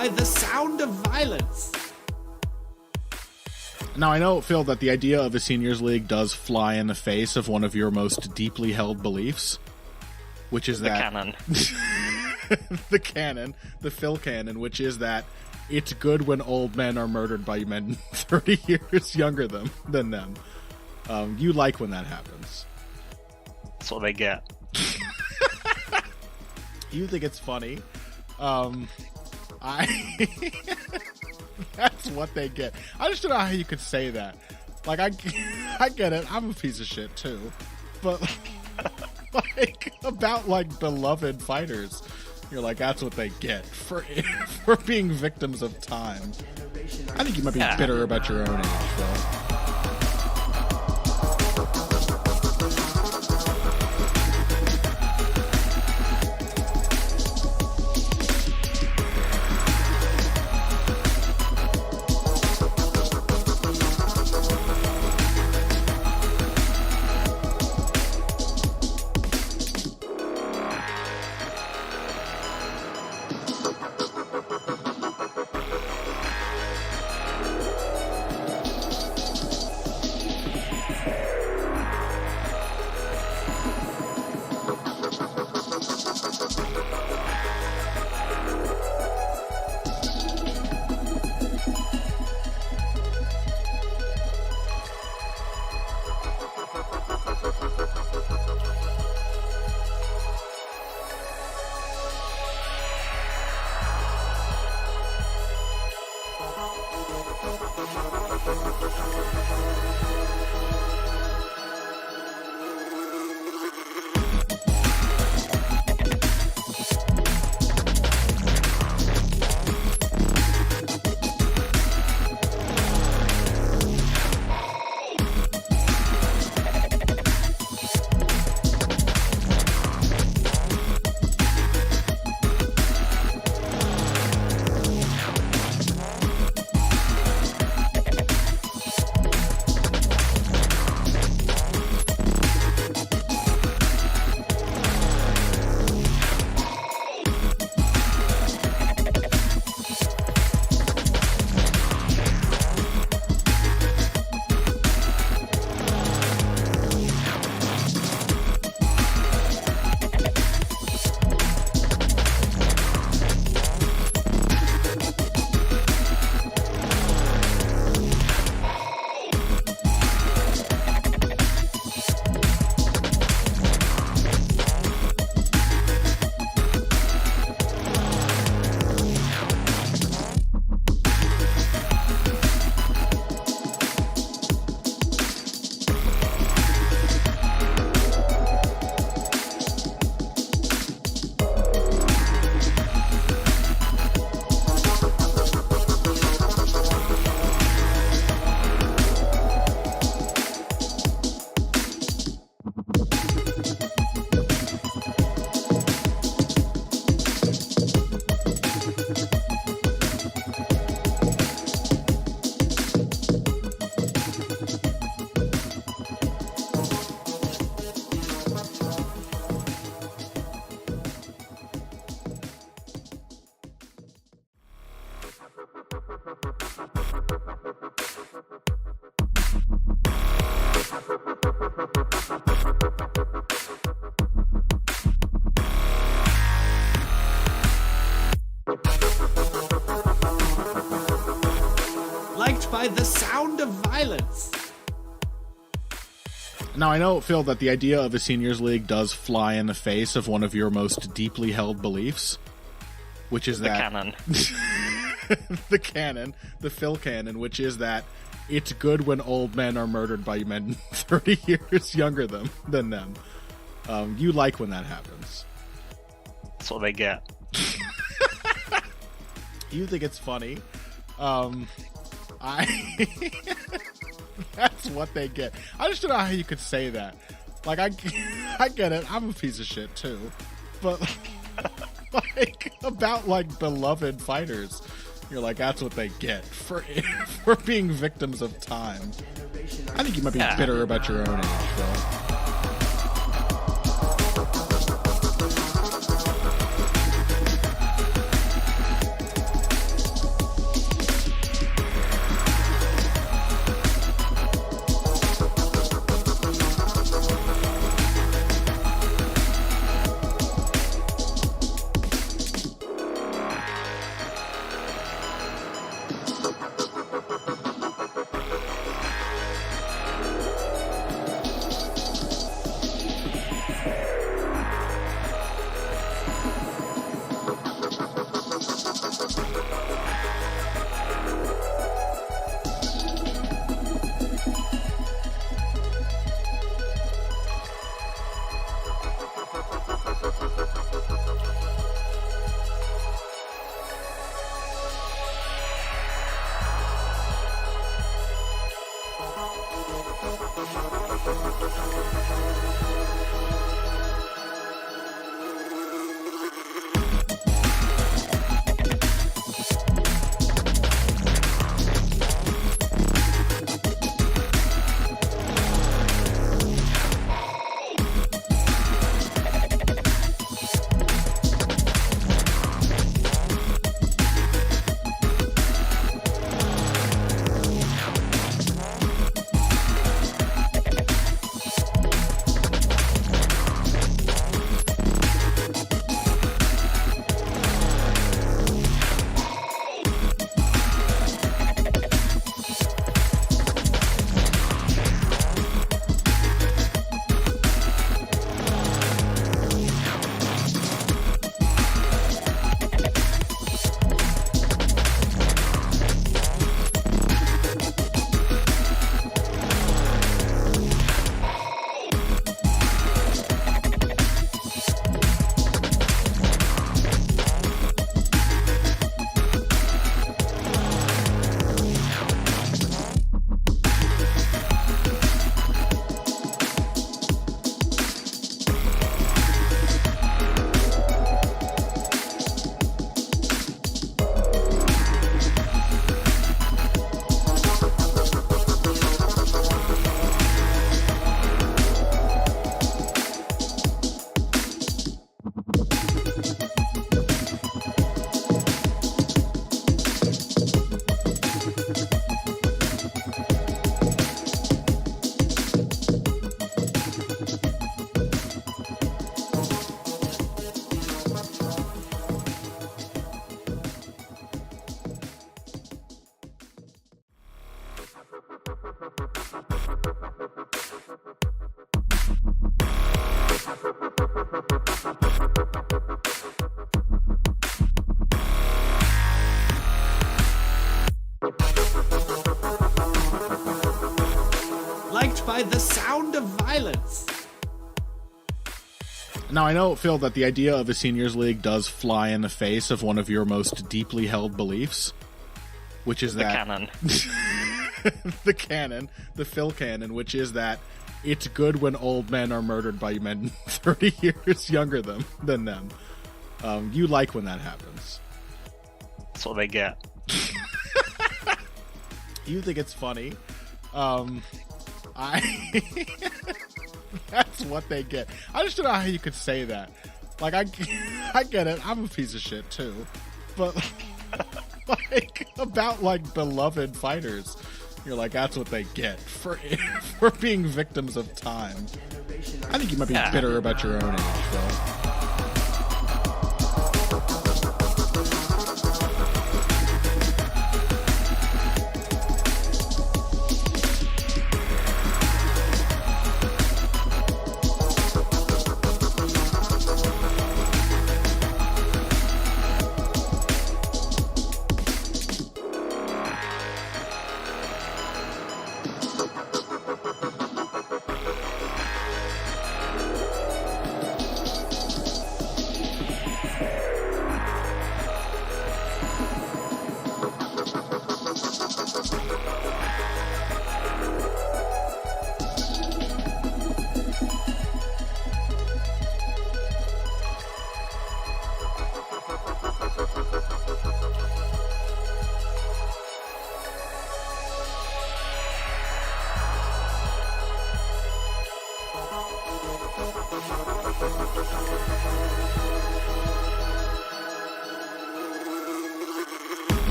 by the sound of violence. Now, I know, Phil, that the idea of a seniors league does fly in the face of one of your most deeply held beliefs, which is The that canon. the Phil canon, which is that it's good when old men are murdered by men 30 years younger than them. You like when that happens. That's what they get. You think it's funny. That's what they get. I just don't know how you could say that. Like, I get it. I'm a piece of shit too, but like about like beloved fighters, you're like, that's what they get for being victims of time. I think you might be bitter about your own age, though. by the sound of violence. Now, I know, Phil, that the idea of a seniors league does fly in the face of one of your most deeply held beliefs, which is that canon. the Phil canon, which is that it's good when old men are murdered by men 30 years younger than them. You like when that happens. That's what they get. You think it's funny. That's what they get. I just don't know how you could say that. Like, I get it. I'm a piece of shit too, but like about like beloved fighters, you're like, that's what they get for being victims of time. I think you might be bitter about your own age, though. Liked by the sound of violence. Now, I know, Phil, that the idea of a seniors league does fly in the face of one of your most deeply held beliefs, which is The that canon. the canon, the Phil canon, which is that it's good when old men are murdered by men 30 years younger than them. You like when that happens. That's what they get. You think it's funny. That's what they get. I just don't know how you could say that. Like, I get it. I'm a piece of shit too, but like about like beloved fighters, you're like, that's what they get for being victims of time. I think you might be bitter about your own age, Phil.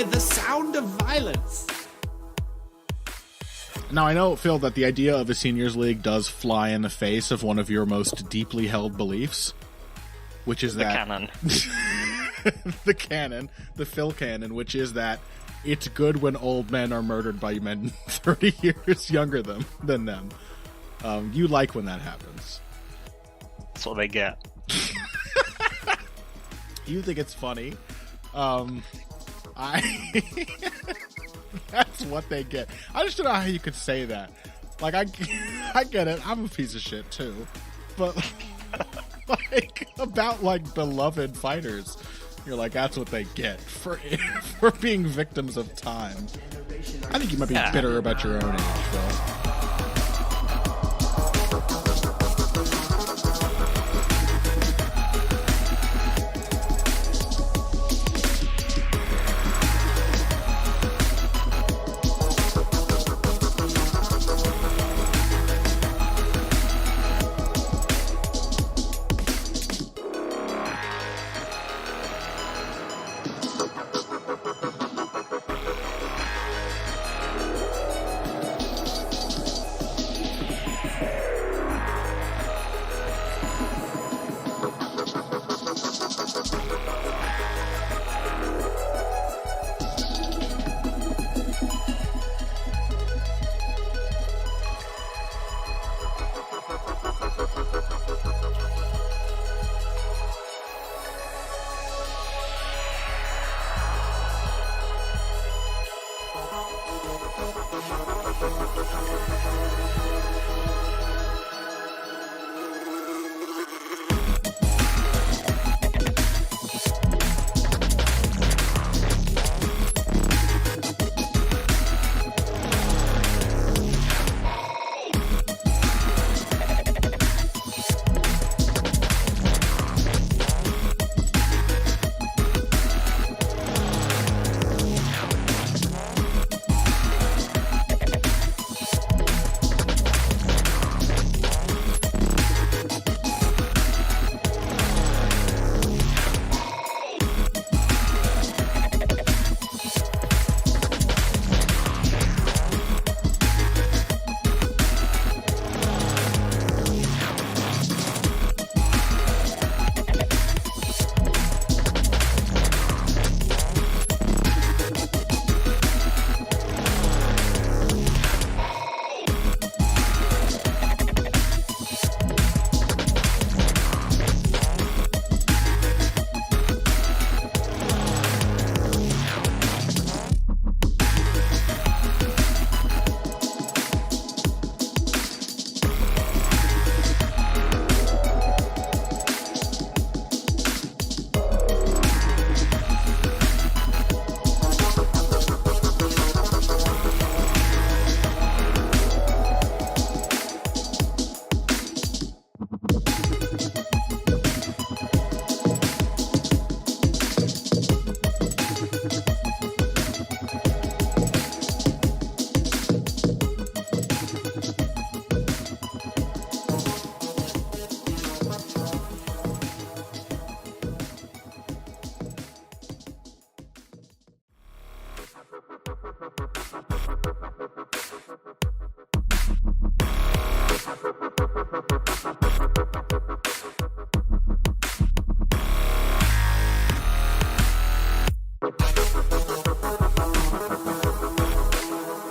by the sound of violence. Now, I know, Phil, that the idea of a seniors league does fly in the face of one of your most deeply held beliefs, which is that canon. the canon, the Phil canon, which is that it's good when old men are murdered by men 30 years younger than them. You like when that happens. That's what they get. You think it's funny. That's what they get. I just don't know how you could say that. Like, I get it. I'm a piece of shit too, but like about like beloved fighters, you're like, that's what they get for being victims of time. I think you might be bitter about your own age, though.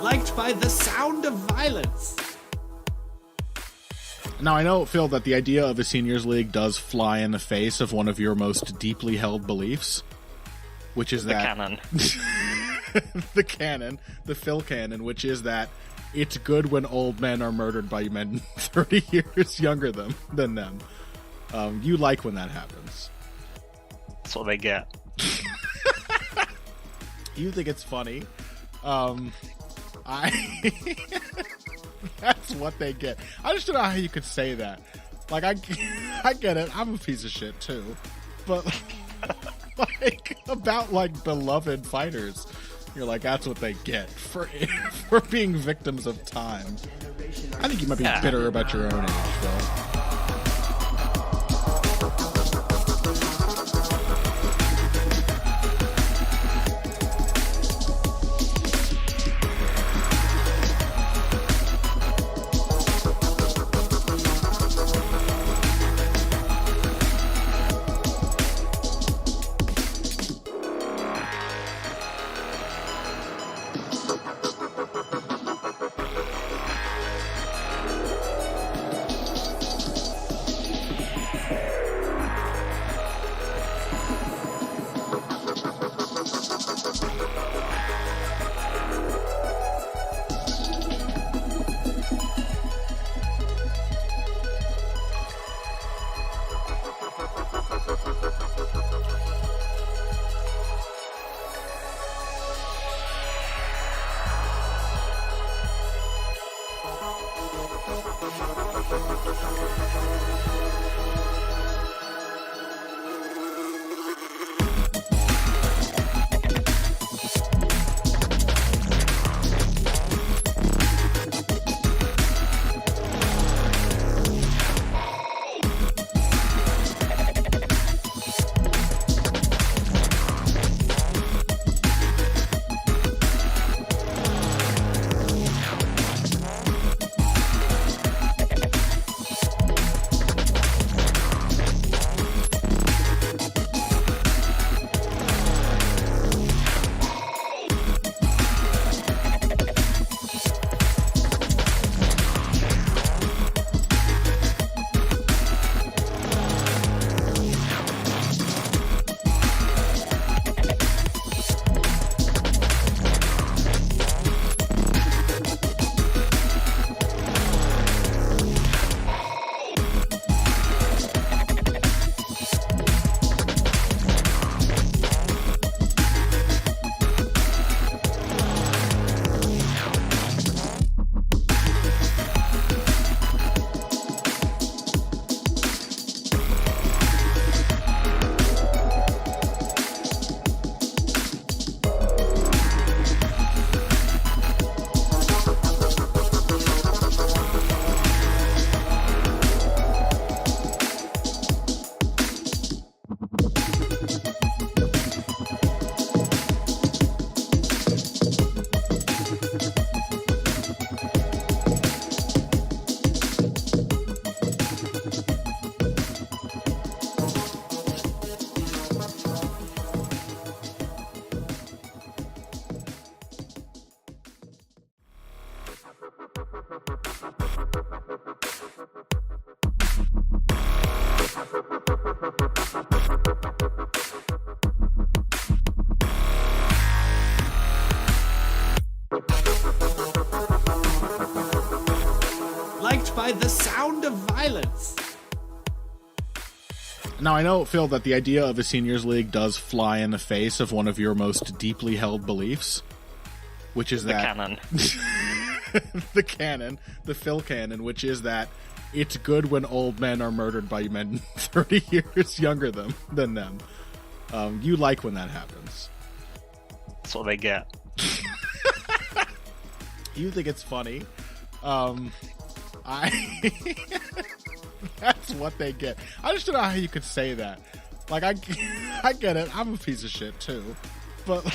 Liked by the sound of violence. Now, I know, Phil, that the idea of a seniors league does fly in the face of one of your most deeply held beliefs, which is that canon. the canon, the Phil canon, which is that it's good when old men are murdered by men 30 years younger than them. You like when that happens. That's what they get. You think it's funny. That's what they get. I just don't know how you could say that. Like, I get it. I'm a piece of shit too, but like about like beloved fighters, you're like, that's what they get for being victims of time. I think you might be bitter about your own age, though. Liked by the sound of violence. Now, I know, Phil, that the idea of a seniors league does fly in the face of one of your most deeply held beliefs, which is that Canon. the canon, the Phil canon, which is that it's good when old men are murdered by men 30 years younger than them. You like when that happens. That's what they get. You think it's funny. That's what they get. I just don't know how you could say that. Like, I get it. I'm a piece of shit too, but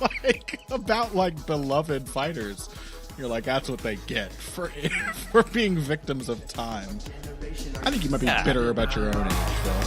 like about like beloved fighters, you're like, that's what they get for being victims of time. I think you might be bitter about your own age, though.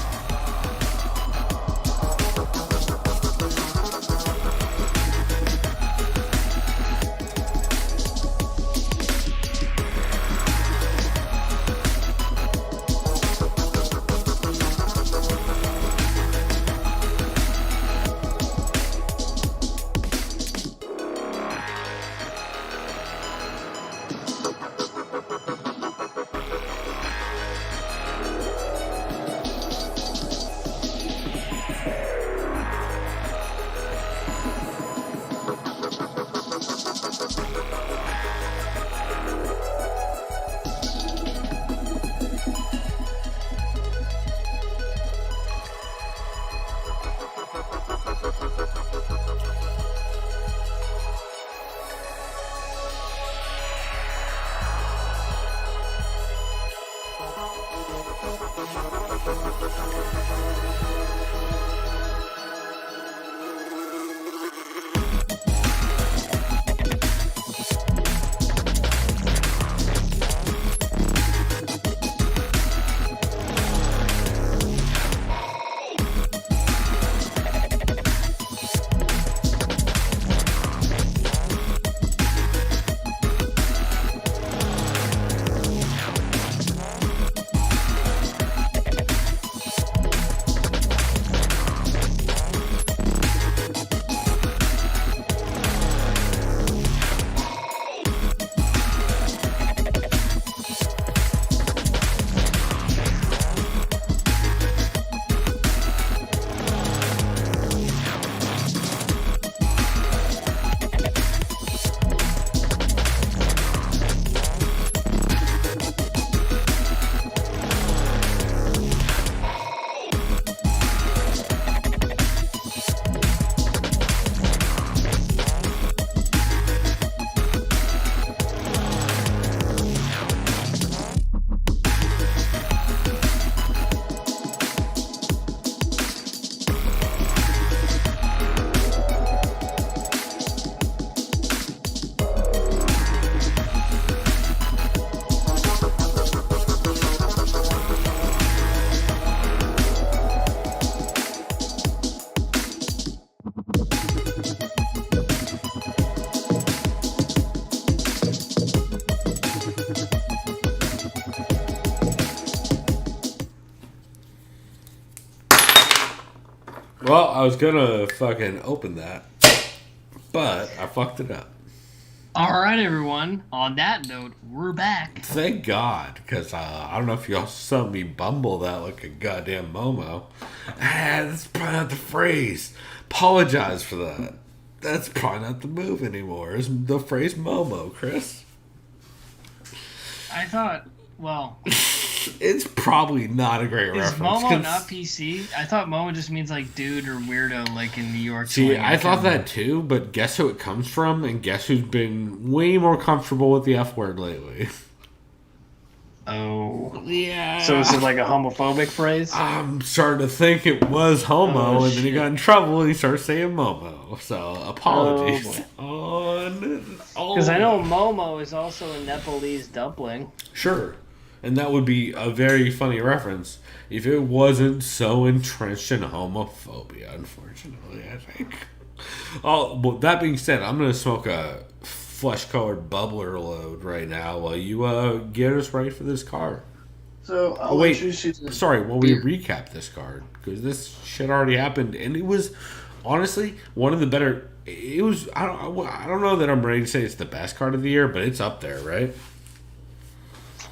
Well, I was gonna fucking open that, but I fucked it up. All right, everyone. On that note, we're back. Thank God, because I don't know if y'all saw me bumble that like a goddamn Momo. That's probably not the phrase. Apologize for that. That's probably not the move anymore. Is the phrase Momo, Chris? I thought, well... It's probably not a great reference. Is Momo not PC? I thought Momo just means like dude or weirdo, like in New York. See, I thought that too, but guess who it comes from, and guess who's been way more comfortable with the F word lately? Oh. Yeah. So is it like a homophobic phrase? I'm starting to think it was homo, and then he got in trouble, and he started saying Momo. So, apologies. Because I know Momo is also a Nepalese dumpling. Sure. And that would be a very funny reference if it wasn't so entrenched in homophobia, unfortunately, I think. Oh, but that being said, I'm going to smoke a flesh-colored bubbler load right now while you get us ready for this car. So I'll wait, introduce you to this sorry. Well, we beer. recap this card because this shit already happened, and it was honestly one of the better. It was. I don't know that I'm ready to say it's the best card of the year, but it's up there, right?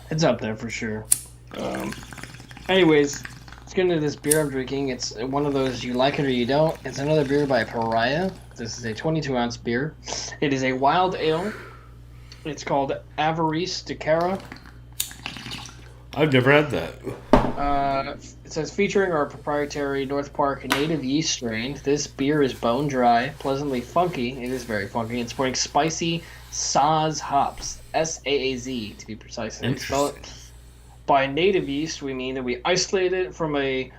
It's up there for sure. Anyways, let's get into this beer I'm drinking. It's one of those you like it or you don't. It's another beer by Pariah. This is a 22-ounce beer. It is a wild ale. It's called Avarice de Cara. I've never had that. It says featuring our proprietary North Park native yeast strain. This beer is bone dry, pleasantly funky. It is very funky. It's sporting spicy Saaz hops, Saaz to be precise. And spell it. By native yeast, we mean that we isolated it from a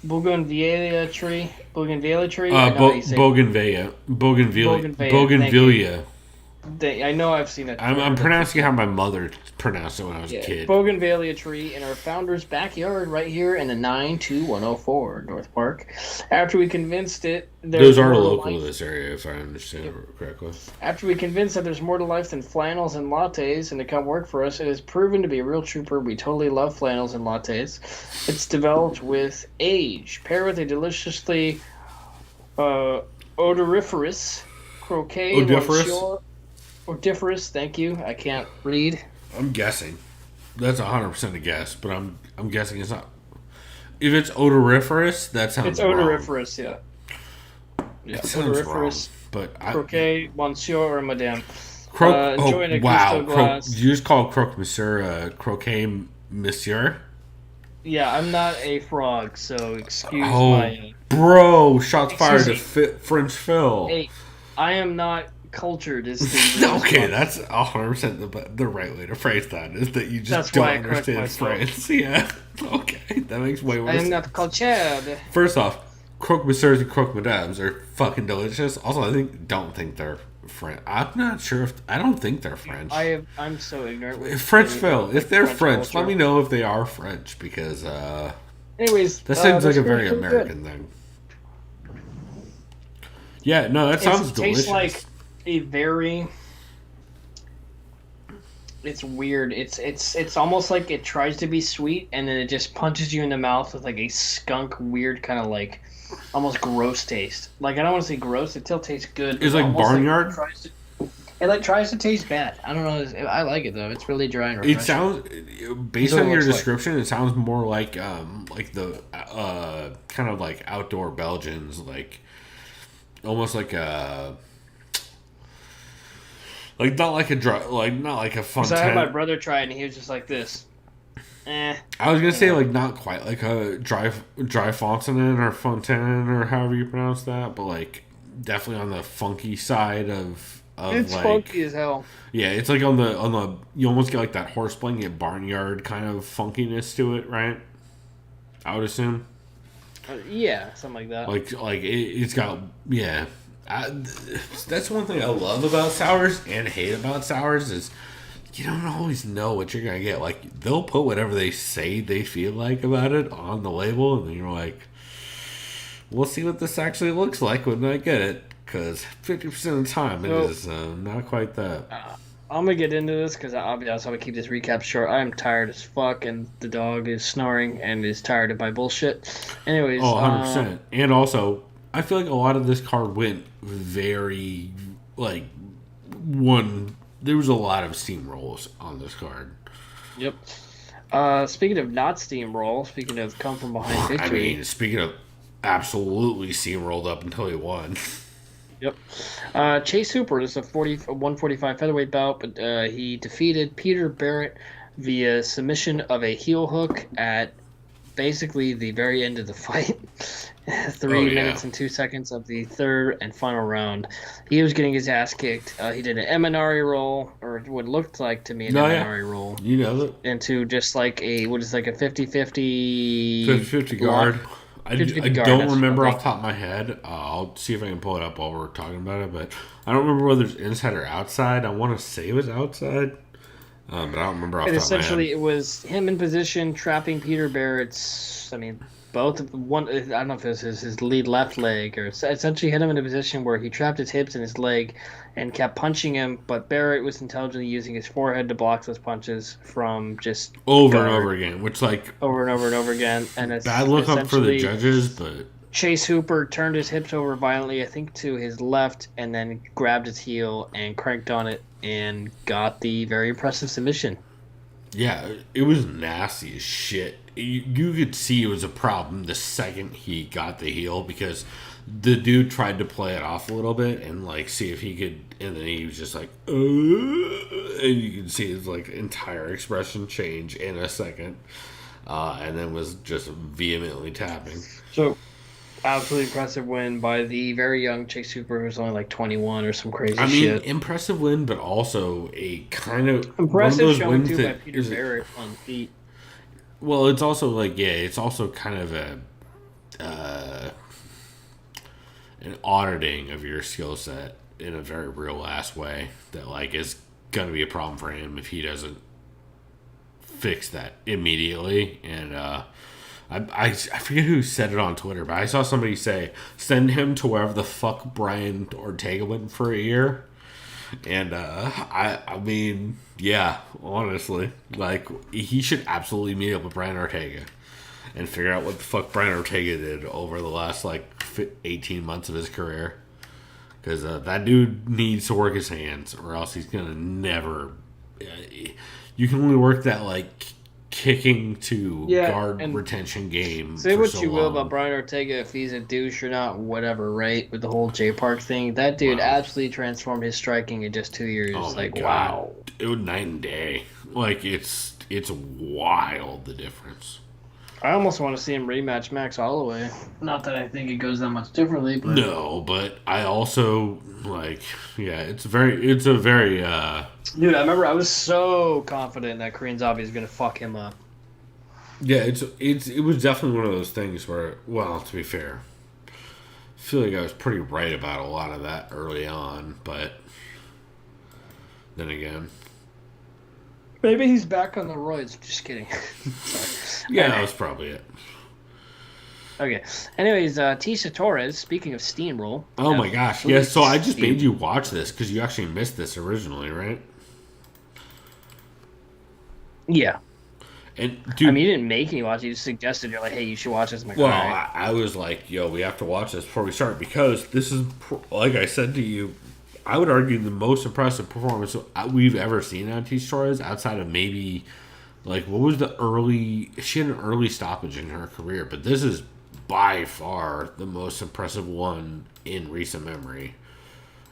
bougainvillea tree. Bougainvillea tree. Bougainvillea. Bougainvillea. I know I've seen it. I'm pronouncing how my mother pronounced it when I was a kid. Bougainvillea tree in our founder's backyard right here in the 92104 North Park. After we convinced it... Those are local to this area, if I understand it correctly. After we convinced that there's more to life than flannels and lattes and to come work for us, it has proven to be a real trooper. We totally love flannels and lattes. It's developed with age, paired with a deliciously odoriferous croquet. Odoriferous, thank you. I can't read. I'm guessing. That's 100% a guess, but I'm guessing it's not. If it's odoriferous, that sounds wrong. It's odoriferous, yeah. Yeah, it sounds odoriferous. Wrong, but croquet, monsieur or madame. Wow. You just call croque monsieur croquet monsieur? Yeah, I'm not a frog, so excuse my... Bro, shots fired to French Phil. Hey, I am not cultured as okay, that's 100% the right way to phrase that, is that you just don't understand France. Yeah. Okay, that makes way more sense. I am not cultured. First off, croque monsieurs and croque madames are fucking delicious. Also, I don't think they're French. I'm not sure I don't think they're French. I'm so ignorant with French Phil. If they're French, let me know if they are French, because anyways, that seems like a very American thing. Yeah, no, that sounds delicious. It tastes like a very... It's weird. It's almost like it tries to be sweet, and then it just punches you in the mouth with like a skunk, weird kind of like almost gross taste. Like, I don't want to say gross. It still tastes good. It's like Barnyard. It tries to taste bad. I don't know. I like it though. It's really dry and refreshing. It sounds, based on your description, it sounds more like the kind of like outdoor Belgians, like almost like a. Like not like a dry, like not like a Fontaine. So I had my brother try it, and he was just like this. I was gonna say like not quite like a dry Fontaine or Fontaine or however you pronounce that, but like definitely on the funky side of it's like, funky as hell. Yeah, it's like on the you almost get like that horse blanket barnyard kind of funkiness to it, right? I would assume. Yeah, something like that. Like it's got that's one thing I love about sours and hate about sours is you don't always know what you're gonna get. Like, they'll put whatever they say they feel like about it on the label, and then you're like, we'll see what this actually looks like when I get it, because 50% of the time it is not quite that. I'm gonna get into this because I'll be honest, I'm gonna keep this recap short. I'm tired as fuck, and the dog is snoring and is tired of my bullshit. Anyways, 100%. And also, I feel like a lot of this card went very like there was a lot of steamrolls on this card. Yep. Speaking of not steamroll, speaking of come from behind victory. I mean, speaking of absolutely steamrolled up until he won. Yep. Chase Hooper is a 145 featherweight bout, but he defeated Peter Barrett via submission of a heel hook at basically the very end of the fight. 3 minutes and 2 seconds of the third and final round. He was getting his ass kicked. He did an Eminari roll, or what looked like to me an Eminari roll. You know it. Into just like a 50-50... 50-50 guard. I guard, don't remember off the top of my head. I'll see if I can pull it up while we're talking about it, but I don't remember whether it's inside or outside. I want to say it was outside. But I don't remember off And the top of my essentially, head. it was him in position, trapping Peter Barrett's. I mean, both of one. I don't know if it was his lead left leg, or essentially hit him in a position where he trapped his hips in his leg, and kept punching him. But Barrett was intelligently using his forehead to block those punches from just Over and guard, over again, which, like, over and over and over again. And it's bad look up for the essentially judges, but Chase Hooper turned his hips over violently, I think to his left, and then grabbed his heel and cranked on it and got the very impressive submission. yeah, it was nasty as shit. You could see it was a problem the second he got the heel, because the dude tried to play it off a little bit and, like, see if he could, and then he was just like, and you could see his, like, entire expression change in a second, and then was just vehemently tapping. So, absolutely impressive win by the very young Chase Hooper, who's only like 21 or some crazy I mean, shit. impressive win, but also a kind of Impressive one of those showing wins too by that Peter is, Barrett on feet. well, it's also like, yeah, it's also kind of a an auditing of your skill set in a very real ass way that, like, is gonna be a problem for him if he doesn't fix that immediately. And I forget who said it on Twitter, but I saw somebody say, send him to wherever the fuck Brian Ortega went for a year. And I mean, yeah, honestly, like, he should absolutely meet up with Brian Ortega and figure out what the fuck Brian Ortega did over the last, like, 18 months of his career. Because that dude needs to work his hands, or else he's gonna never. You can only work that, like, kicking to guard and retention game. Say for what so you will long. about Brian Ortega, if he's a douche or not, whatever, right? With the whole J Park thing, that dude absolutely transformed his striking in just 2 years. Oh my Like, God. wow. It was night and day. Like, it's wild, the difference. I almost want to see him rematch Max Holloway. Not that I think it goes that much differently, but No, but I also, like, yeah, it's a very dude, I remember I was so confident that Korean Zombie is gonna fuck him up. yeah, it was definitely one of those things where, well, to be fair, I feel like I was pretty right about a lot of that early on, but then again, Maybe he's back on the roids. Just kidding. yeah, that was probably it. Okay. Anyways, Tisha Torres, speaking of steamroll. Oh my gosh, yeah, so I just made you watch this because you actually missed this originally, right? Yeah. And dude, I mean, you didn't make me watch it. You just suggested, you're like, hey, you should watch this. I'm like, well, all right. I was like, yo, we have to watch this before we start because this is, like I said to you, I would argue the most impressive performance we've ever seen on Tisha Torres outside of maybe, like, what was the early, she had an early stoppage in her career, but this is by far the most impressive one in recent memory.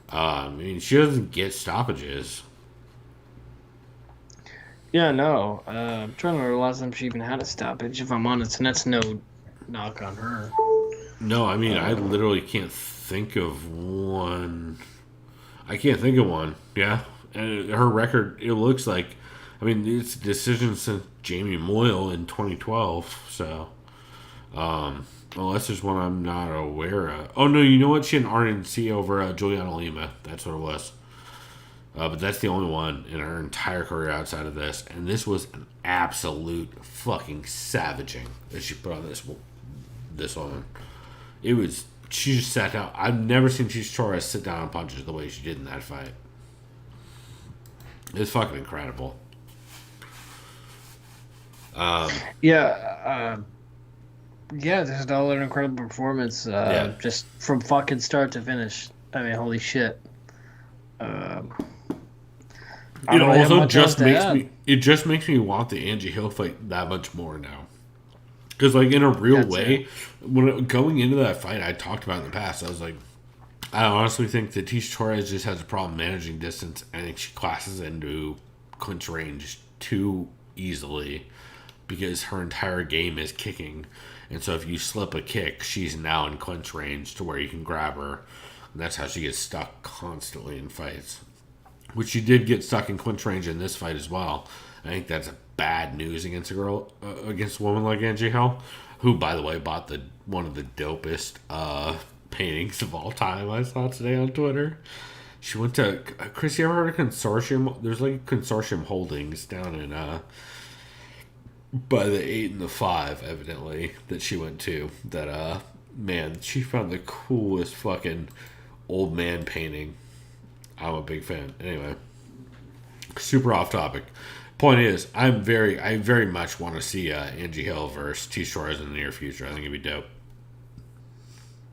I mean, she doesn't get stoppages. Yeah, no. I'm trying to remember the last time she even had a stoppage, if I'm honest, and that's no knock on her. No, I mean, I literally can't think of one. I can't think of one. Yeah. And her record, it looks like, I mean, it's a decision since Jamie Moyle in 2012. So, unless there's one I'm not aware of. Oh, no, you know what? She had an RNC over Juliana Lima. That's what it was. But that's the only one in her entire career outside of this. And this was an absolute fucking savaging that she put on this one. It was, she just sat down. I've never seen Tisha Torres sit down and punches the way she did in that fight. It's fucking incredible. Yeah, this is another incredible performance. Just from fucking start to finish. I mean, holy shit. It also just makes me want the Angie Hill fight that much more now. Because, like, in a real way, going into that fight, I talked about in the past, I was like, I honestly think that Tisha Torres just has a problem managing distance. I think she classes into clinch range too easily because her entire game is kicking. And so if you slip a kick, she's now in clinch range to where you can grab her. And that's how she gets stuck constantly in fights. Which she did get stuck in clinch range in this fight as well. I think that's bad news against a woman like Angie Hill, who, by the way, bought one of the dopest paintings of all time I saw today on Twitter. She went to Chris. You ever heard of Consortium? There's like Consortium Holdings down in by the 8 and the 5, evidently, that she went to. That man, she found the coolest fucking old man painting. I'm a big fan. Anyway, super off topic. Point is, I very much want to see Angie Hill versus T. Suarez in the near future. I think it'd be dope.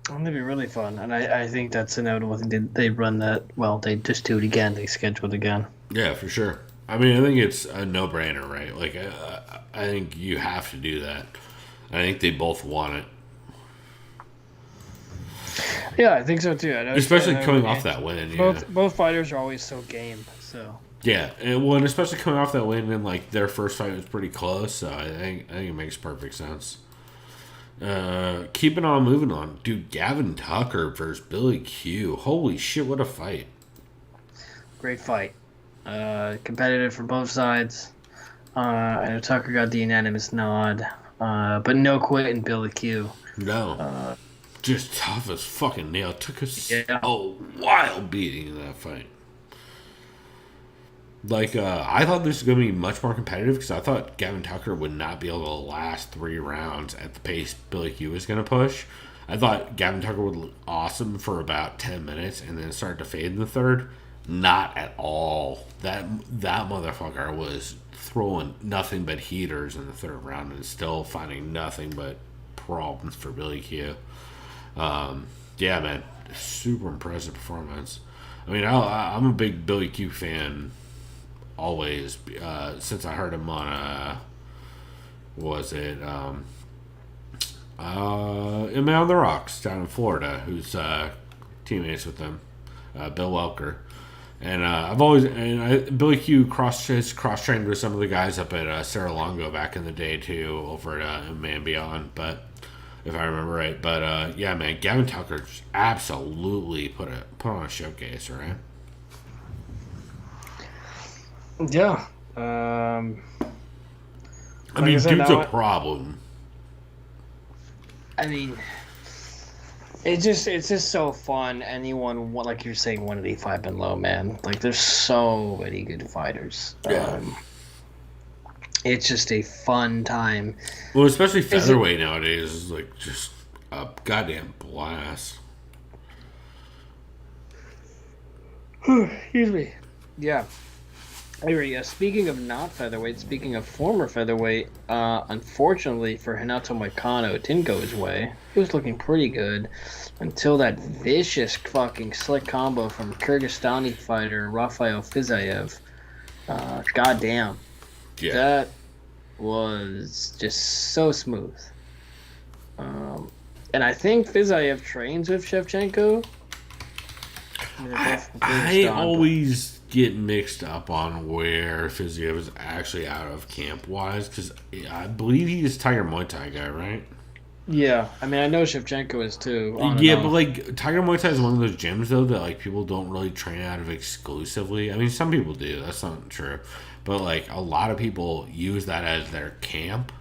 It'd be really fun, and I think that's inevitable. They run that. Well, they just do it again. They schedule it again. Yeah, for sure. I mean, I think it's a no-brainer, right? Like, I think you have to do that. I think they both want it. Yeah, I think so too. Especially coming off that win. Both fighters are always so game. So yeah, and especially coming off that win, and like their first fight was pretty close. So I think it makes perfect sense. Keeping on moving on, dude. Gavin Tucker versus Billy Q. Holy shit, what a fight! Great fight. Competitive for both sides. I know Tucker got the unanimous nod, but no quitting Billy Q. No. Just tough as fucking nail. Took a wild beating in that fight. Like, I thought this was going to be much more competitive because I thought Gavin Tucker would not be able to last 3 rounds at the pace Billy Q was going to push. I thought Gavin Tucker would look awesome for about 10 minutes and then start to fade in the third. Not at all. That motherfucker was throwing nothing but heaters in the third round and still finding nothing but problems for Billy Q. Yeah, man, super impressive performance. I mean, I'm a big Billy Q fan always, since I heard him on in Man on the Rocks down in Florida, who's teammates with him, Bill Welker. And Billy Q cross-trained with some of the guys up at Cerro Longo back in the day too, over at Man Beyond, but if I remember right. But yeah, man, Gavin Tucker absolutely put on a showcase, right? Yeah. I mean, dude's a problem. I mean, it's just so fun. Anyone, like you're saying, 185 and low, man. Like, there's so many good fighters. Yeah. It's just a fun time. Well, especially featherweight nowadays is like just a goddamn blast. Excuse me. Yeah. Anyway, speaking of not featherweight, speaking of former featherweight, unfortunately for Renato Moicano, it didn't go his way. He was looking pretty good until that vicious fucking slick combo from Kyrgyzstani fighter Rafael Fiziev. Goddamn. Yeah. That was just so smooth. And I think Fiziev trains with Shevchenko. I always get mixed up on where Fiziev is actually out of camp-wise, because I believe he's Tiger Muay Thai guy, right? Yeah, I mean, I know Shevchenko is too. Yeah, but like Tiger Muay Thai is one of those gyms though that like people don't really train out of exclusively. I mean, some people do. That's not true, but like a lot of people use that as their camp.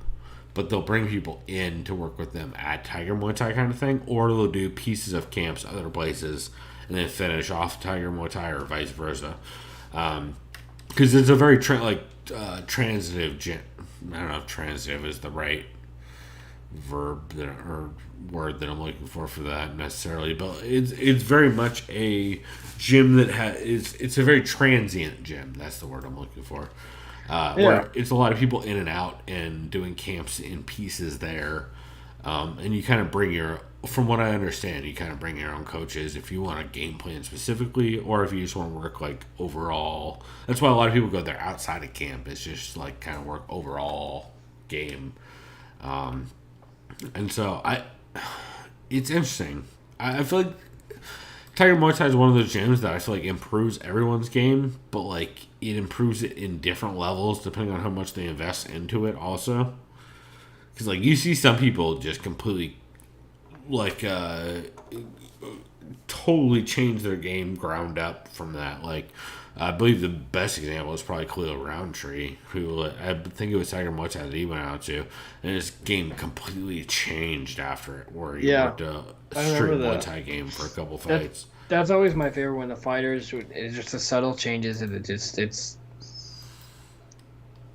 But they'll bring people in to work with them at Tiger Muay Thai kind of thing, or they'll do pieces of camps other places and then finish off Tiger Muay Thai or vice versa. Because it's a very transitive gym. I don't know if transitive is the right verb or word that I'm looking for that necessarily, but it's very much a gym that it's a very transient gym. That's the word I'm looking for. Where it's a lot of people in and out and doing camps in pieces there, and you kind of from what I understand, you kind of bring your own coaches if you want a game plan specifically, or if you just want to work like overall. That's why a lot of people go there outside of camp. It's just like kind of work overall game. And so it's interesting. I feel like Tiger Muay Thai is one of those gyms that I feel like improves everyone's game, but like it improves it in different levels depending on how much they invest into it also. Because like you see some people just completely like totally change their game ground up from that. Like I believe the best example is probably Khalil Roundtree, who I think it was Tiger Muay Thai that he went out to, and his game completely changed after it, where he worked a straight Muay Thai game for a couple fights. That's always my favorite when the fighters. It's just the subtle changes, and it's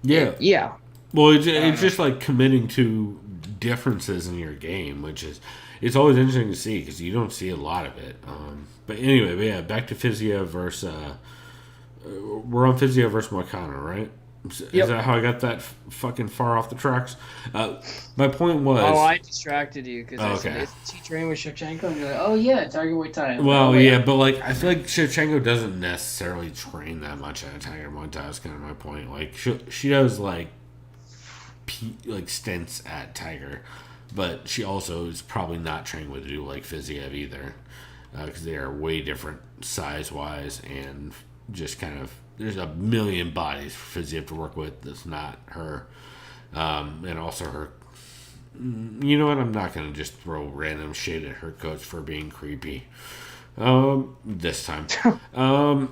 Yeah. yeah. Well, it's just like committing to differences in your game, which is it's always interesting to see because you don't see a lot of it. But anyway, back to Fiziev versus. We're on Fiziev versus Moicano, right? Is that how I got that fucking far off the tracks? My point was. Oh, I distracted you because I said, "Is he training with Shevchenko?" And you're like, "Oh yeah, Tiger Muay Thai." Well, yeah, but like I feel like Shevchenko doesn't necessarily train that much at Tiger Muay Thai. Is kind of my point. Like she does like stints at Tiger, but she also is probably not trained with do like Fiziev either, because they are way different size wise and just kind of there's a million bodies for Fiziev to work with that's not her, and also her. You know what? I'm not gonna just throw random shit at her coach for being creepy. This time, I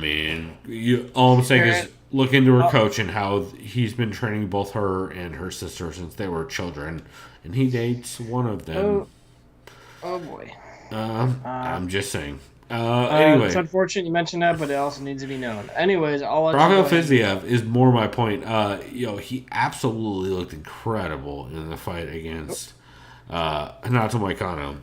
mean, all I'm saying is look into her coach and how he's been training both her and her sister since they were children, and he dates one of them. Oh boy. I'm just saying. Anyway, it's unfortunate you mentioned that, but it also needs to be known. Anyways, I'll let Bravo you go ahead. Fiziev is more my point. He absolutely looked incredible in the fight against Renato Moicano.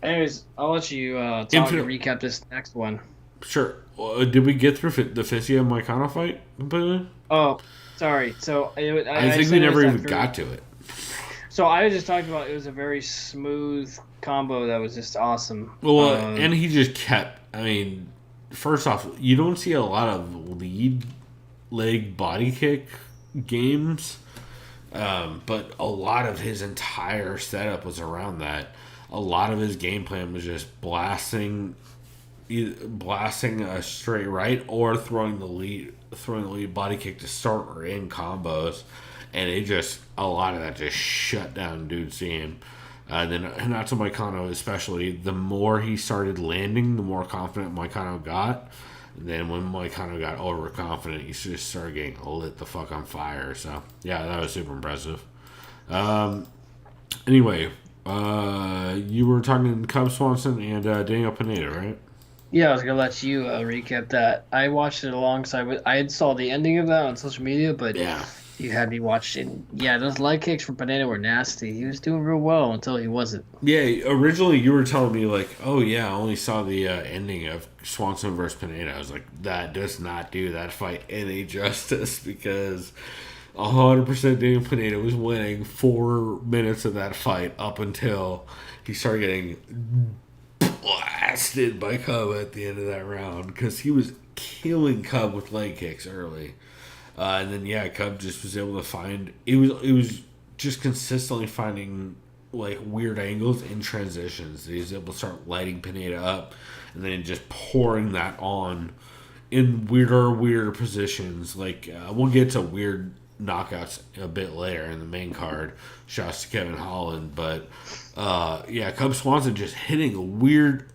Anyways, I'll let you talk and recap this next one. Sure. Did we get through the Fiziev Moicano fight completely? Oh, sorry. So I think we never even got to it. So I just talked about it was a very smooth combo that was just awesome. Well, and he just kept. I mean, first off, you don't see a lot of lead leg body kick games, but a lot of his entire setup was around that. A lot of his game plan was just blasting a straight right or throwing the lead body kick to start or in combos. And a lot of that just shut down dude seeing. Then Renato Moicano, especially, the more he started landing, the more confident Moicano got. And then when Moicano got overconfident, he just started getting lit the fuck on fire. So, yeah, that was super impressive. Anyway, you were talking Cub Swanson and Daniel Pineda, right? Yeah, I was gonna let you recap that. I watched it alongside with. I saw the ending of that on social media, but yeah. You had me watching. Yeah, those leg kicks from Pineda were nasty. He was doing real well until he wasn't. Yeah, originally you were telling me like, oh yeah, I only saw the ending of Swanson versus Pineda. I was like, that does not do that fight any justice because 100% Daniel Pineda was winning 4 minutes of that fight up until he started getting blasted by Cub at the end of that round because he was killing Cub with leg kicks early. And then Cub just was able to find it was just consistently finding like weird angles in transitions. He was able to start lighting Pineda up and then just pouring that on in weirder positions. Like we'll get to weird knockouts a bit later in the main card. Shouts to Kevin Holland, but Cub Swanson just hitting weird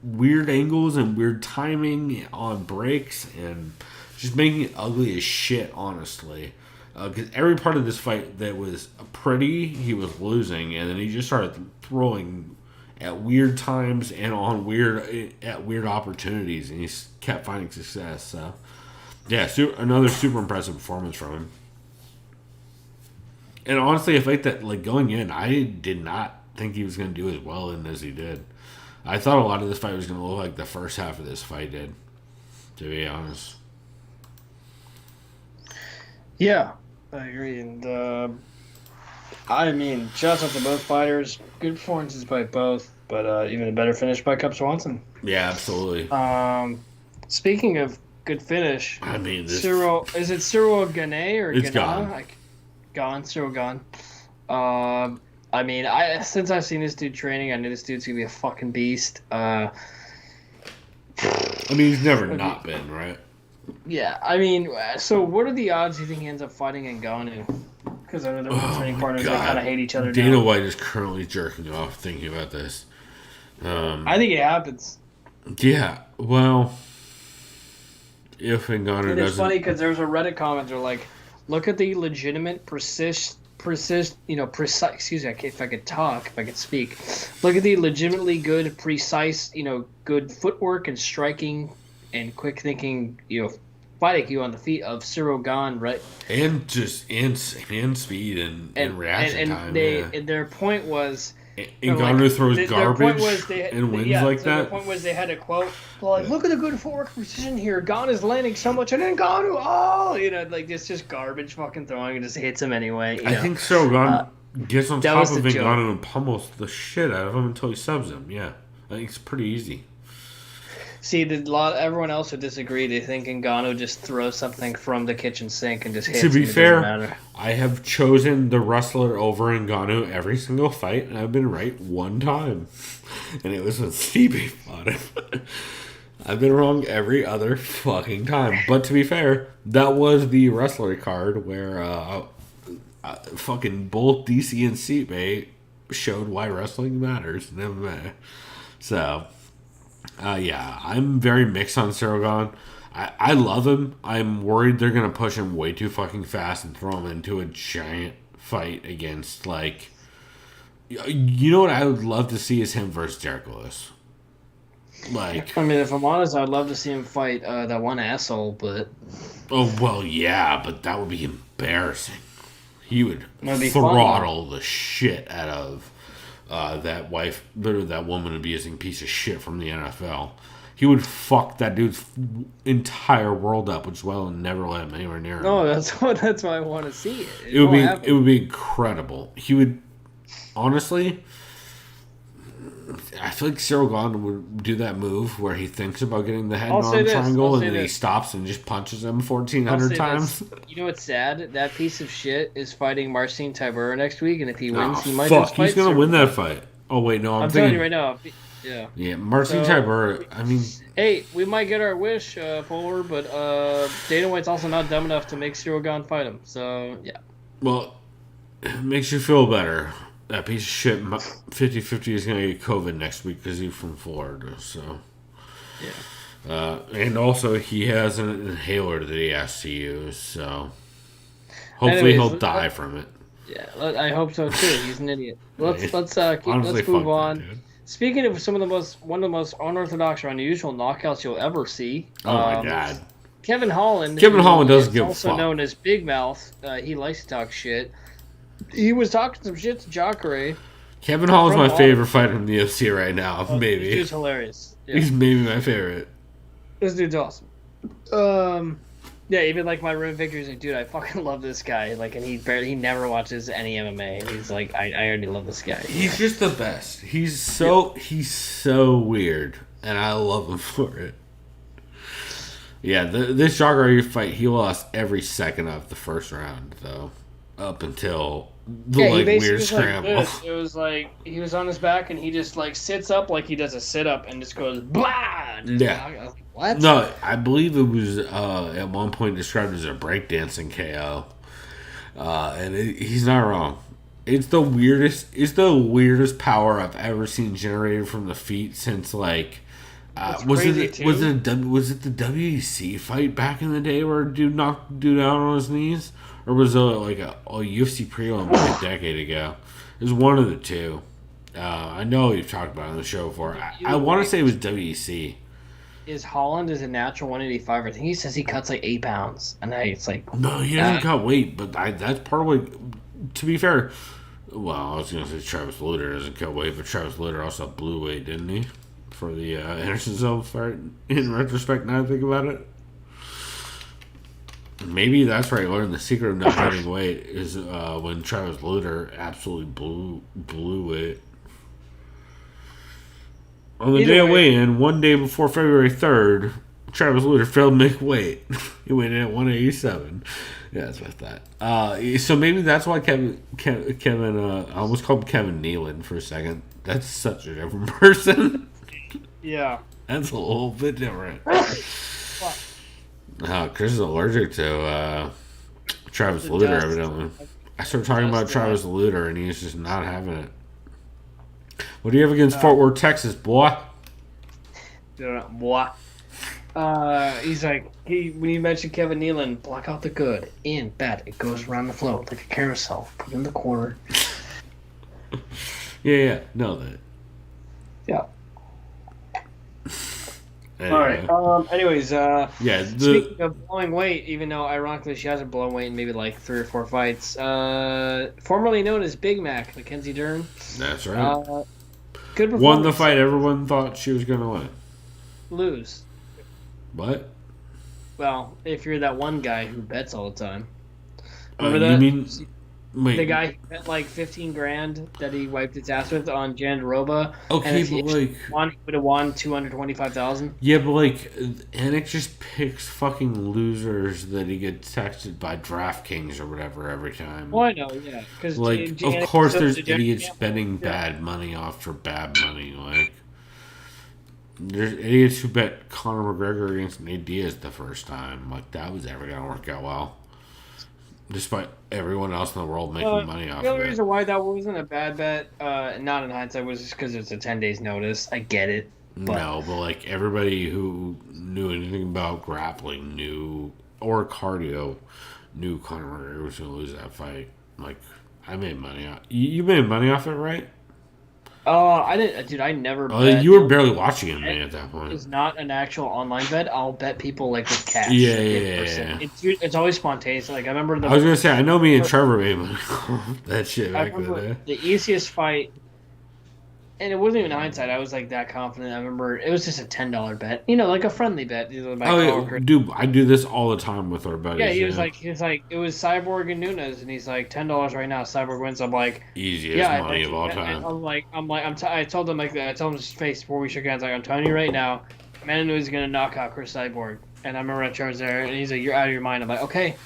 angles and weird timing on breaks and just making it ugly as shit, honestly. Because every part of this fight that was pretty, he was losing, and then he just started throwing at weird times and on weird opportunities, and he kept finding success. So, yeah, another super impressive performance from him. And honestly, a fight that, like, going in, I did not think he was going to do as well in as he did. I thought a lot of this fight was going to look like the first half of this fight did, to be honest. Yeah, I agree. And I mean, shouts out to both fighters. Good performances by both, but even a better finish by Cub Swanson. Yeah, absolutely. Speaking of good finish, I mean, Cyril, is it Cyril Gane or it's Gane? Gone, Cyril gone. I mean, since I've seen this dude training, I knew this dude's gonna be a fucking beast. I mean, he's never not been, right? Yeah, I mean, so what are the odds you think he ends up fighting Ngannou? Because I know they're training partners that kind of hate each other. Dana White is currently jerking off thinking about this. I think it happens. Yeah, well, if Ngannou doesn't... It's funny because there's a Reddit comment. They're like, look at the legitimate, persistent precise. Excuse me, if I could talk, if I could speak. Look at the legitimately good, precise, good footwork and striking and quick thinking, fighting you on the feet of Cyril Gane, right? And just in speed and reaction time. And their point was. And Gane throws garbage and wins like so that. The point was they had a quote, look at the good footwork precision here. Gane is landing so much, and then Gane, it's just garbage fucking throwing and just hits him anyway. I think Cyril Gane gets on top of Gane joke. and pummels the shit out of him until he subs him. Yeah, I think it's pretty easy. See, everyone else would disagree. They think Ngannou just throws something from the kitchen sink and just hits. To be him. fair, I have chosen the wrestler over Ngannou every single fight, and I've been right one time, and it was when Stipe fought him. I've been wrong every other fucking time. But to be fair, that was the wrestler card where fucking both DC and Stipe showed why wrestling matters in MMA. So. Yeah, I'm very mixed on Cyril Gane. I love him. I'm worried they're going to push him way too fucking fast and throw him into a giant fight against, like... You know what I would love to see is him versus Derek Lewis. Like... I mean, if I'm honest, I'd love to see him fight that one asshole, but... Oh, well, yeah, but that would be embarrassing. He would throttle the shit out of... that woman abusing piece of shit from the NFL. He would fuck that dude's entire world up, which is why I'll never let him anywhere near him. No, that's why I want to see it. It would be incredible. He would, honestly, I feel like Cyril Gane would do that move where he thinks about getting the head arm triangle and then he stops and just punches him 1,400 times. You know what's sad? That piece of shit is fighting Marcin Tybura next week, and if he wins, he might just fight. He's going to win that fight. Oh, wait, no, I'm thinking... telling you right now. Yeah. Yeah, Marcin Tybura, I mean... Hey, we might get our wish, Pulver, but Dana White's also not dumb enough to make Cyril Gane fight him, so, yeah. Well, it makes you feel better. That piece of shit, 50-50 is going to get COVID next week because he's from Florida, so... Yeah. And also, he has an inhaler that he has to use, so... Hopefully he'll die from it. Yeah, I hope so, too. He's an idiot. Let's move on. That, speaking of one of the most unorthodox or unusual knockouts you'll ever see. Oh, my God. Kevin Holland. Doesn't give a fuck. Also known as Big Mouth. He likes to talk shit. He was talking some shit to Jacare. Kevin Holland's my favorite fighter in the UFC right now, maybe. This dude's hilarious. Yeah. He's maybe my favorite. This dude's awesome. Yeah, even like my room Victor's like, dude, I fucking love this guy. Like, and he never watches any MMA. He's like, I already love this guy. He's just the best. He's so weird, and I love him for it. Yeah, this Jacare fight, he lost every second of the first round, though, up until the weird scramble. Like it was like he was on his back and he just like sits up like he does a sit up and just goes blah. Yeah. What? No, I believe it was at one point described as a breakdancing KO, and he's not wrong. It's the weirdest power I've ever seen generated from the feet since like. Was it the WEC fight back in the day where dude knocked dude out on his knees, or was it like a UFC prelim like a decade ago? It was one of the two. I know you've talked about it on the show before. I want to say it was WEC. Is Holland is a natural 185? I think he says he cuts like 8 pounds, and it's like no, he doesn't cut weight, but that's part of what. To be fair, well, I was gonna say Travis Lutter doesn't cut weight, but Travis Lutter also blew weight, didn't he? For the Anderson Silva fight, in retrospect, now I think about it. Maybe that's where I learned the secret of not cutting weight is when Travis Lutter absolutely blew it. On the day of weigh-in, one day before February 3rd, Travis Lutter failed to make weight. He went in at 187. Yeah, that's what I thought. So maybe that's why Kevin I almost called him Kevin Nealon for a second. That's such a different person. Yeah. That's a little bit different. Chris is allergic to Travis Lutter, evidently. I started talking about Travis Lutter, and he's just not having it. What do you have against Fort Worth, Texas, boy? Boy. He's like, when you mentioned Kevin Nealon, block out the good, in, bad. It goes around the flow like a carousel. Put it in the corner. Yeah. No, that. Yeah. Anyway. All right. Anyways, Yeah. speaking of blowing weight, even though ironically she hasn't blown weight in maybe like 3 or 4 fights, formerly known as Big Mac, Mackenzie Dern. That's right. Good performance. Won the fight everyone thought she was gonna win. Lose. What? Well, if you're that one guy who bets all the time. You Remember that? mean? Wait. The guy who bet like $15,000 that he wiped his ass with on Jandaroba. Okay, and if but he like, would have won $225,000. yeah, but like, Anik just picks fucking losers that he gets texted by DraftKings or whatever every time. Well, I know, yeah. Cause Like, of course, there's idiots spending bad money off for bad money. Like, there's idiots who bet Conor McGregor against Nate Diaz the first time. Like, that was never gonna work out well. Despite everyone else in the world making money off the of only it. reason why that wasn't a bad bet, not in hindsight, was just because it's a 10 days notice. I get it. But No, but like everybody who knew anything about grappling or cardio knew Conor McGregor was going to lose that fight. Like, I made money off. You made money off it, right? I didn't, dude. I never. Oh, bet. you were barely watching it, man, at that point. It's not an actual online bet. I'll bet people like with cash. Yeah. It's always spontaneous. Like I remember I was gonna say, I know me and Trevor made money off that shit I back in the remember day. the easiest fight, and it wasn't even hindsight. I was like that confident. I remember it was just a $10 bet. You know, like a friendly bet. Oh yeah, dude, I do this all the time with our buddies. Yeah, he was like, it was Cyborg and Nunes, and he's like $10 right now. Cyborg wins. I'm like, easiest money of all and time. I told him I told him his face before we shook hands. Like, I'm telling you right now, Amanda Nunes is gonna knock out Chris Cyborg. And I remember that Charles there, and he's like, "You're out of your mind." I'm like, "Okay."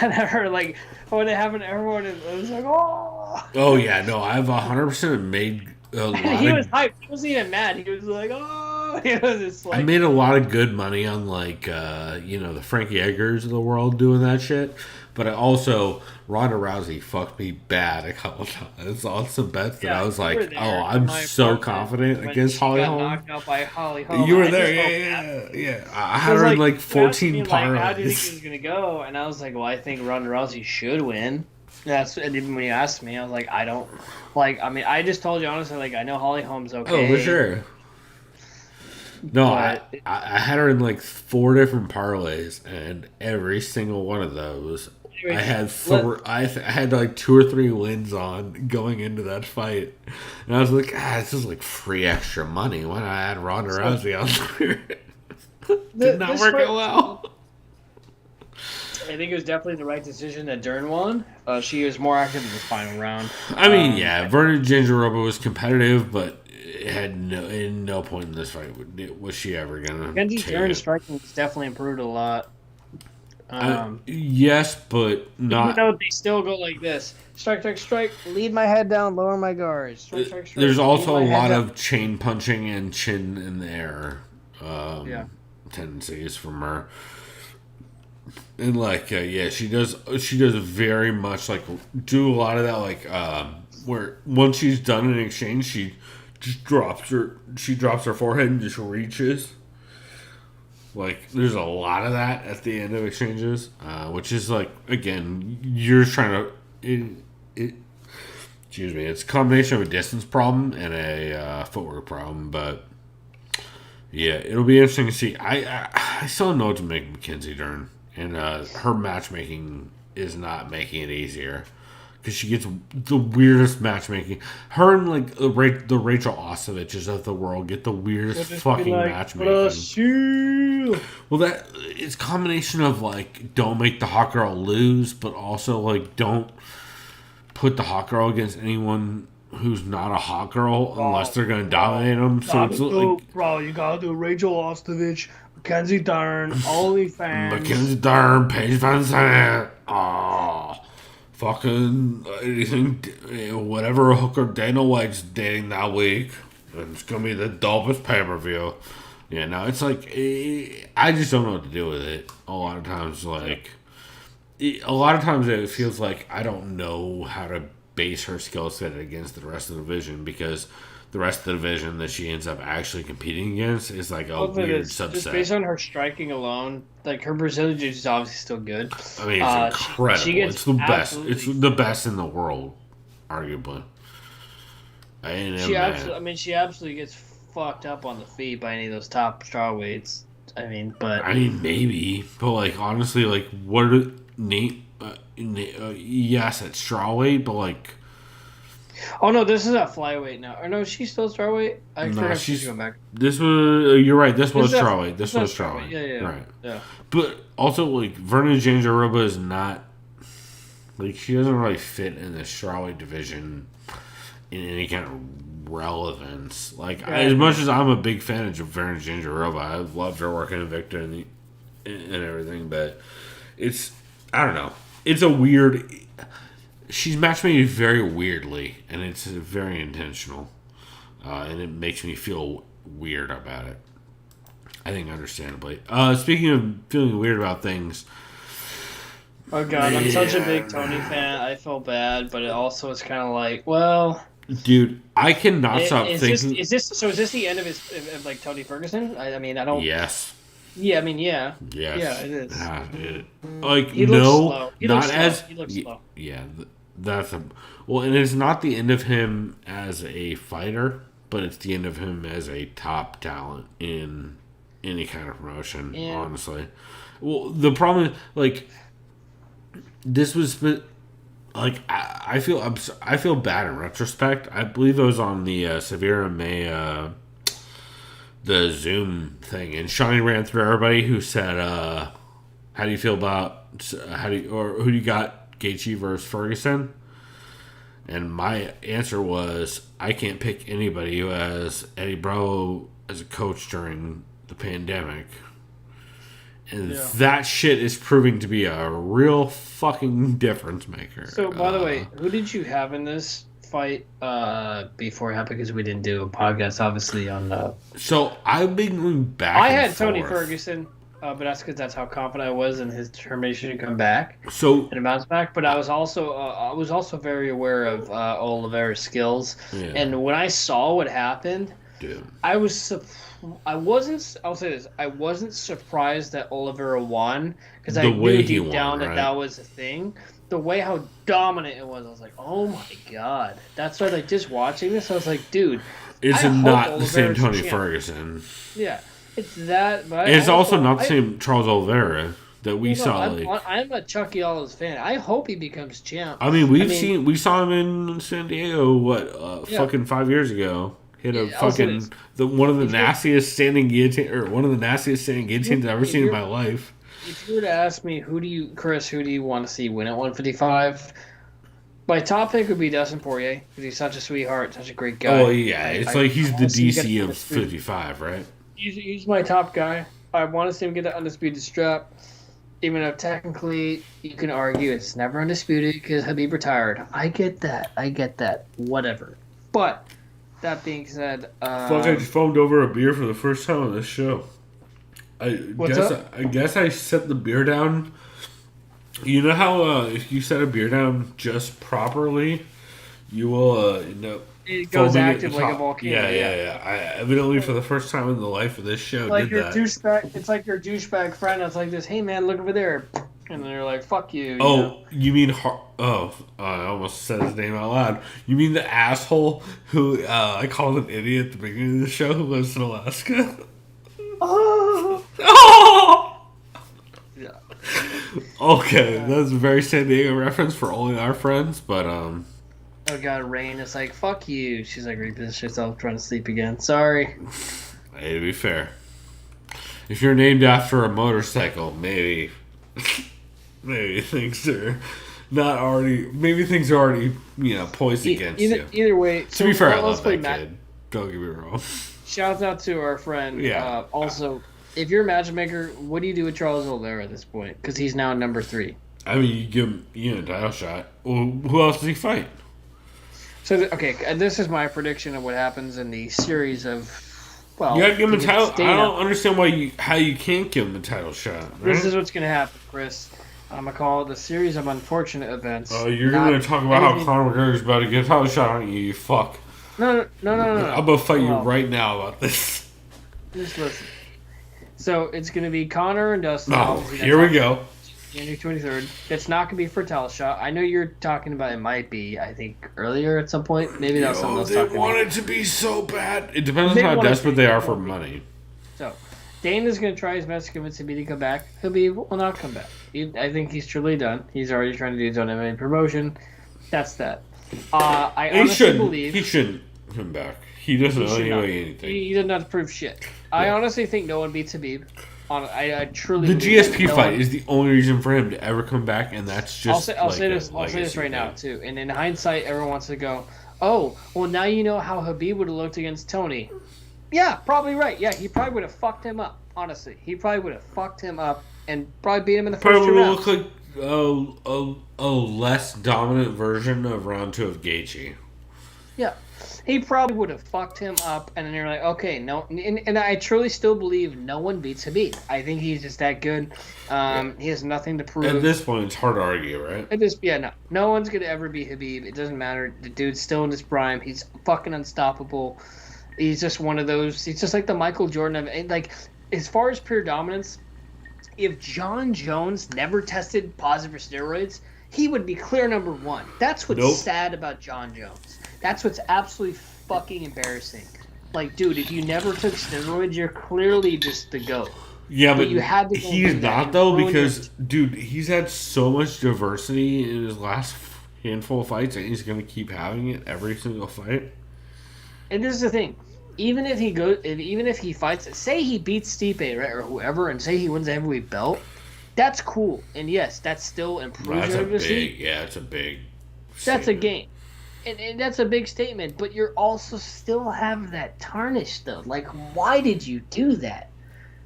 And I heard like when it happened, everyone was like, "Oh." Oh yeah, no, I've 100% made a lot. He was hyped. He wasn't even mad. He was like, "Oh." He was just like. I made a lot of good money on like the Frankie Eggers of the world doing that shit. But I also Ronda Rousey fucked me bad a couple times on some bets that I was like, oh, I'm so confident against Holly Holm. Knocked out by Holly Holm. You were there, yeah. I had her in like 14 parlays. How do you think he was gonna go? And I was like, well, I think Ronda Rousey should win. And even when you asked me, I was like, I don't like. I mean, I just told you honestly, like, I know Holly Holm's okay. Oh, for sure. No, I had her in like 4 different parlays, and every single one of those, I had like 2 or 3 wins on going into that fight, and I was like, this is like free extra money. Why not add Ronda Rousey on there? Did not work out well. I think it was definitely the right decision that Dern won. She was more active in the final round. I mean, Verna Jandiroba was competitive, but it had no point in this fight was she ever gonna. Mackenzie Dern's striking has definitely improved a lot. Yes, but not. Even though they still go like this: strike, lead my head down, lower my guard. Strike. There's also a lot of chain punching and chin in the air tendencies from her. And like she does very much like do a lot of that like where once she's done an exchange she just drops her forehead and just reaches. Like there's a lot of that at the end of exchanges, which is like again you're trying to excuse me, it's a combination of a distance problem and a footwork problem, but yeah, it'll be interesting to see. I still don't know what to make Mackenzie Dern. And her matchmaking is not making it easier because she gets the weirdest matchmaking. Her and like the Rachel Ostoviches of the world get the weirdest fucking matchmaking. Well, that it's a combination of like don't make the hot girl lose, but also like don't put the hot girl against anyone who's not a hot girl unless they're gonna dominate them. So it's like, bro, you gotta do Rachel Ostovich. Mackenzie Dern, OnlyFans. Mackenzie Dern, Paige Van Zandt. Fucking anything, whatever hooker Dana White's dating that week. And it's gonna be the dopest pay-per-view. Yeah, no, it's like, I just don't know what to do with it. A lot of times it feels like I don't know how to base her skill set against the rest of the division, because the rest of the division that she ends up actually competing against is like a weird subset. Just based on her striking alone, like her Brazilian Jiu-Jitsu is obviously still good. I mean, it's incredible. She gets it's the best. absolutely- It's the best in the world, arguably. She absolutely gets fucked up on the feet by any of those top strawweights. I mean, maybe, but like honestly, like what are Nate? Yes, at strawweight, but like, oh no, this is at flyweight now. Or no, she's still strawweight. I forgot she's going back. This was. You're right. This was strawweight. This was strawweight. Yeah. Right. Yeah. But also, like Verna Jandiroba is not. Like she doesn't really fit in the strawweight division in any kind of relevance. Like as much as I'm a big fan of Verna Jandiroba, I've loved her working in Victor and everything, but it's, I don't know. It's a weird. She's matchmaking very weirdly, and it's very intentional, and it makes me feel weird about it. I think understandably. Speaking of feeling weird about things. Oh god, I'm such a big Tony fan. I feel bad, but it also is kind of like, well, dude, I cannot stop thinking. Is this the end of his like Tony Ferguson? I mean, I don't. Yes. Yeah, I mean, yeah. Yes. Yeah, it is. Like he no, slow. He not looks as slow. He looks slow. Yeah, that's a well, and it's not the end of him as a fighter, but it's the end of him as a top talent in any kind of promotion. Yeah. Honestly, well, the problem is like this was like I feel bad in retrospect. I believe it was on the Severe May the Zoom thing, and Shawnee ran through everybody who said, "How do you feel about who do you got, Gaethje versus Ferguson?" And my answer was, I can't pick anybody who has Eddie Bravo as a coach during the pandemic. And that shit is proving to be a real fucking difference maker. So, by the way, who did you have in this fight before it happened? Because we didn't do a podcast, obviously, on... So, I've been going back I had Tony Ferguson, but that's because that's how confident I was in his determination to come back and bounce back. But I was also very aware of Oliveira's skills. Yeah. And when I saw what happened, dude, I'll say this, I wasn't surprised that Oliveira won, because I knew deep down that was a thing. The way how dominant it was, I was like, oh my god. That's why, like, just watching this, I was like, dude, it's not the same Tony Ferguson. Yeah, it's that, but it's also not the same Charles Oliveira that we saw. I'm a Chucky Olives fan. I hope he becomes champ. I mean, we saw him in San Diego, fucking 5 years ago. Hit a fucking one of the nastiest standing guillotines I've ever seen in my life. If you were to ask me, who do you want to see win at 155? My top pick would be Dustin Poirier, because he's such a sweetheart, such a great guy. Oh yeah, like he's the DC of 55, right? He's my top guy. I want to see him get the undisputed strap, even though technically you can argue it's never undisputed because Habib retired. I get that. Whatever. But that being said, I just foamed over a beer for the first time on this show. I guess I set the beer down. You know how if you set a beer down just properly, you will it goes active like a volcano. Yeah. I evidently for the first time in the life of this show like did that. It's like your douchebag friend that's like this. Hey man, look over there, and they're like, "Fuck you." You mean? I almost said his name out loud. You mean the asshole who I called an idiot at the beginning of the show who lives in Alaska? Oh. Yeah. Okay, that's a very San Diego reference for only our friends, but Oh god, Rain is like, fuck you. She's like repositioning herself, trying to sleep again. Sorry. Hey, to be fair, if you're named after a motorcycle, maybe things are not already. Maybe things are already poised against you. Either way, to be fair, I love that kid. Don't get me wrong. Shouts out to our friend. Yeah. Also, if you're a matchmaker, what do you do with Charles Oliveira at this point? Because he's now number 3. I mean, you give him a title shot. Well, who else does he fight? So, and this is my prediction of what happens in the series of. Well, you gotta give him a title. I don't understand how you can't give him a title shot. Right? This is what's gonna happen, Chris. I'm gonna call it the series of unfortunate events. Oh, you're going to talk about how Conor McGregor's about to get a title shot on you, you fuck. No. I'm going to fight you right now about this. Just listen. So it's gonna be Conor and Dustin. Oh, here we go. January 23rd. It's not gonna be for a title shot. I know you're talking about it might be. I think earlier at some point. Maybe that was something else. They want it to be so bad. It depends on how desperate they are for money. So, Dana's going to try his best to convince Habib to come back. Habib will not come back. I think he's truly done. He's already trying to do his own MMA promotion. That's that. I honestly believe... He shouldn't come back. He doesn't know anything. He doesn't have to prove shit. Yeah. I honestly think no one beats Habib. I truly the GSP fight is the only reason for him to ever come back, and that's just I'll say this right now, too. And in hindsight, everyone wants to go, oh, well, now you know how Habib would have looked against Tony. Yeah, probably right. Yeah, he probably would have fucked him up, honestly. He probably would have fucked him up and probably beat him in the first two rounds. Probably look like a less dominant version of round 2 of Gaethje. Yeah. He probably would have fucked him up, and then you're like, okay, no. And I truly still believe no one beats Habib. I think he's just that good. He has nothing to prove. At this point, it's hard to argue, right? No one's going to ever beat Habib. It doesn't matter. The dude's still in his prime. He's fucking unstoppable. He's just one of those. He's just like the Michael Jordan of, like, as far as pure dominance, if John Jones never tested positive for steroids, he would be clear number 1. That's what's sad about John Jones. That's what's absolutely fucking embarrassing. Like, dude, if you never took steroids, you're clearly just the GOAT. Yeah, but you had to he's not, though, because, dude, he's had so much diversity in his last handful of fights, and he's going to keep having it every single fight. And this is the thing. Even if he fights, say he beats Stipe, right, or whoever, and say he wins the heavyweight belt, that's cool. And yes, that's still improvement. It's a big That's a game. And that's a big statement, but you're also still have that tarnish, though. Like, why did you do that?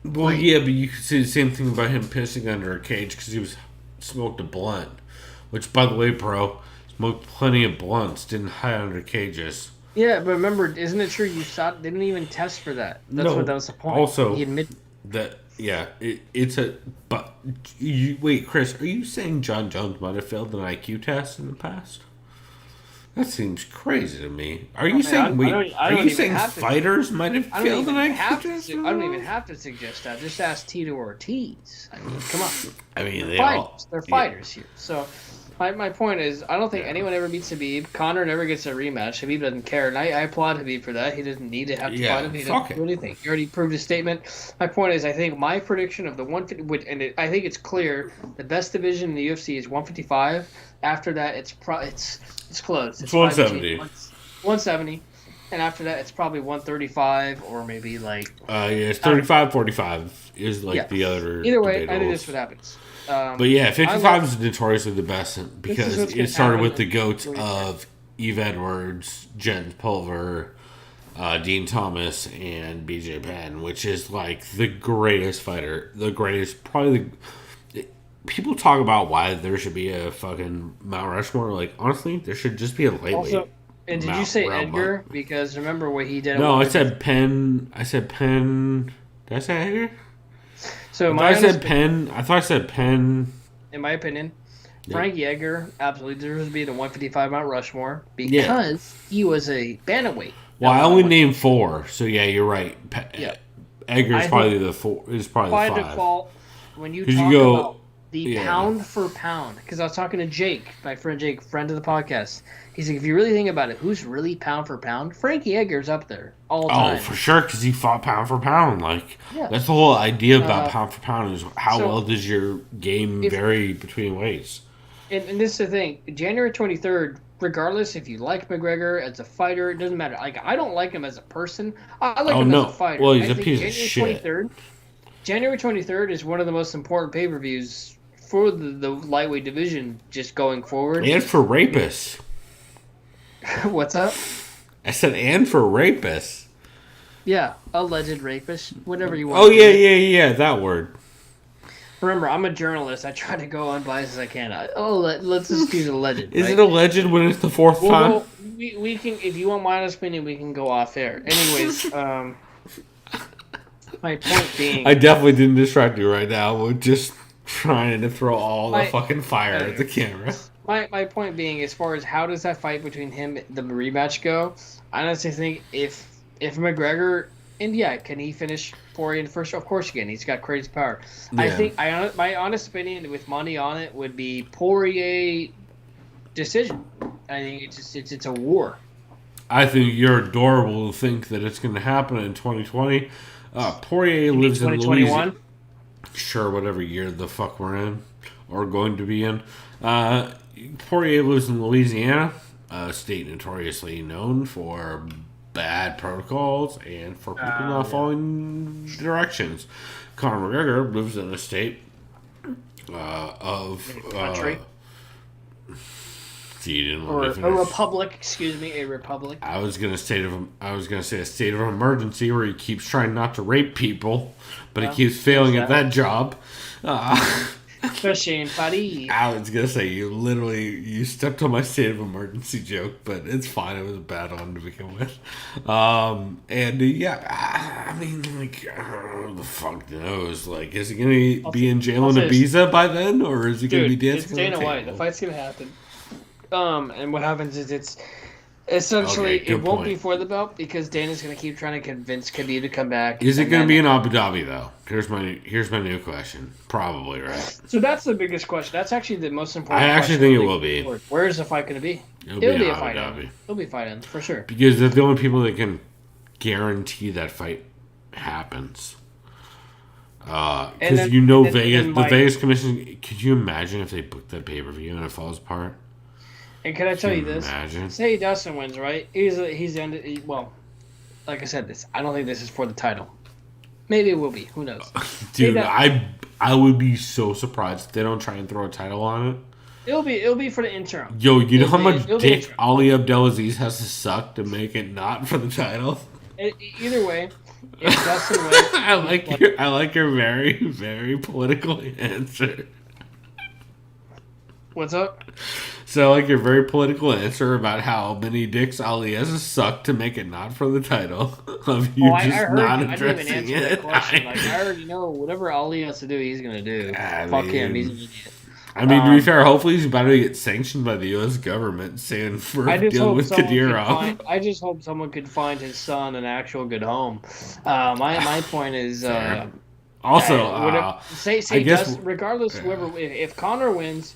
Well, but you could say the same thing about him pissing under a cage because he smoked a blunt. Which, by the way, bro, smoked plenty of blunts, didn't hide under cages. Yeah, but remember, isn't it true they didn't even test for that? That was the point. Also, he admitted that. Yeah, it's a. But wait, Chris, are you saying John Jones might have failed an IQ test in the past? That seems crazy to me. Are you saying fighters might have failed an IQ test? I don't even have to suggest that. Just ask Tito Ortiz. I mean, come on. I mean, they're fighters here. So. My point is, I don't think anyone ever beats Habib. Conor never gets a rematch. Habib doesn't care, and I applaud Habib for that. He doesn't need to have to fight him. He doesn't do anything. He already proved his statement. My point is, I think my prediction of the 150, I think it's clear, the best division in the UFC is 155. After that, it's close. It's 170. 170. And after that, it's probably 135 or maybe like... it's 35-45 is like the other... Either way, I think that's what happens. But yeah, 55 is notoriously the best because it started with the GOATs of Eve Edwards, Jens Pulver, Dean Thomas, and BJ Penn, which is like the greatest fighter. The greatest, probably people talk about why there should be a fucking Mount Rushmore. Like, honestly, there should just be a lightweight. Also, and did you say Edgar? Because remember what he did. No, I said Penn. Did I say Edgar? So I thought I said Penn. In my opinion, Frankie Edgar absolutely deserves to be the 155 Mount Rushmore because he was a bantamweight. Well, I only named 4, so yeah, you're right. Edgar's probably the 4. Is probably the 5. By default, when you talk about the pound for pound, because I was talking to Jake, my friend Jake, friend of the podcast. He's like, if you really think about it, who's really pound for pound? Frankie Edgar's up there all the time. Oh, for sure, because he fought pound for pound. Like, that's the whole idea about pound for pound is how well does your game vary between weights. And this is the thing. January 23rd, regardless if you like McGregor as a fighter, it doesn't matter. Like, I don't like him as a person. I like him as a fighter. Well, he's a piece of shit. January 23rd is one of the most important pay-per-views for the lightweight division just going forward. And for rapists. What's up? I said, and for rapists. Yeah, alleged rapist, whatever you want. Oh, yeah, that word. Remember, I'm a journalist. I try to go unbiased as I can. Let's just use alleged. Is it alleged when it's the 4th time? Well, we can, if you want my honest opinion, we can go off air. Anyways, my point being... I definitely didn't distract you right now with just trying to throw all the fucking fire at the camera. My point being, as far as how does that fight between him the rematch go? I honestly think if McGregor, and yeah, can he finish Poirier in the first? Of course he can. He's got crazy power. Yeah. I think my honest opinion with money on it would be Poirier decision. I think it's a war. I think you're adorable to think that it's going to happen in 2020. Poirier lives in Louisiana. Sure, whatever year the fuck we're in or going to be in. Poirier lives in Louisiana, a state notoriously known for bad protocols and for people not following directions. Conor McGregor lives in a state of country. Or a republic, excuse me, a republic. I was gonna say a state of emergency where he keeps trying not to rape people, but he keeps failing at that job. Especially in Paris. I was gonna say you stepped on my state of emergency joke, but it's fine. It was a bad one to begin with. And yeah, I mean, like, who the fuck knows? Like, is he gonna be in jail in Ibiza by then, or is he gonna be dancing? It's Dana White. The fight's gonna happen. And what happens is it's essentially it won't be for the belt because Dana's going to keep trying to convince Khabib to come back. Is it going to be in Abu Dhabi though? Here's my new question. Probably, right? So that's the biggest question. That's actually the most important. I actually think it will be. Where is the fight going to be? It'll be a Abu fight. Dhabi. It'll be fight in for sure. Because they're the only people that can guarantee that fight happens. Because Vegas, the Vegas Commission. Could you imagine if they booked that pay-per-view and it falls apart? And can I tell you this? Imagine? Say Dustin wins, right? He's ended. Well, like I said, I don't think this is for the title. Maybe it will be. Who knows? Dude, I would be so surprised if they don't try and throw a title on it. It'll be for the interim. Yo, you know how much dick Ali Abdelaziz has to suck to make it not for the title? Either way, if Dustin wins, I like your very, very political answer. What's up? So, like, your very political answer about how many dicks Ali has to suck to make it not for the title of you not addressing I didn't even answer that question. I already know whatever Ali has to do, he's gonna do. Fuck him, he's an idiot. I mean, to be fair, hopefully he's about to get sanctioned by the U.S. government saying we're dealing with Kadyrov. I just hope someone could find his son an actual good home. My point is also regardless whoever if Conor wins.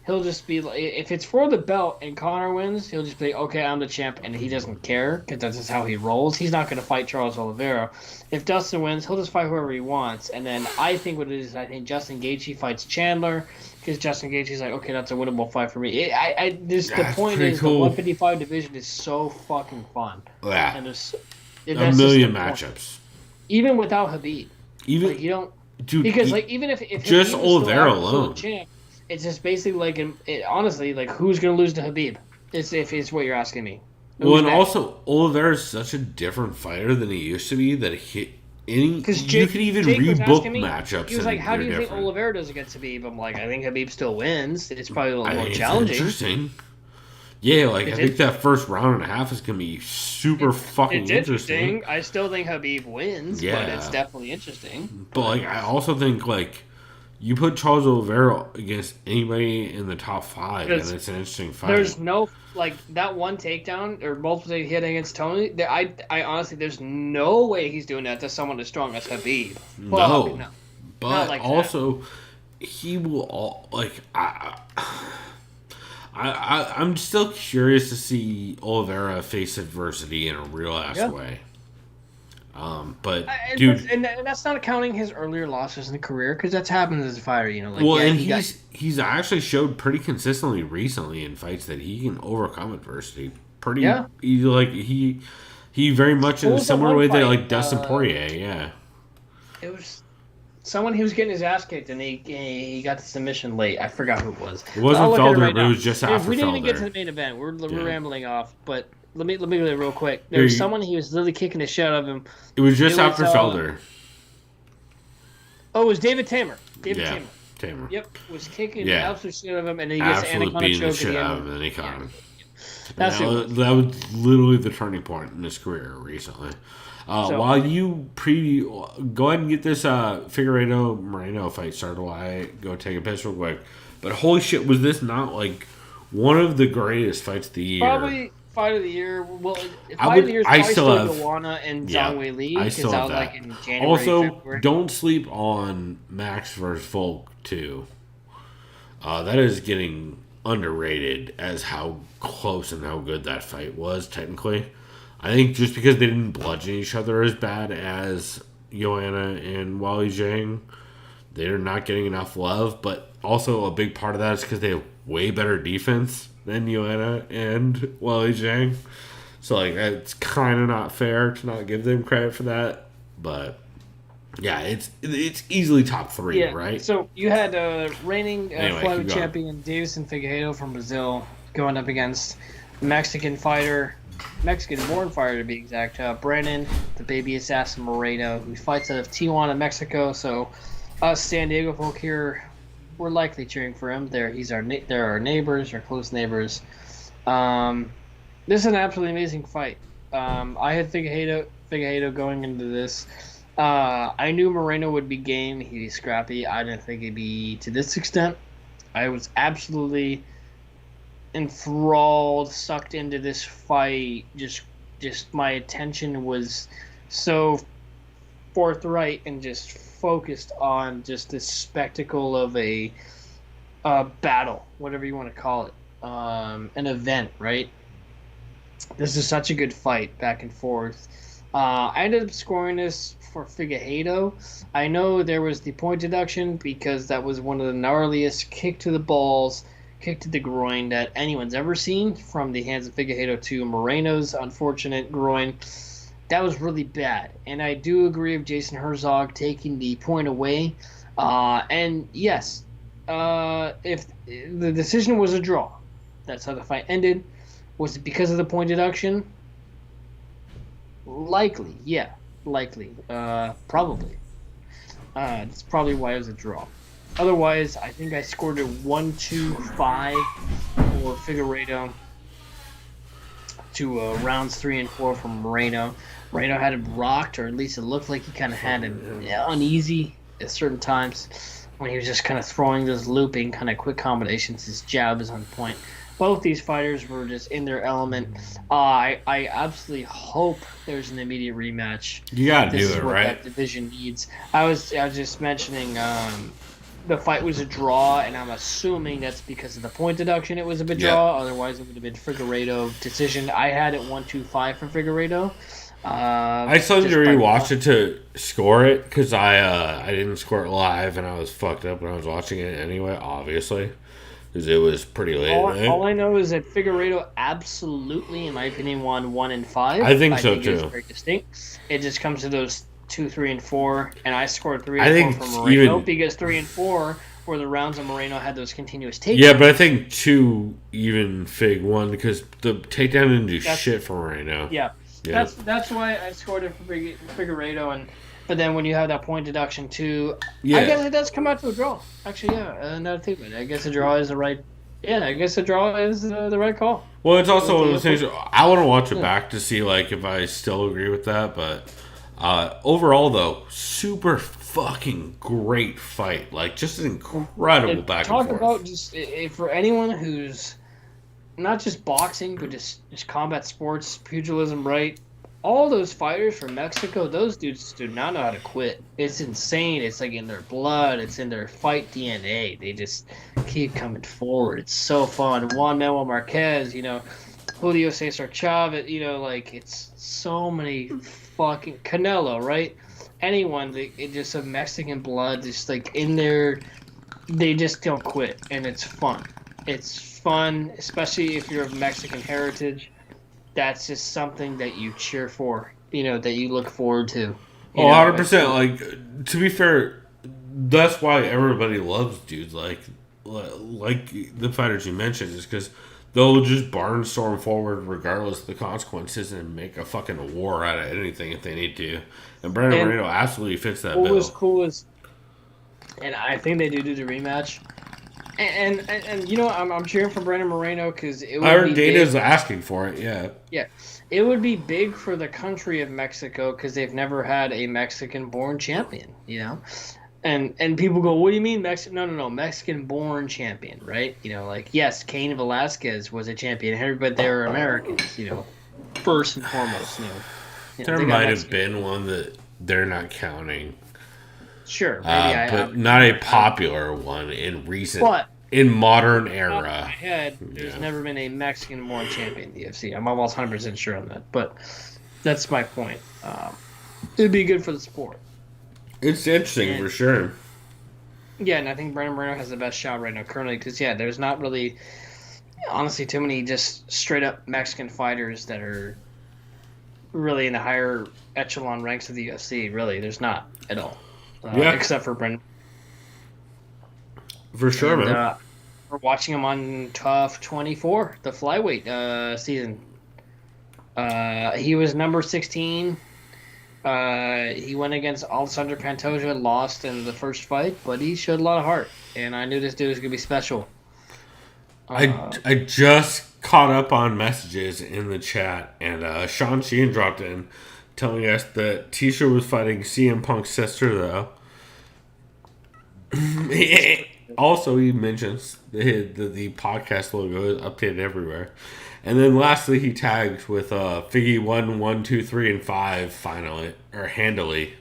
He'll just be like, if it's for the belt and Conor wins, he'll just be, okay, I'm the champ, and he doesn't care because that's just how he rolls. He's not going to fight Charles Oliveira. If Dustin wins, he'll just fight whoever he wants. And then I think what it is, I think Justin Gaethje fights Chandler because Justin Gaethje's like, okay, that's a winnable fight for me. The point is the 155 division is so fucking fun. Yeah, and there's a million matchups, even without Khabib. Even like, you don't, dude, because like even if just Khabib Oliveira alone. Champ, it's just basically like, honestly, like who's going to lose to Khabib? If it's what you're asking me. Well, and also Oliveira is such a different fighter than he used to be that you could even rebook matchups. He was like, "How do you think Oliveira does against Khabib?" I'm like, "I think Khabib still wins. It's probably a little more challenging." Interesting. Yeah, like I think that first round and a half is gonna be super fucking interesting. I still think Khabib wins, but it's definitely interesting. But like, I also think like. You put Charles Oliveira against anybody in the top 5, and it's an interesting fight. There's no, like, that one takedown or multiple hit against Tony. I honestly, there's no way he's doing that to someone as strong as Khabib. No. But like also, he will, like, I'm still curious to see Oliveira face adversity in a real-ass way. But dude, and that's not counting his earlier losses in the career because that's happened as a fighter, you know. Like, well, and he's actually showed pretty consistently recently in fights that he can overcome adversity. He very much in a similar way that like Dustin Poirier, yeah. It was someone he was getting his ass kicked and he got the submission late. I forgot who it was. It wasn't Felder, but it was just after Felder. We didn't even get to the main event. We're rambling off, but. Let me do it real quick. There was someone, he was literally kicking the shit out of him. It was just after Felder. Oh, it was David Tamer. Tamer. Yep, was kicking the absolute shit out of him, and then he gets an anaconda choke at the end. And then he caught him. That's that it. was literally the turning point in his career recently. While you go ahead and get this Figueiredo Moreno fight started, while I go take a piss real quick. But holy shit, was this not like one of the greatest fights of the year? Probably fight of the year. Well, I fight of the year is I probably still still have Joanna and yeah, Zhang Wei Li I because still that have was that. like in January. Also, February. don't sleep on Max versus Volk too. That is getting underrated as how close and how good that fight was. Technically, I think just because they didn't bludgeon each other as bad as Joanna and Wally Zhang, they're not getting enough love. But also a big part of that is because they have way better defense than Joanna and Wally Zhang. So like it's kind of not fair to not give them credit for that. But yeah, it's easily top 3, right? So you had reigning Anyway, flyweight keep going. champion Davison Figueiredo from Brazil going up against Mexican fighter, Mexican-born fighter to be exact, Brandon, the baby assassin Moreno, who fights out of Tijuana, Mexico. So us San Diego folk here, we're likely cheering for him. They're our neighbors, our close neighbors. This is an absolutely amazing fight. I had Figueiredo going into this. I knew Moreno would be game. He'd be scrappy. I didn't think he'd be to this extent. I was absolutely enthralled, sucked into this fight. Just my attention was so forthright and just focused on just this spectacle of a battle, whatever you want to call it, an event, right? This is such a good fight, back and forth. I ended up scoring this for Figueiredo. I know there was the point deduction because that was one of the gnarliest kick to the balls, kick to the groin that anyone's ever seen from the hands of Figueiredo to Moreno's unfortunate groin. That was really bad. And I do agree with Jason Herzog taking the point away. And yes, if the decision was a draw, that's how the fight ended. Was it because of the point deduction? Likely, yeah. Likely. Probably. That's probably why it was a draw. Otherwise, I think I scored a 1-2-5 for Figueiredo to rounds 3 and 4 from Moreno. Moreno had him rocked, or at least it looked like he kind of had him uneasy at certain times when he was just kind of throwing those looping kind of quick combinations. His jab is on point. Both these fighters were just in their element. I absolutely hope there's an immediate rematch. You gotta This do is it, what right? that division needs. I was just mentioning the fight was a draw, and I'm assuming that's because of the point deduction. It was a bit draw. Otherwise, it would have been Figueiredo decision. I had it 1-2-5 for Figueiredo. I still need to rewatch it to score it because I didn't score it live and I was fucked up when I was watching it anyway, obviously, because it was pretty late. All I know is that Figueiredo absolutely, in my opinion, won 1 and 5. I think so, too. It was very distinct. It just comes to those 2, 3, and 4, and I scored 3 I and 4 think for Moreno even- because 3 and 4 were the rounds that Moreno had those continuous takedowns. Yeah, but I think 2 even Fig won because the takedown didn't do shit for Moreno. Yeah. Yeah. That's why I scored it for Figueiredo, but then when you have that point deduction too, Yeah. I guess it does come out to a draw. Actually, yeah, now think about it. I guess a draw is the right. Yeah, I guess a draw is the right call. Well, it's also one of those things. I want to watch it back to see like if I still agree with that. But overall, though, super fucking great fight. Like just an incredible back and Talk forth. about just for anyone who's not just boxing, but just combat sports, pugilism, right? All those fighters from Mexico, those dudes do not know how to quit. It's insane. It's like in their blood. It's in their fight DNA. They just keep coming forward. It's so fun. Juan Manuel Marquez, Julio Cesar Chavez, like it's so many fucking Canelo, right? Anyone, it just a Mexican blood, just like in there, they just don't quit, and it's fun. It's fun, especially if you're of Mexican heritage. That's just something that you cheer for, that you look forward to. 100%. Like, to be fair, that's why everybody loves dudes like the fighters you mentioned, is because they'll just barnstorm forward regardless of the consequences and make a fucking war out of anything if they need to. And Brandon Moreno absolutely fits that bill. What was cool is, and I think they do the rematch. And you know, I'm cheering for Brandon Moreno because it would I heard be Dana's big. asking for it. Yeah. Yeah, it would be big for the country of Mexico because they've never had a Mexican-born champion. You know, and people go, "What do you mean Mexican?" No, Mexican-born champion, right? You know, like yes, Cain Velasquez was a champion, but they're Americans. You know, first and foremost. You know, There they got might have Mexican- been one that they're not counting. Sure, maybe but not a popular one in recent, But- in modern Off my era. head, there's Yeah. never been a Mexican-born champion in the UFC. I'm almost 100% sure on that, but that's my point. It'd be good for the sport. It's interesting for sure. Yeah, and I think Brandon Moreno has the best shot right now currently because, yeah, there's not really, honestly, too many just straight-up Mexican fighters that are really in the higher echelon ranks of the UFC. Really, there's not at all. Except for Brandon. For sure, man. We're watching him on Tough 24, the flyweight season. He was number 16. He went against Alessandro Pantoja, lost in the first fight, but he showed a lot of heart, and I knew this dude was going to be special. I just caught up on messages in the chat, and Sean Sheehan dropped in telling us that Tisha was fighting CM Punk's sister, though. Also, he mentions the podcast logo is updated everywhere. And then lastly, he tagged with Figgy 1, 1, 2, 3, and 5 finally, or handily.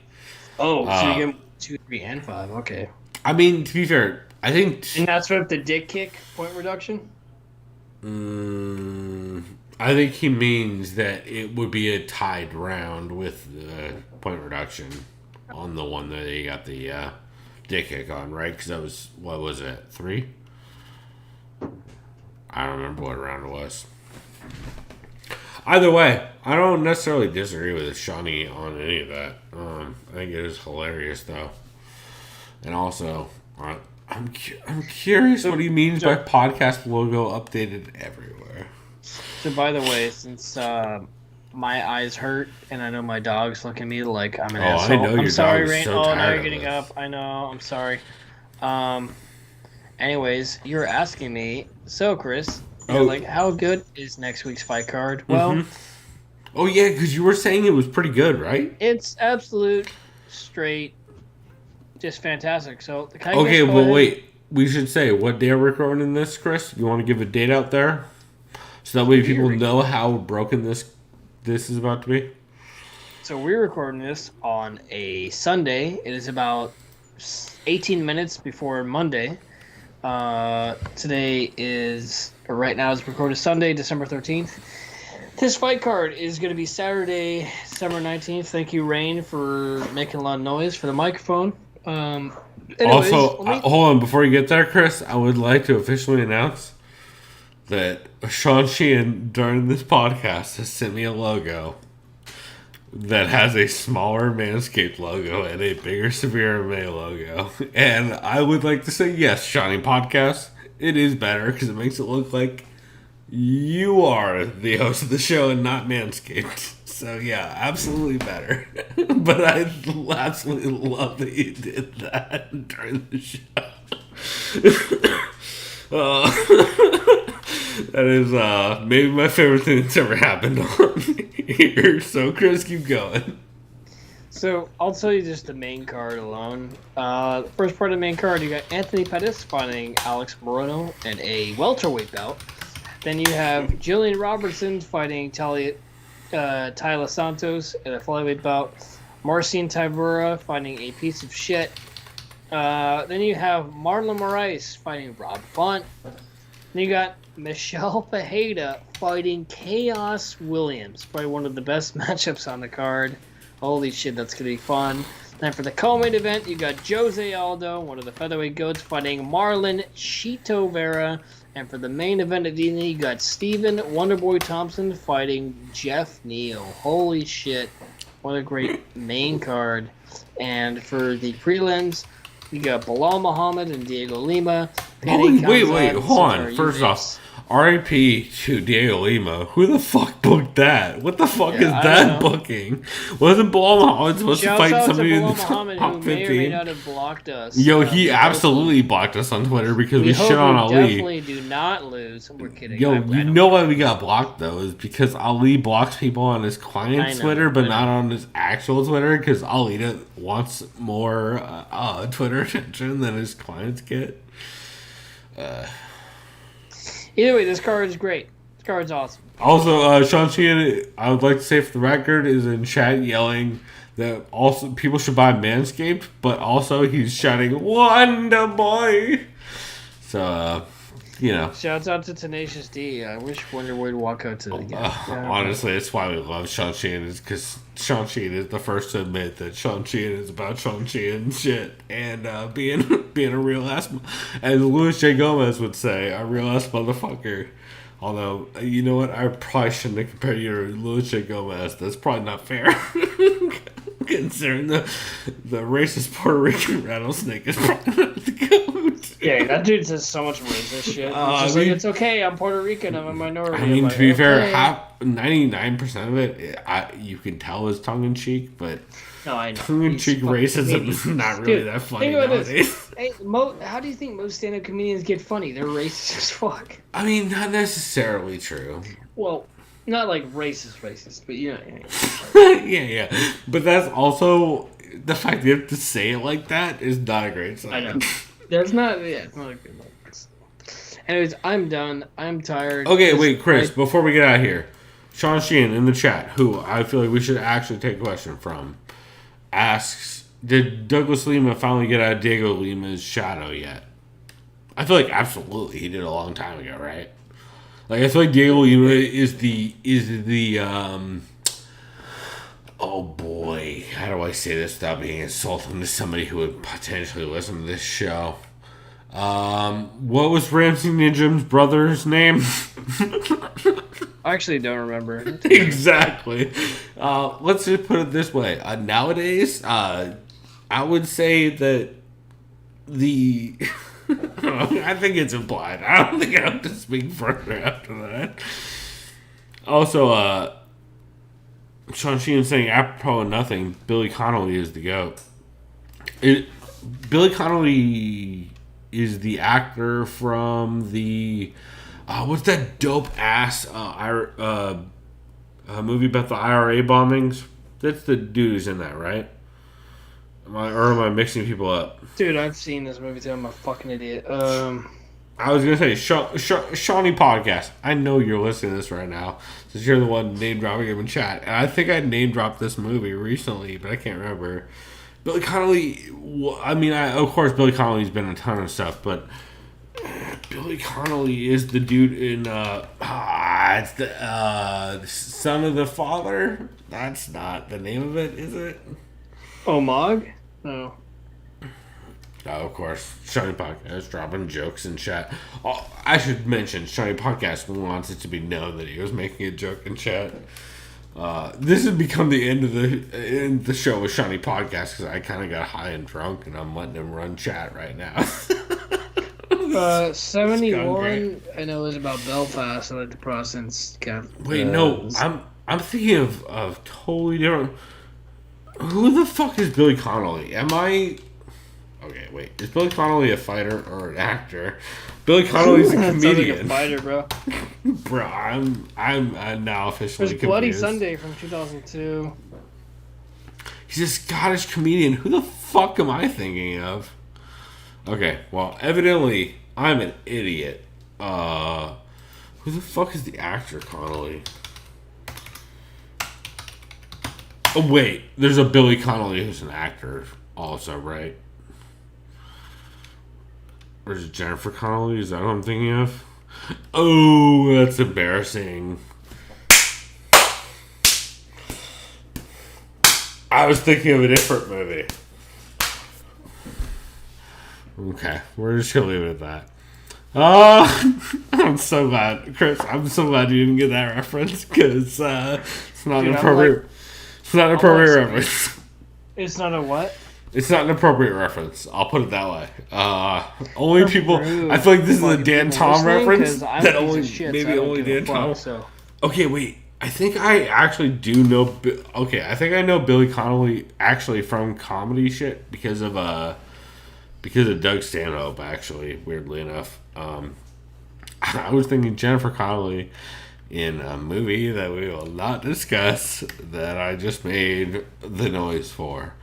Oh, so you get 2, 3, and 5. Okay. I mean, to be fair, I think... And that's with the dick kick point reduction? I think he means that it would be a tied round with the point reduction on the one that he got the dick kick on, right? Because that was, what was it, 3? I don't remember what round it was. Either way, I don't necessarily disagree with Shawnee on any of that. I think it is hilarious, though. And also, I'm curious what he means by podcast logo updated everywhere. So, by the way, since my eyes hurt and I know my dog's looking at me like I'm an asshole. I know I'm your sorry, dog is Rain. so Oh, now tired you're of getting this. up. I know. I'm sorry. Anyways, you were asking me. So, Chris, you're like, how good is next week's fight card? Well, Oh, yeah, because you were saying it was pretty good, right? it's absolute straight, just fantastic. So, can I Okay, just go well, ahead? wait. We should say what day we're recording this, Chris. You want to give a date out there? So that way people know how broken this is about to be? So we're recording this on a Sunday. It is about 18 minutes before Monday. Today is, or right now is recorded Sunday, December 13th. This fight card is going to be Saturday, December 19th. Thank you, Rain, for making a lot of noise for the microphone. Anyways, Also, hold on, before you get there, Chris, I would like to officially announce that Sean Sheehan, during this podcast, has sent me a logo that has a smaller Manscaped logo and a bigger Severe MMA logo. And I would like to say, yes, Shawnee Podcast, it is better because it makes it look like you are the host of the show and not Manscaped. So, yeah, absolutely better. But I absolutely love that you did that during the show. That is maybe my favorite thing that's ever happened on here. So, Chris, keep going. So I'll tell you just the main card alone. First part of the main card, you got Anthony Pettis fighting Alex Moreno in a welterweight bout. Then you have Jillian Robertson fighting Tyler Santos in a flyweight bout. Marcin Tybura fighting a piece of shit. Then you have Marlon Moraes fighting Rob Font. Then you got Michelle Fajeda fighting Chaos Williams. Probably one of the best matchups on the card. Holy shit, that's going to be fun. Then for the co-main event, you got Jose Aldo, one of the featherweight goats, fighting Marlon Chito Vera. And for the main event of the evening, you got Steven Wonderboy Thompson fighting Jeff Neal. Holy shit. What a great main card. And for the prelims, you got Bilal Muhammad and Diego Lima. Wait, hold on. First off, R.I.P. to Diego Lima. Who the fuck booked that? What the fuck is I that don't know. booking? Wasn't Bilal Muhammad supposed to Shouts fight out to somebody in Bilal the Muhammad, top who may or may 15? not have blocked us. Yo, he we absolutely blocked us on Twitter because we hope shit on we Ali. definitely do not lose. We're kidding. Yo, I you don't know why we got blocked though? Is because Ali blocks people on his client's I know, Twitter, but I not know. on his actual Twitter because Ali wants more Twitter attention than his clients get. Either way, this card is great. This card's awesome. Also, Sean Sheehan, I would like to say for the record, is in chat yelling that also people should buy Manscaped, but also he's shouting Wonder Boy. So, Shouts out to Tenacious D. I wish Wonder would walk out to the game. honestly, that's why we love Sean Sheehan, is because Sean Sheehan is the first to admit that Sean Sheehan is about Sean Sheehan shit and being a real ass, as Louis J. Gomez would say, a real ass motherfucker. Although, you know what? I probably shouldn't have compared you to Louis J. Gomez. That's probably not fair. Considering the racist Puerto Rican rattlesnake is probably not the goat. Yeah, that dude says so much racist shit. It's just like, it's okay, I'm Puerto Rican, I'm a minority. I mean, I'm to be like, fair, okay. 99% of it, you can tell is tongue-in-cheek, but No, I know. tongue-in-cheek He's fucking racism comedian. is not really Dude, that funny think about nowadays. this. Hey, how do you think most stand-up comedians get funny? They're racist as fuck. I mean, not necessarily true. Well, not like racist, but you know. yeah. But that's also, the fact that you have to say it like that is not a great sign. I know. That's not. Yeah, it's not a good one. Anyways, I'm done. I'm tired. Okay, wait, Chris, before we get out of here, Sean Sheehan in the chat, who I feel like we should actually take a question from, asks, did Douglas Lima finally get out of Diego Lima's shadow yet? I feel like absolutely he did a long time ago, right? Like, I feel like Diego Lima is the oh boy, how do I say this without being insulting to somebody who would potentially listen to this show? What was Ramsey Nijum's brother's name? I actually don't remember. Exactly. Let's just put it this way. Nowadays, I would say that the... I think it's implied. I don't think I have to speak further after that. Also, Sean Sheehan saying, apropos of nothing, Billy Connolly is the GOAT. Billy Connolly is the actor from the... what's that dope-ass movie about the IRA bombings? That's the dude who's in that, right? Am I mixing people up? Dude, I've seen this movie too. I'm a fucking idiot. I was going to say, Shawnee Podcast, I know you're listening to this right now, since you're the one name-dropping him in chat. And I think I name-dropped this movie recently, but I can't remember. Billy Connolly, I mean, of course, Billy Connolly's been in a ton of stuff, but Billy Connolly is the dude in, it's the Son of the Father? That's not the name of it, is it? Omag? No. Oh, of course, Shawnee Podcast dropping jokes in chat. Oh, I should mention, Shawnee Podcast wants it to be known that he was making a joke in chat. This has become the end of the show with Shawnee Podcast because I kind of got high and drunk and I'm letting him run chat right now. 71, I know, is about Belfast. I like the Protestants. Wait, no, I'm thinking of totally different. Who the fuck is Billy Connolly? Okay, wait. Is Billy Connolly a fighter or an actor? Billy Connolly's a comedian. Like a fighter, bro. Bro, I'm now officially There's Bloody confused. Sunday from 2002. He's a Scottish comedian. Who the fuck am I thinking of? Okay, well, evidently, I'm an idiot. Who the fuck is the actor Connolly? Oh, wait. There's a Billy Connolly who's an actor also, right? Or is it Jennifer Connelly? Is that what I'm thinking of? Oh, that's embarrassing. I was thinking of a different movie. Okay, we're just gonna leave it at that. I'm so glad, Chris. I'm so glad you didn't get that reference because it's not an appropriate. It's not an appropriate reference. It's not a what? It's not an appropriate reference. I'll put it that way. Only people. I feel like this is a Dan Tom reference. That only Dan Tom. So. Okay, wait. I think I actually do know. Okay, I think I know Billy Connolly actually from comedy shit because of Doug Stanhope. Actually, weirdly enough, I was thinking Jennifer Connelly in a movie that we will not discuss that I just made the noise for.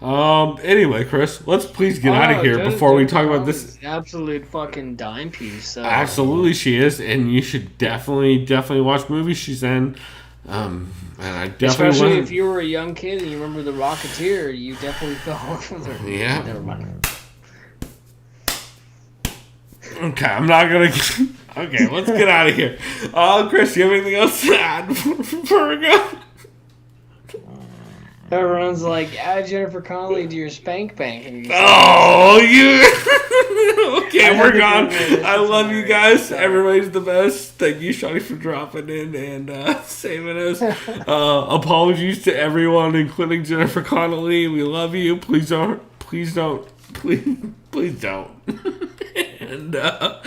Anyway, Chris, let's please get out of here before we talk about this. Absolute fucking dime piece. Absolutely, she is, and you should definitely watch movies she's in. And I definitely especially if you were a young kid and you remember The Rocketeer, you definitely fell in love with her. Yeah. Never mind. Okay, I'm not gonna. Okay, let's get out of here. Chris, you have anything else to add before we go? Everyone's like, add Jennifer Connelly to your spank bank. And Oh, you. Okay, we're gone. I love you guys. Sorry. Everybody's the best. Thank you, Shawty, for dropping in and saving us. Apologies to everyone, including Jennifer Connelly. We love you. Please don't. And I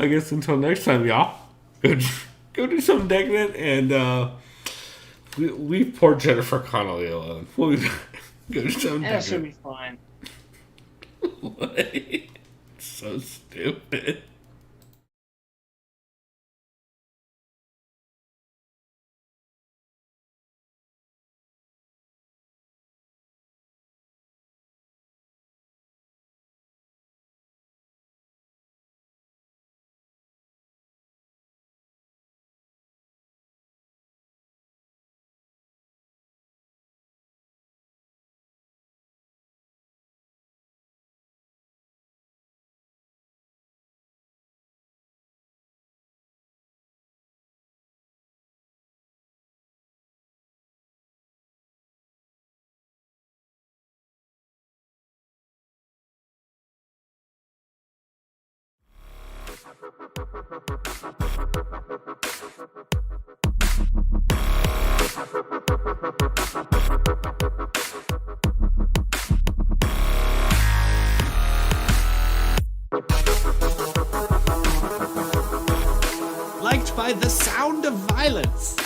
guess until next time, y'all, go do something decadent and leave poor Jennifer Connelly alone. We'll go do something That should decadent. be fine. What? So stupid. Liked by the sound of violence.